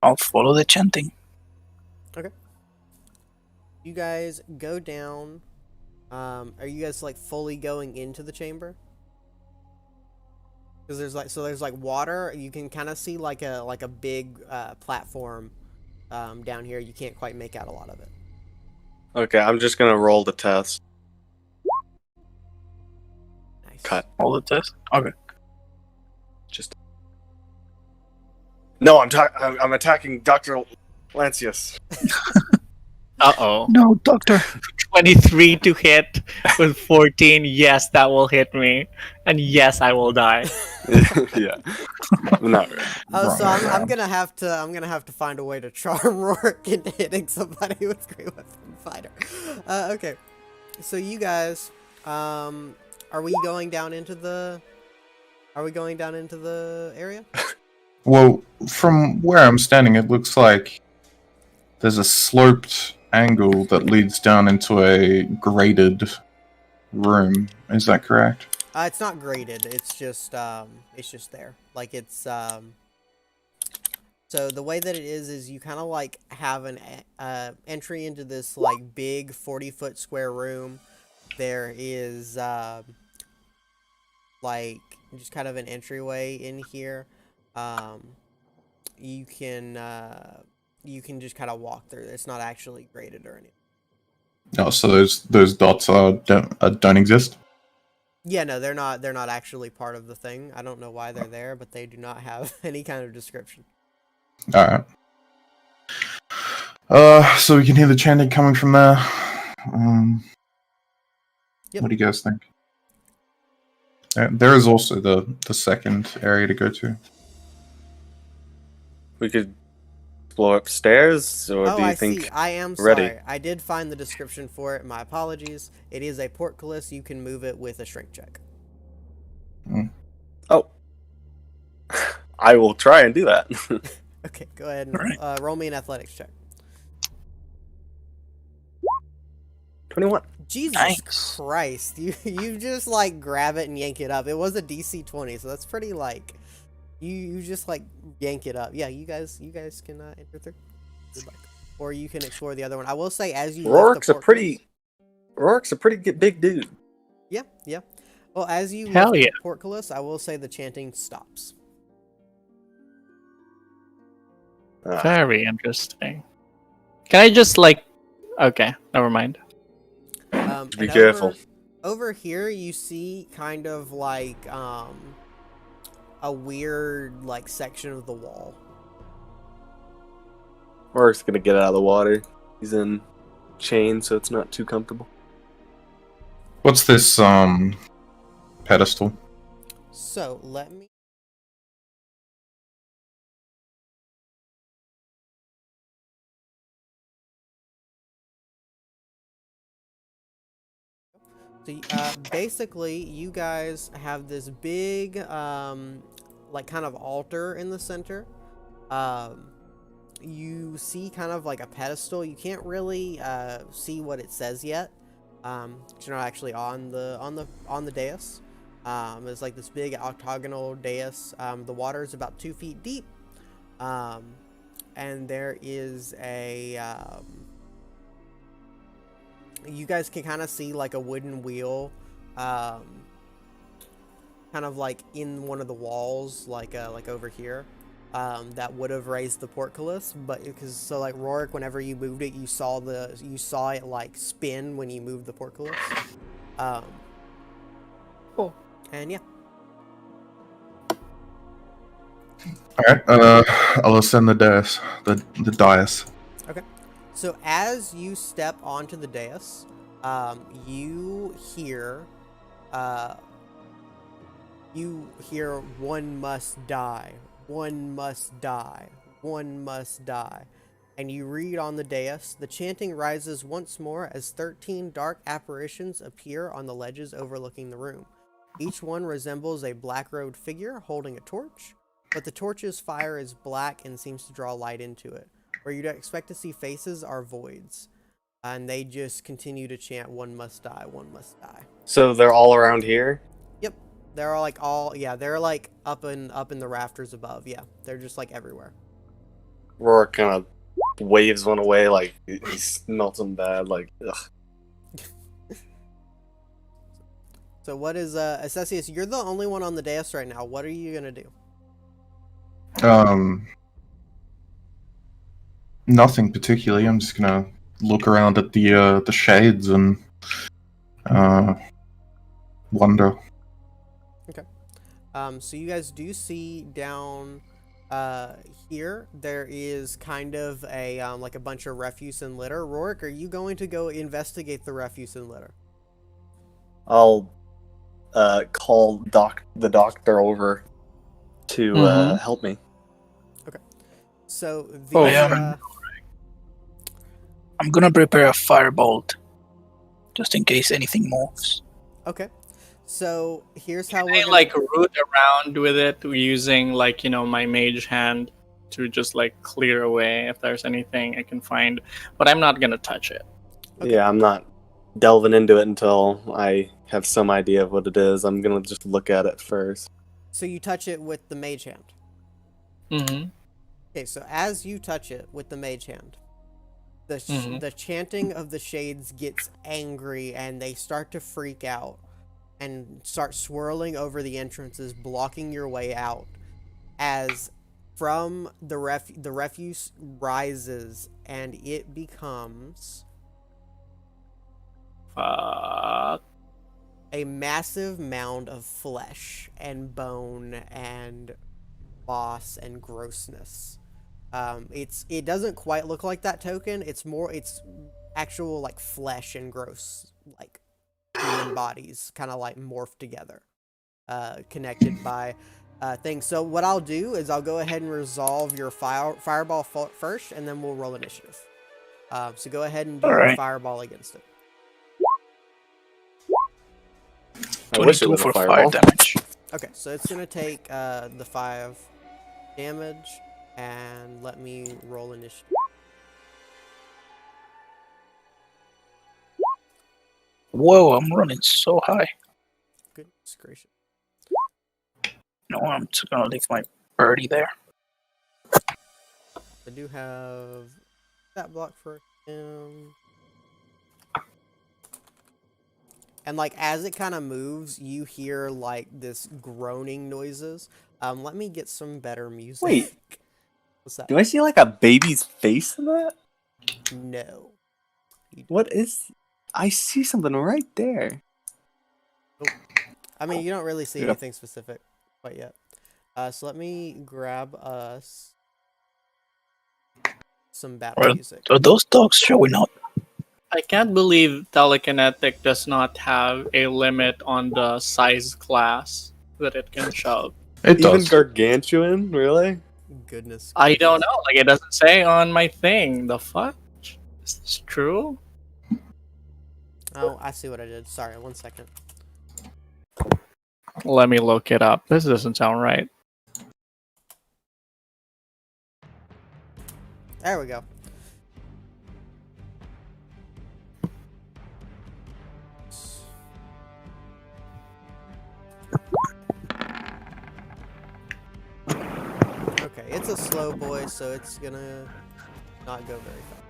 I'll follow the chanting. Okay. You guys go down. Are you guys like fully going into the chamber? Because there's like water. You can kind of see like a big platform down here. You can't quite make out a lot of it. Okay, I'm just gonna roll the test. Nice. Cut. All the test. Okay. Just. No, I'm attacking Dr. Lancius. Uh-oh. No, doctor. 23 to hit with 14. Yes, that will hit me. And yes, I will die. Yeah. Not really. Oh, so Wrong I'm round. gonna have to find a way to charm Rorik into hitting somebody with Great Weapon Fighter. Okay. So you guys, are we going down into the area? Well, from where I'm standing, it looks like there's a sloped angle that leads down into a graded room. Is that correct? It's not graded. It's just there. Like it's So the way that it is you kind of like have an entry into this like big 40-foot square room. There is like just kind of an entryway in here. You can just kind of walk through. It's not actually graded or anything. Oh, so those dots don't exist. Yeah, no, they're not. They're not actually part of the thing. I don't know why they're there, but they do not have any kind of description. All right. So we can hear the chanting coming from there. Yep. What do you guys think? There is also the second area to go to. We could explore upstairs, or Oh, do you I think see. I am ready? sorry. I did find the description for it. My apologies. It is a portcullis. You can move it with a shrink check. Oh, I will try and do that. Okay, go ahead and Alright. roll me an athletics check. 21. Jesus Nice. Christ. You just like grab it and yank it up. It was a DC 20, so that's pretty like you just like yank it up. Yeah, you guys can enter through. Good luck. Or you can explore the other one. I will say as you Rourke's lift a pretty big dude. Yeah, yeah. Well, as you Hell lift yeah. the portcullis, I will say the chanting stops. Very interesting. Can I just like? Okay, never mind. Be And careful. Over here, you see kind of like a weird like section of the wall. Rourke's gonna get out of the water. He's in chains, so it's not too comfortable. What's this pedestal? So let me. So basically, you guys have this big, like kind of altar in the center. You see kind of like a pedestal. You can't really see what it says yet. You're not actually on the dais. It's like this big octagonal dais. The water is about 2 feet deep, and there is a. You guys can kind of see like a wooden wheel, kind of like in one of the walls, like over here, that would have raised the portcullis, but because like Rourke, whenever you moved it, you saw it like spin when you moved the portcullis. Cool. And yeah. All right. I'll ascend the dais. The dais. Okay. So as you step onto the dais, you hear "One must die, one must die, one must die," and you read on the dais. The chanting rises once more as 13 dark apparitions appear on the ledges overlooking the room. Each one resembles a black-robed figure holding a torch, but the torch's fire is black and seems to draw light into it. Where you'd expect to see faces are voids, and they just continue to chant "One must die, one must die." So they're all around here. Yep, they're they're like up in the rafters above. Yeah, they're just like everywhere. Rourke kind of waves one away, like he smells them bad. Like, ugh. So what is Assessius? You're the only one on the dais right now. What are you gonna do? Nothing particularly. I'm just gonna look around at the shades and wonder. Okay. So you guys do see down here there is kind of a like a bunch of refuse and litter. Rourke, are you going to go investigate the refuse and litter? I'll call the doctor over to help me. So the Oh, yeah. I'm gonna prepare a firebolt, just in case anything moves. okay. So here's how Can we're I gonna... like root around with it using like my mage hand to just like clear away if there's anything I can find, but I'm not gonna touch it. Okay. Yeah, I'm not delving into it until I have some idea of what it is. I'm gonna just look at it first. So you touch it with the mage hand. Mm-hmm. Okay, so as you touch it with the mage hand, the chanting of the shades gets angry and they start to freak out and start swirling over the entrances, blocking your way out. As from the refuse rises and it becomes Fuck. a massive mound of flesh and bone and moss and grossness. It doesn't quite look like that token. It's actual like flesh and gross like human bodies kind of like morphed together, connected by things. So what I'll do is I'll go ahead and resolve your fireball first, and then we'll roll initiative. So go ahead and do your Alright. fireball against it. I wish it 22 was a for fireball. 5 damage. Okay, so it's gonna take the 5 damage, and let me roll initiative. Whoa, I'm running so high. Goodness gracious. No, I'm just gonna leave my birdie there. I do have that block for him. And like as it kind of moves, you hear like this groaning noises. Let me get some better music. Wait. What's that? Do I see like a baby's face in that? No. What is? I see something right there. I mean, you don't really see Yeah. anything specific quite yet. So let me grab us some battle Well, music. Are those dogs showing up? I can't believe telekinetic does not have a limit on the size class that it can shove. It Even does. gargantuan, really? Goodness. I don't gracious. know. Like, it doesn't say on my thing. The fuck? Is this true? Oh, I see what I did. Sorry, 1 second. Let me look it up. This doesn't sound right. There we go. Okay, it's a slow boy, so it's gonna not go very fast.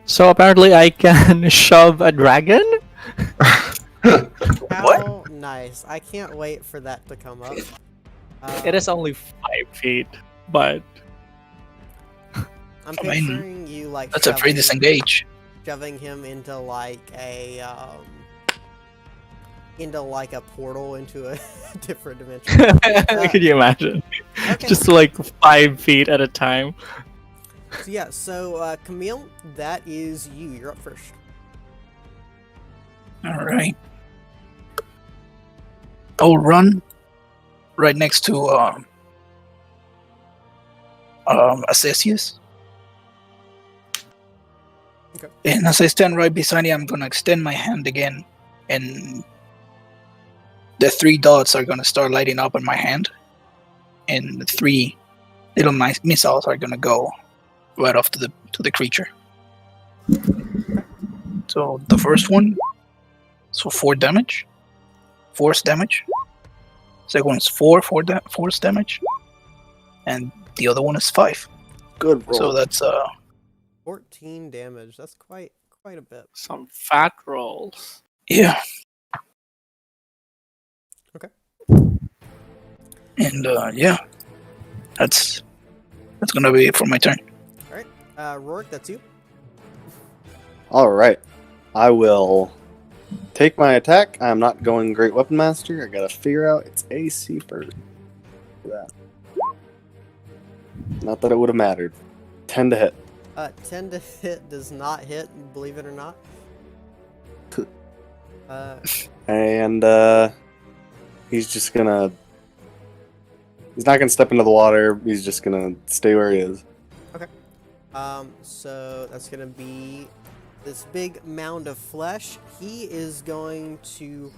So apparently I can shove a dragon? How nice. I can't wait for that to come up. It is only 5 feet, but I'm I mean, picturing you like That's a free disengage. shoving him into like a portal into a different dimension. could you imagine? Okay. Just like 5 feet at a time. So yeah, so Camille, that is you. You're up first. Alright. I'll run right next to Assesius. Okay. And as I stand right beside him, I'm gonna extend my hand again, and the 3 dots are gonna start lighting up on my hand, and the 3 little missiles are gonna go right off to the creature. So the first one, so 4 damage, force damage. Second one is 4 force damage, and the other one is 5. Good roll. So that's 14 damage. That's quite a bit. Some fat rolls. yeah. Okay. And yeah, that's gonna be it for my turn. All right. Rourke, that's you. All right. I will take my attack. I'm not going Great Weapon Master. I gotta figure out its AC first. That. Not that it would have mattered. 10 to hit. 10 to hit does not hit, believe it or not. And he's just gonna. He's not gonna step into the water. He's just gonna stay where he is. So that's gonna be this big mound of flesh. He is going to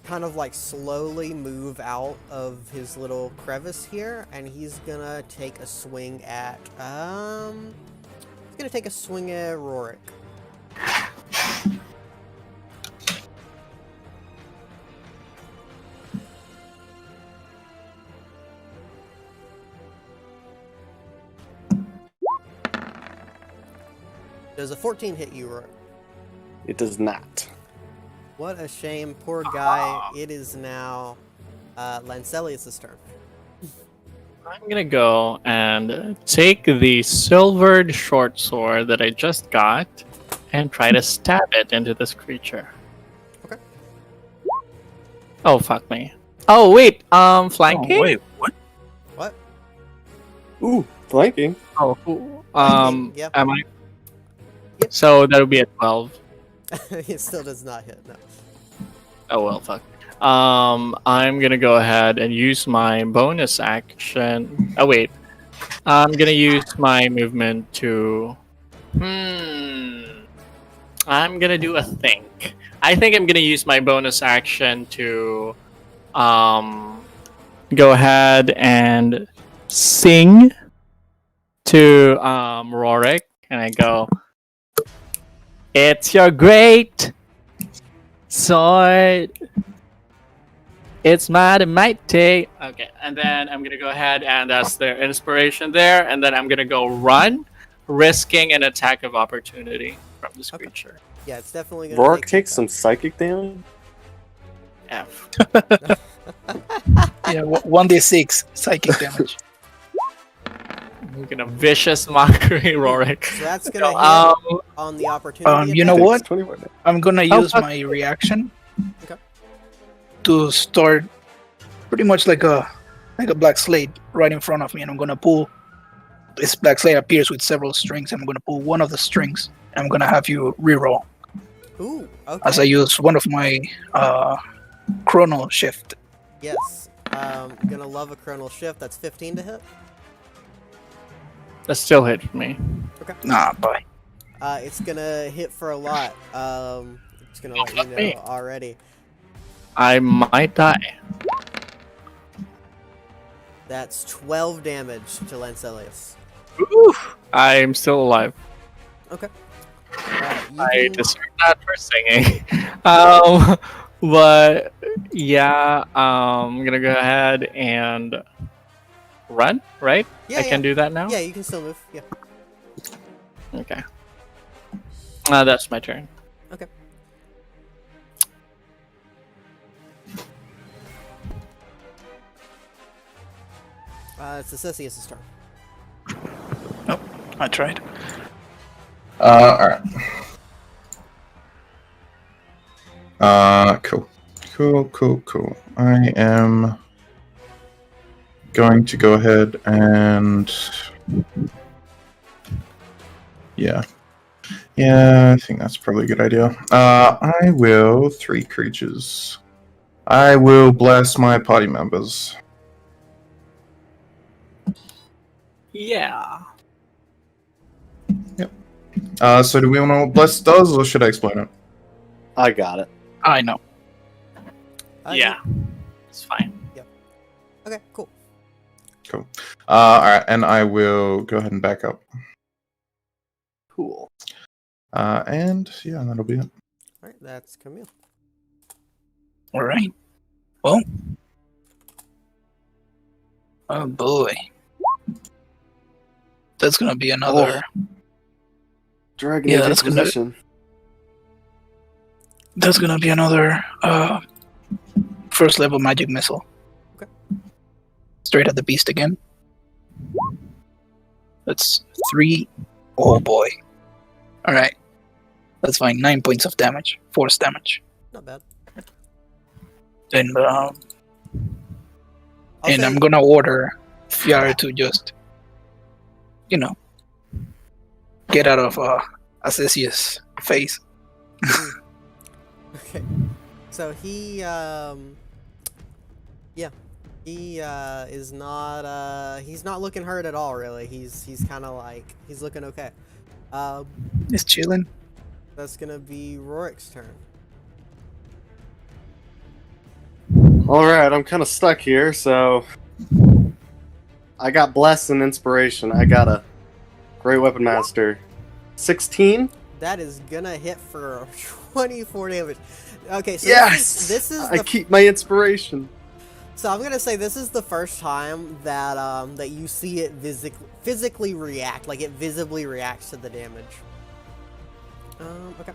kind of like slowly move out of his little crevice here, and he's gonna take a swing at Rorik. Does a 14 hit you, Roy? It does not. What a shame, poor guy. It is now Lancelius' turn. I'm gonna go and take the silvered short sword that I just got and try to stab it into this creature. Okay. Oh, fuck me. Oh, wait, flanking? Oh, wait, what? What? Ooh, flanking. Oh, Flanking, yep. am I? Yep. So that would be a 12. It still does not hit, no. Oh, well, fuck. I'm gonna go ahead and use my bonus action. Oh, wait. I'm gonna use my movement to... I'm gonna do a think. I think I'm gonna use my bonus action to go ahead and sing to Rorik, and I go, "It's your great sword. It's mighty mighty." Okay, and then I'm gonna go ahead and that's their inspiration there, and then I'm gonna go run, risking an attack of opportunity from this Okay. creature. Yeah, it's definitely gonna Rourke take takes some psychic damage. F. Yeah, 1d6 psychic damage. I'm gonna vicious mockery, Rorik. So that's gonna hit Um, on the opportunity. You know attack. what? 24 damage. I'm gonna Oh, use fuck. my reaction Okay. to start pretty much like a black slate right in front of me, and I'm gonna pull. This black slate appears with several strings. I'm gonna pull one of the strings. And I'm gonna have you reroll Ooh, as I okay. use one of my chrono shift. Yes. Gonna love a chronal shift. That's 15 to hit. that still hit me. Nah, bye. It's gonna hit for a lot. It's gonna let you fuck me. know already. I might die. That's 12 damage to Lancelius. I'm still alive. Okay. You I can- deserve that for singing. But yeah, I'm gonna go ahead and run. Right? yeah, I can do that now. Yeah, you can still move. Yeah. Okay. That's my turn. Okay. It's Theseus' turn. I tried. Alright. Cool. I am going to go ahead and... Yeah, I think that's probably a good idea. I will... 3 creatures. I will bless my party members. Yeah. So do we want to know what bless does, or should I explain it? I got it. I know. Yeah. It's fine. Okay, cool. Alright, and I will go ahead and back up. Cool. And yeah, that'll be it. Alright, that's Camille. All right. Well. Oh boy. That's gonna be another. Dragon Yeah, Age that's gonna- Exposition. That's gonna be another first level magic missile. Okay. Straight at the beast again. That's 3. Oh boy. All right. That's fine. 9 points of damage. Force damage. Not bad. And I'll and say- I'm gonna order Fiar to just, get out of Assisius' face. Okay. So he is not he's not looking hurt at all really. He's kind of like he's looking okay. He's chilling. That's going to be Rorik's turn. Alright, I'm kind of stuck here, so. I got Bless and Inspiration. I got a Great Weapon Master. 16? That is going to hit for 24 damage. Okay, so Yes! this is I the keep my inspiration. So I'm gonna say this is the first time that that you see it physically react, like it visibly reacts to the damage. Okay.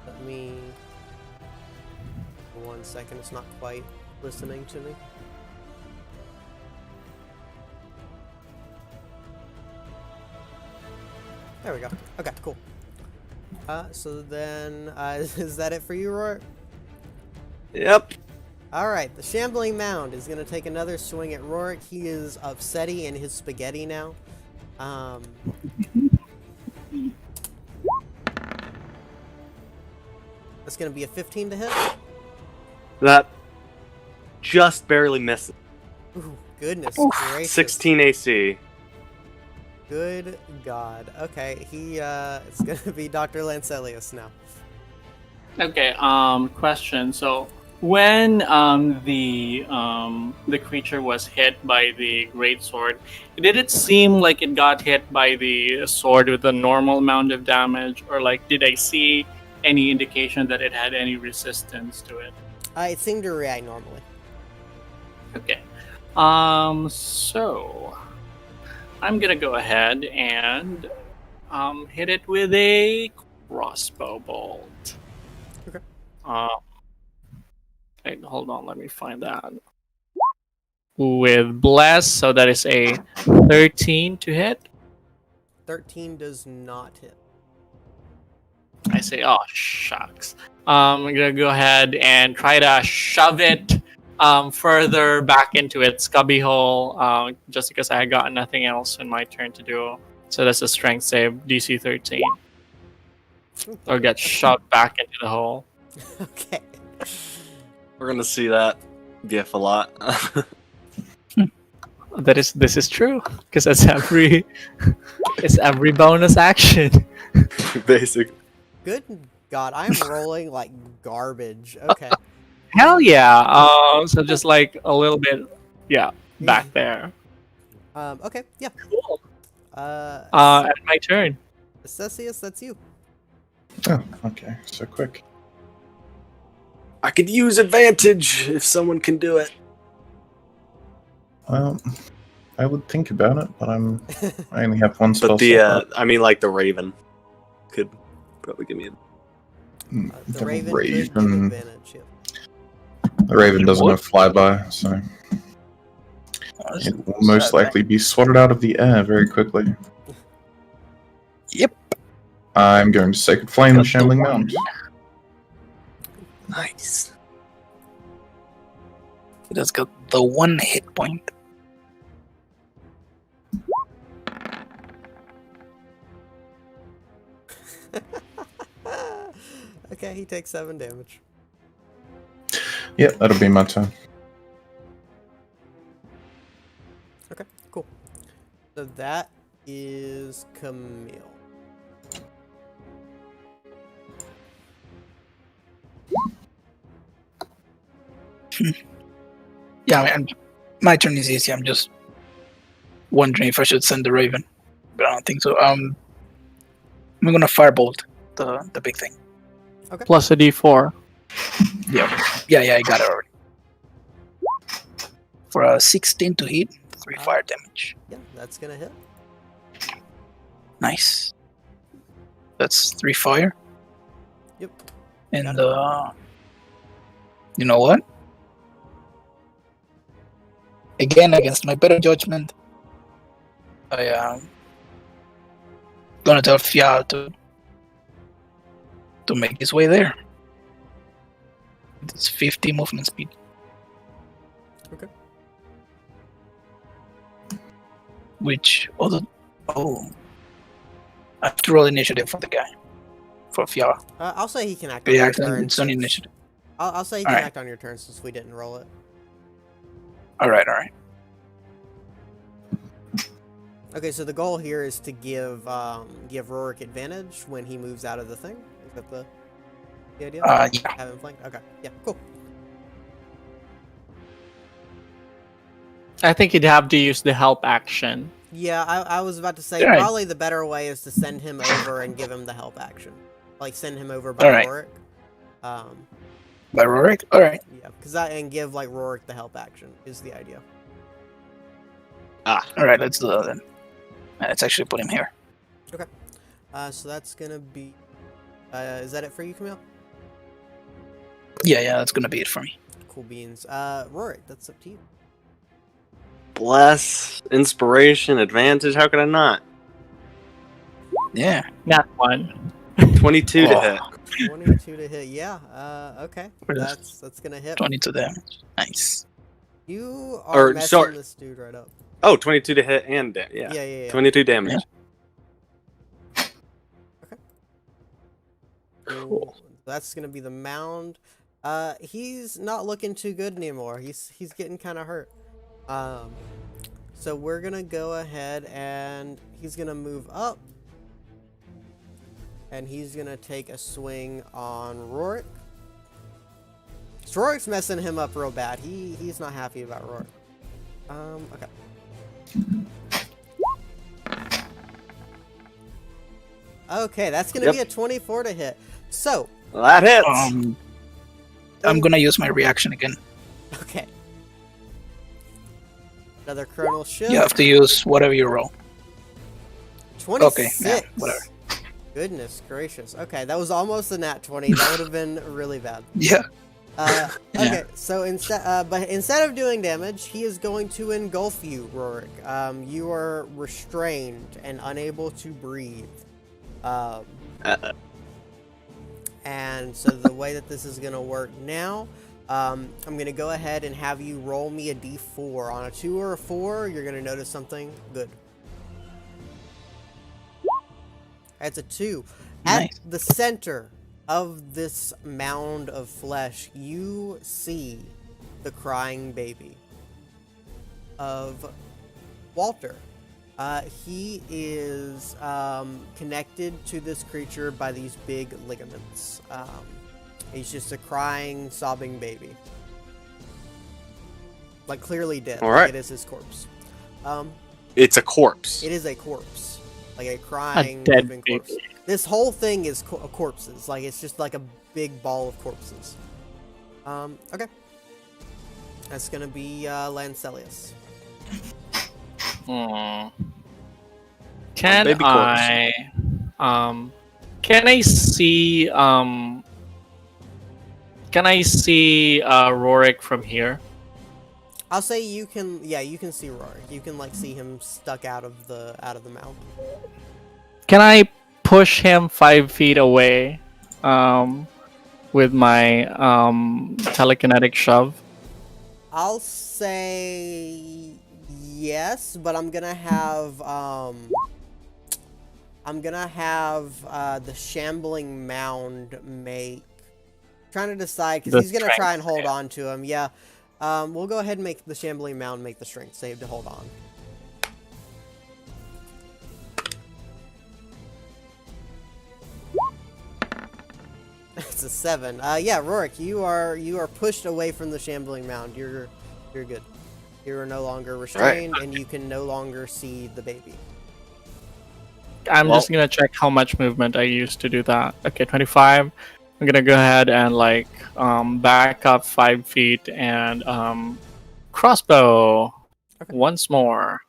Let me... 1 second, it's not quite listening to me. There we go. Okay, cool. So then, is that it for you, Rourke? Yep. Alright, the Shambling Mound is going to take another swing at Rourke. He is upsetty in his spaghetti now. That's going to be a 15 to hit. That just barely misses. Ooh, goodness gracious. 16 AC. Good God. Okay, it's going to be Dr. Lancelius now. Okay. Question. So when the creature was hit by the great sword, did it seem like it got hit by the sword with a normal amount of damage, or like did I see any indication that it had any resistance to it? It seemed to react normally. Okay. So I'm gonna go ahead and hit it with a crossbow bolt. Okay. Wait, hold on, let me find that. With bless, so that is a 13 to hit. 13 does not hit. I say, oh shucks. I'm gonna go ahead and try to shove it further back into its cubby hole, just because I got nothing else in my turn to do. So that's a strength save, DC 13. Or get shoved back into the hole. Okay. We're gonna see that gif a lot. This is true because it's every bonus action. Basic. Good God, I'm rolling like garbage. Okay. Hell yeah! So just like a little bit, yeah, back there. Okay, yeah. Cool. Uh, At my turn. Cesius, that's you. Oh, okay. So quick. I could use advantage if someone can do it. Well, I would think about it, but I only have one spell But the, slot. I mean, like the Raven could probably give me a... The Raven could give advantage. Yeah. The Raven doesn't What? have flyby, so it will most likely be swatted out of the air very quickly. Yep. I'm going to Sacred Flame the Got the Shambling one. Mound. Nice. It has got the 1 hit point. Okay, he takes 7 damage. Yep, that'll be my turn. Okay, cool. So that is Camille. Yeah, I mean, my turn is easy. I'm just wondering if I should send the Raven, but I don't think so. I'm gonna firebolt the big thing. Plus a D4. Yeah, I got it already. For a 16 to hit, 3 fire damage. Yeah, that's gonna hit. Nice. That's 3 fire. Yep. And you know what? Again, against my better judgment, I am gonna tell Fia to make his way there. It's 50 movement speed. Okay. Which I have to roll initiative for the guy. For Fia. I'll say he can act on Yeah, your turn. it's on since- initiative. I'll say he can Alright. act on your turn since we didn't roll it. Alright. Okay, so the goal here is to give Rorik advantage when he moves out of the thing. Is that the idea? Yeah. Have him flanked? Okay, yeah, cool. I think you'd have to use the help action. Yeah, I was about to say, Alright. probably the better way is to send him over and give him the help action. Like, send him over by Alright. Rorik. By Rorik? Alright. Yeah, and give, like, Rorik the help action is the idea. Alright, let's do that then. Let's actually put him here. So that's gonna be Is that it for you, Camille? Yeah, that's gonna be it for me. Cool beans. Rory, that's up to you. Bless, inspiration, advantage. How could I not? Yeah. Not one. 22 to Oh. hit. 22 to hit. Yeah. Okay. Where's That's gonna hit. 22 damage. Nice. You are messing sorry. this dude right up. Oh, 22 to hit and yeah. Yeah. 22 damage. Cool. That's gonna be the mound. He's not looking too good anymore. He's getting kind of hurt. So we're gonna go ahead and he's gonna move up, and he's gonna take a swing on Rorik. So Rorik's messing him up real bad. He's not happy about Rorik. Okay. Okay, that's gonna be a 24 to hit. So, Well, that hits. I'm gonna use my reaction again. okay. Another Chronal Shift. You have to use whatever you roll. 26. yeah, whatever. Goodness gracious. Okay, that was almost a nat 20. That would have been really bad. Yeah. Okay, so instead of doing damage, he is going to engulf you, Rorik. You are restrained and unable to breathe. And so the way that this is going to work now, I'm going to go ahead and have you roll me a d4. On a 2 or a 4, you're going to notice something good. That's a 2. At Nice. the center of this mound of flesh, you see the crying baby of Walter. He is connected to this creature by these big ligaments. He's just a crying, sobbing baby. Like, clearly dead. All right. Like, it is his corpse. It's a corpse. It is a corpse. Like a crying, dead moving corpse. baby. This whole thing is corpses. Like, it's just like a big ball of corpses. Okay. That's gonna be Lancelius. Can baby I see Rorik from here? I'll say you can. Yeah, you can see Rorik. You can like see him stuck out of the mound. Can I push him 5 feet away with my telekinetic shove? I'll say yes, but I'm gonna have the shambling mound make. Trying to decide because he's gonna try and hold on to him. Yeah, we'll go ahead and make the shambling mound make the strength save to hold on. It's a 7. Yeah, Rorik, you are pushed away from the shambling mound. You're good. You are no longer restrained, and you can no longer see the baby. I'm just gonna check how much movement I used to do that. Okay, 25. I'm gonna go ahead and like back up 5 feet and crossbow once more.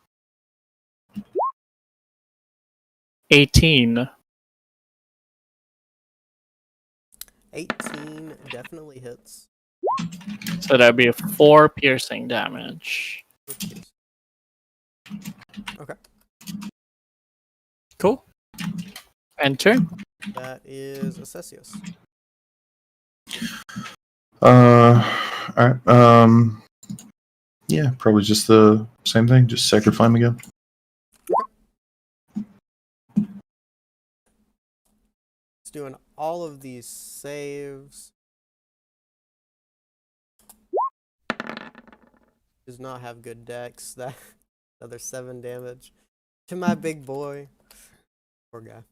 18. 18 definitely hits. So that'd be a 4 piercing damage. Okay. Cool. Enter. That is Assessius. Alright. Yeah, probably just the same thing. Just Sacred Flame again. It's doing all of these saves. Does not have good dex. That another 7 damage to my big boy. Poor guy.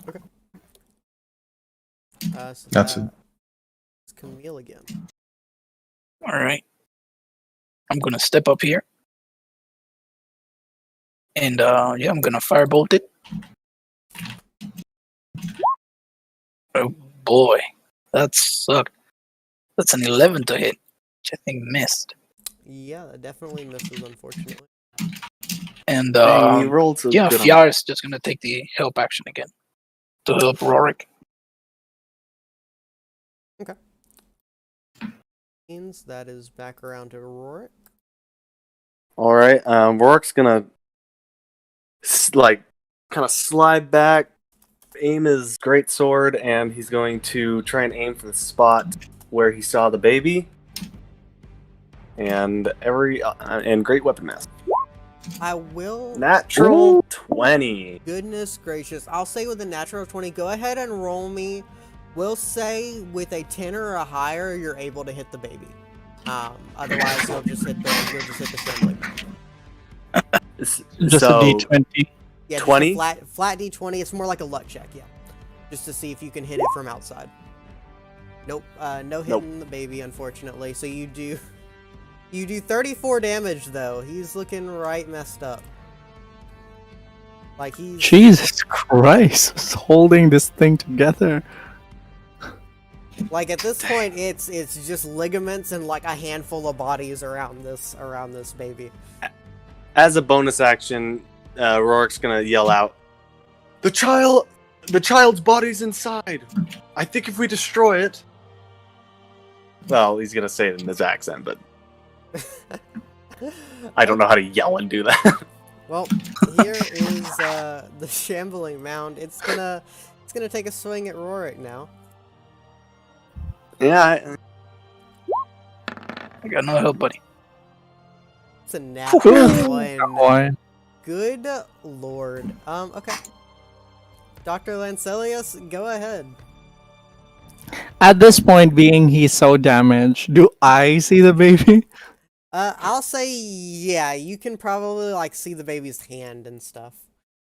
Okay. So That's it. It's Camille again. All right. I'm gonna step up here, and yeah, I'm gonna firebolt it. Oh boy, that sucked. That's an 11 to hit, which I think missed. Yeah, that definitely misses, unfortunately. And Dang, you rolled so yeah, good on Fiar is just gonna take the help action again to help Rorik. Means that is back around to Rorik. All right. Rorik's gonna kind of slide back, aim his great sword, and he's going to try and aim for the spot where he saw the baby. And and great weapon master. I will. Natural 20. Goodness gracious! I'll say with a natural 20. Go ahead and roll me. We'll say with a 10 or a higher, you're able to hit the baby. Otherwise, you'll just hit the shambling. Just So, a D20. Yeah, 20? Flat D20. It's more like a luck check, yeah. Just to see if you can hit it from outside. Nope. No hitting the baby, unfortunately. So you do 34 damage though. He's looking right messed up. Like he's Jesus Christ, who's holding this thing together? like at this point it's just ligaments and like a handful of bodies around this baby. as a bonus action, Rorik's gonna yell out, the child's body's inside. I think if we destroy it." Well, he's gonna say it in his accent, but I don't know how to yell and do that. Well, here is the shambling mound. It's gonna take a swing at Rorik now. Yeah. I got no help, buddy. It's a natural one. Boy. Good lord. Okay. Dr. Lancelius, go ahead. At this point, being he's so damaged, do I see the baby? I'll say yeah. You can probably like see the baby's hand and stuff.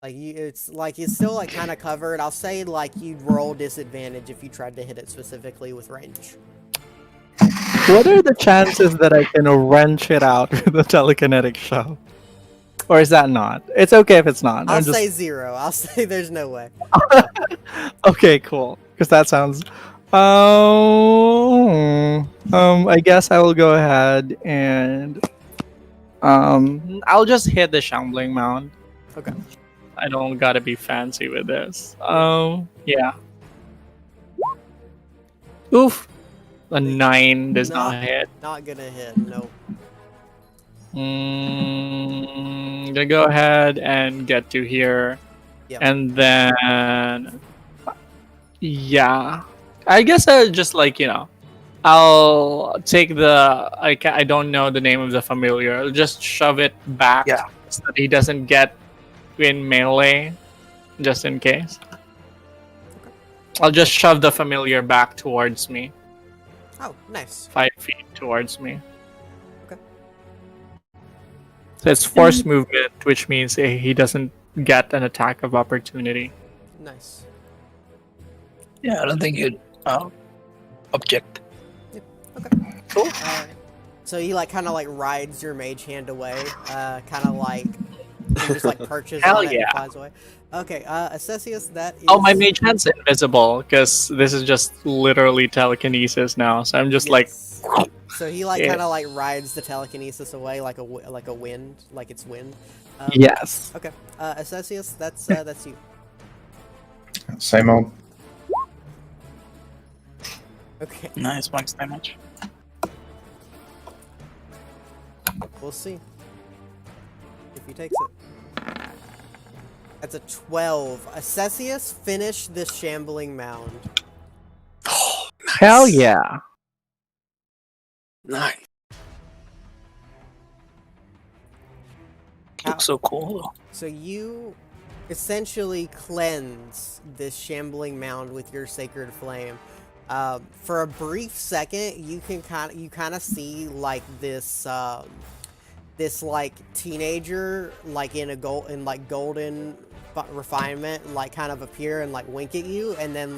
Like it's still like kind of covered. I'll say like you'd roll disadvantage if you tried to hit it specifically with range. What are the chances that I can wrench it out with a telekinetic shove? Or is that not? It's okay if it's not. I'll say 0. I'll say there's no way. Okay, cool. Because that sounds. I guess I will go ahead and I'll just hit the shambling mound. Okay. I don't gotta be fancy with this. Yeah. Oof. A 9 does not hit. Not gonna hit. Nope. Gonna go ahead and get to here, Yep. and then yeah, I guess I'll just I'll take the I don't know the name of the familiar. I'll just shove it back Yeah. so that he doesn't get in melee, just in case. I'll just shove the familiar back towards me, Oh, nice. 5 feet towards me. Okay. So it's forced movement, which means he doesn't get an attack of opportunity. Nice. Yeah, I don't think you'd object. Cool. So he kind of rides your mage hand away, kind of he just perches Hell on it yeah. and flies away. Okay, Assessius, that is... Oh, my mage hand's invisible because this is just literally telekinesis now. So I'm just Yes. So he Yeah. kind of rides the telekinesis away like a wind, like it's wind. yes. Okay, Assessius, that's you. Same old. Okay. Nice. Max damage. We'll see if he takes it. That's a 12. Assessius, finish this shambling mound. Hell yeah. Nice. Looks so cool though. So you essentially cleanse this shambling mound with your sacred flame. For a brief second, you kind of see this teenager in golden refinement kind of appear and wink at you, and then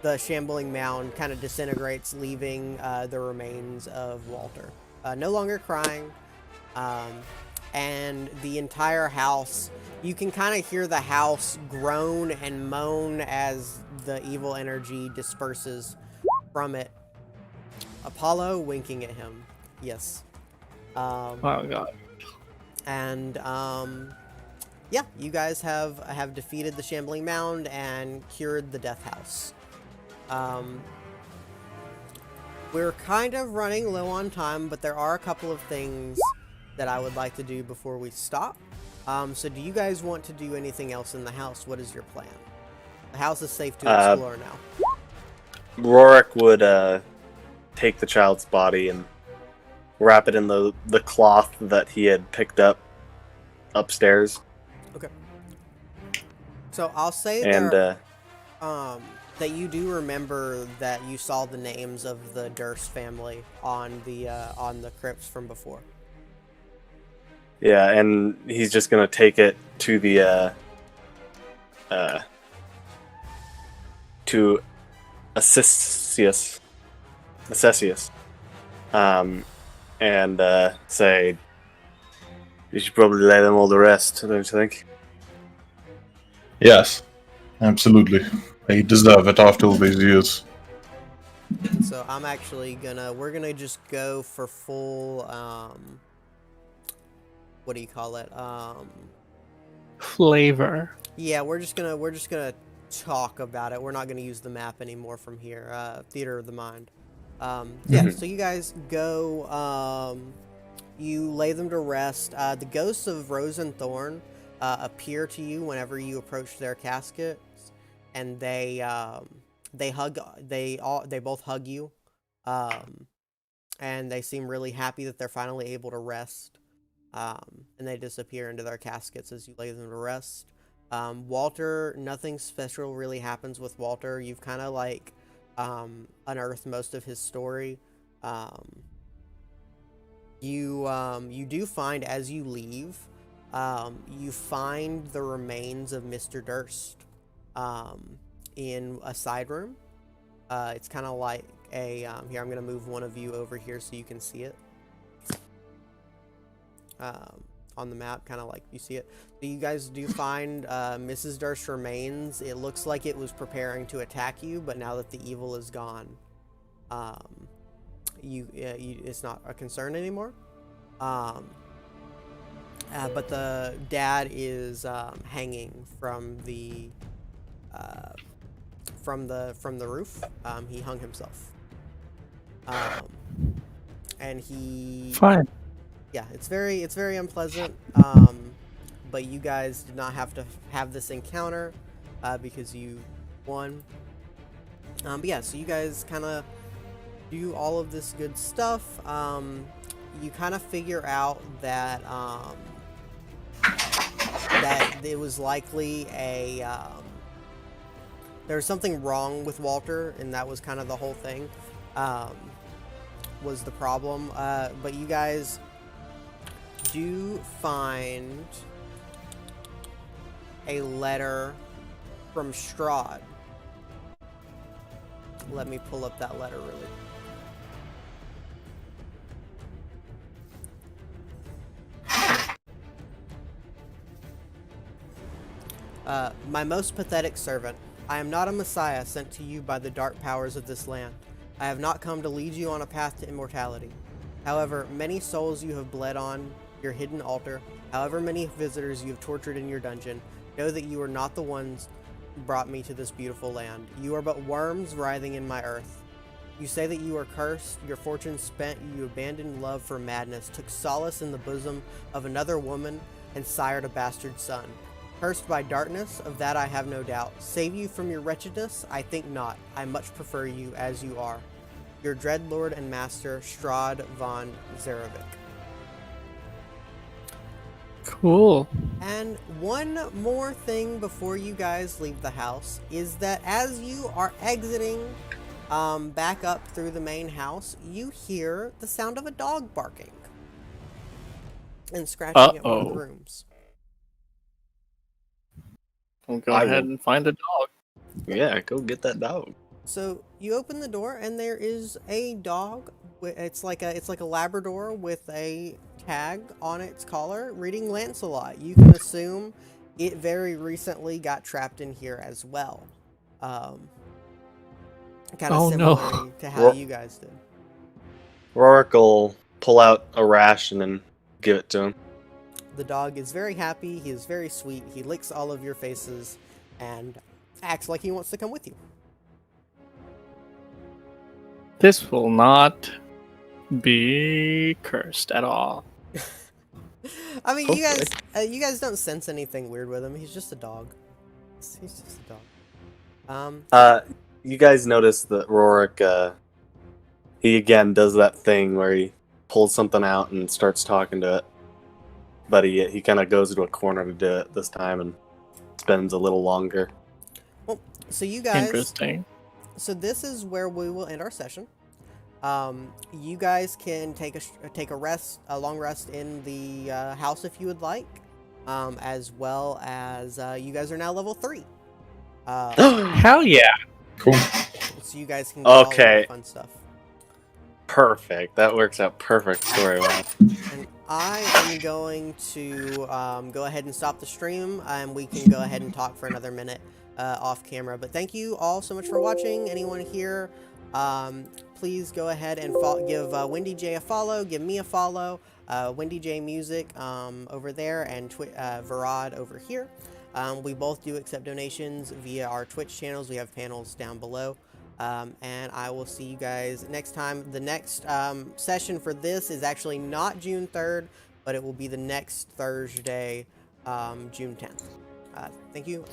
the shambling mound kind of disintegrates, leaving the remains of Walter. No longer crying. And the entire house, you can kind of hear the house groan and moan as the evil energy disperses from it. Apollo winking at him. Yes. Oh god. And yeah, you guys have defeated the Shambling Mound and cured the Death House. We're kind of running low on time, but there are a couple of things that I would like to do before we stop. So do you guys want to do anything else in the house? What is your plan? The house is safe to explore now. Rorik would take the child's body and wrap it in the cloth that he had picked up upstairs. Okay. So I'll say And that you do remember that you saw the names of the Durst family on the crypts from before. yeah, and he's just gonna take it to the to Assessius, and say, you should probably lay them all to rest, don't you think? Yes, absolutely. They deserve it after all these years. So I'm actually we're gonna just go for full, what do you call it? Flavor. Yeah, we're just gonna talk about it. We're not gonna use the map anymore from here. Theater of the mind. Yeah, so you guys go, you lay them to rest. The ghosts of Rose and Thorn appear to you whenever you approach their caskets, and they both hug you, and they seem really happy that they're finally able to rest, and they disappear into their caskets as you lay them to rest. Walter, nothing special really happens with Walter. You've kind of like unearthed most of his story. You do find, as you leave, you find the remains of Mr. Durst in a side room. It's kind of like a here, I'm gonna move one of you over here so you can see it on the map, kind of like you see it. So you guys do find Mrs. Durst's remains. It looks like it was preparing to attack you, but now that the evil is gone, it's not a concern anymore. But the dad is hanging from the roof. He hung himself, and he. Fine. Yeah, it's very unpleasant. But you guys did not have to have this encounter because you won. But yeah, so you guys kind of do all of this good stuff. You kind of figure out that that it was likely there was something wrong with Walter, and that was kind of the whole thing. Was the problem. But you guys do find a letter from Strahd. Let me pull up that letter really. My most pathetic servant, I am not a messiah sent to you by the dark powers of this land. I have not come to lead you on a path to immortality. However, many souls you have bled on your hidden altar, however many visitors you have tortured in your dungeon, know that you are not the ones who brought me to this beautiful land. You are but worms writhing in my earth. You say that you are cursed, your fortune spent, you abandoned love for madness, took solace in the bosom of another woman, and sired a bastard son. Cursed by darkness, of that I have no doubt. Save you from your wretchedness? I think not. I much prefer you as you are. Your dread lord and master, Strahd von Zarovich. Cool. And one more thing before you guys leave the house is that as you are exiting back up through the main house, you hear the sound of a dog barking and scratching at one of the rooms. We'll go ahead and find the dog. Yeah, go get that dog. So you open the door and there is a dog. It's like a Labrador with a tag on its collar reading Lancelot. You can assume it very recently got trapped in here as well. Kind of similar to how you guys did. Rorik will pull out a rash and then give it to him. The dog is very happy. He is very sweet. He licks all of your faces and acts like he wants to come with you. This will not be cursed at all. I mean, Hopefully. you guys don't sense anything weird with him. He's just a dog. He's just a dog. You guys notice that Rorik, he again does that thing where he pulls something out and starts talking to it. But he kind of goes to a corner to do it this time and spends a little longer. Well, so you guys. Interesting. So this is where we will end our session. You guys can take a long rest in the house if you would like, as well as you guys are now level 3. Hell yeah. Cool. So you guys can get all of Okay. the fun stuff. Perfect. That works out perfect story-wise. And I am going to go ahead and stop the stream, and we can go ahead and talk for another minute off camera. But thank you all so much for watching. Anyone here, please go ahead and give WindyJ a follow, give me a follow, WindyJ Music over there, and Varod over here. We both do accept donations via our Twitch channels. We have panels down below. And I will see you guys next time. The next session for this is actually not June 3rd, but it will be the next Thursday, June 10th. Thank you.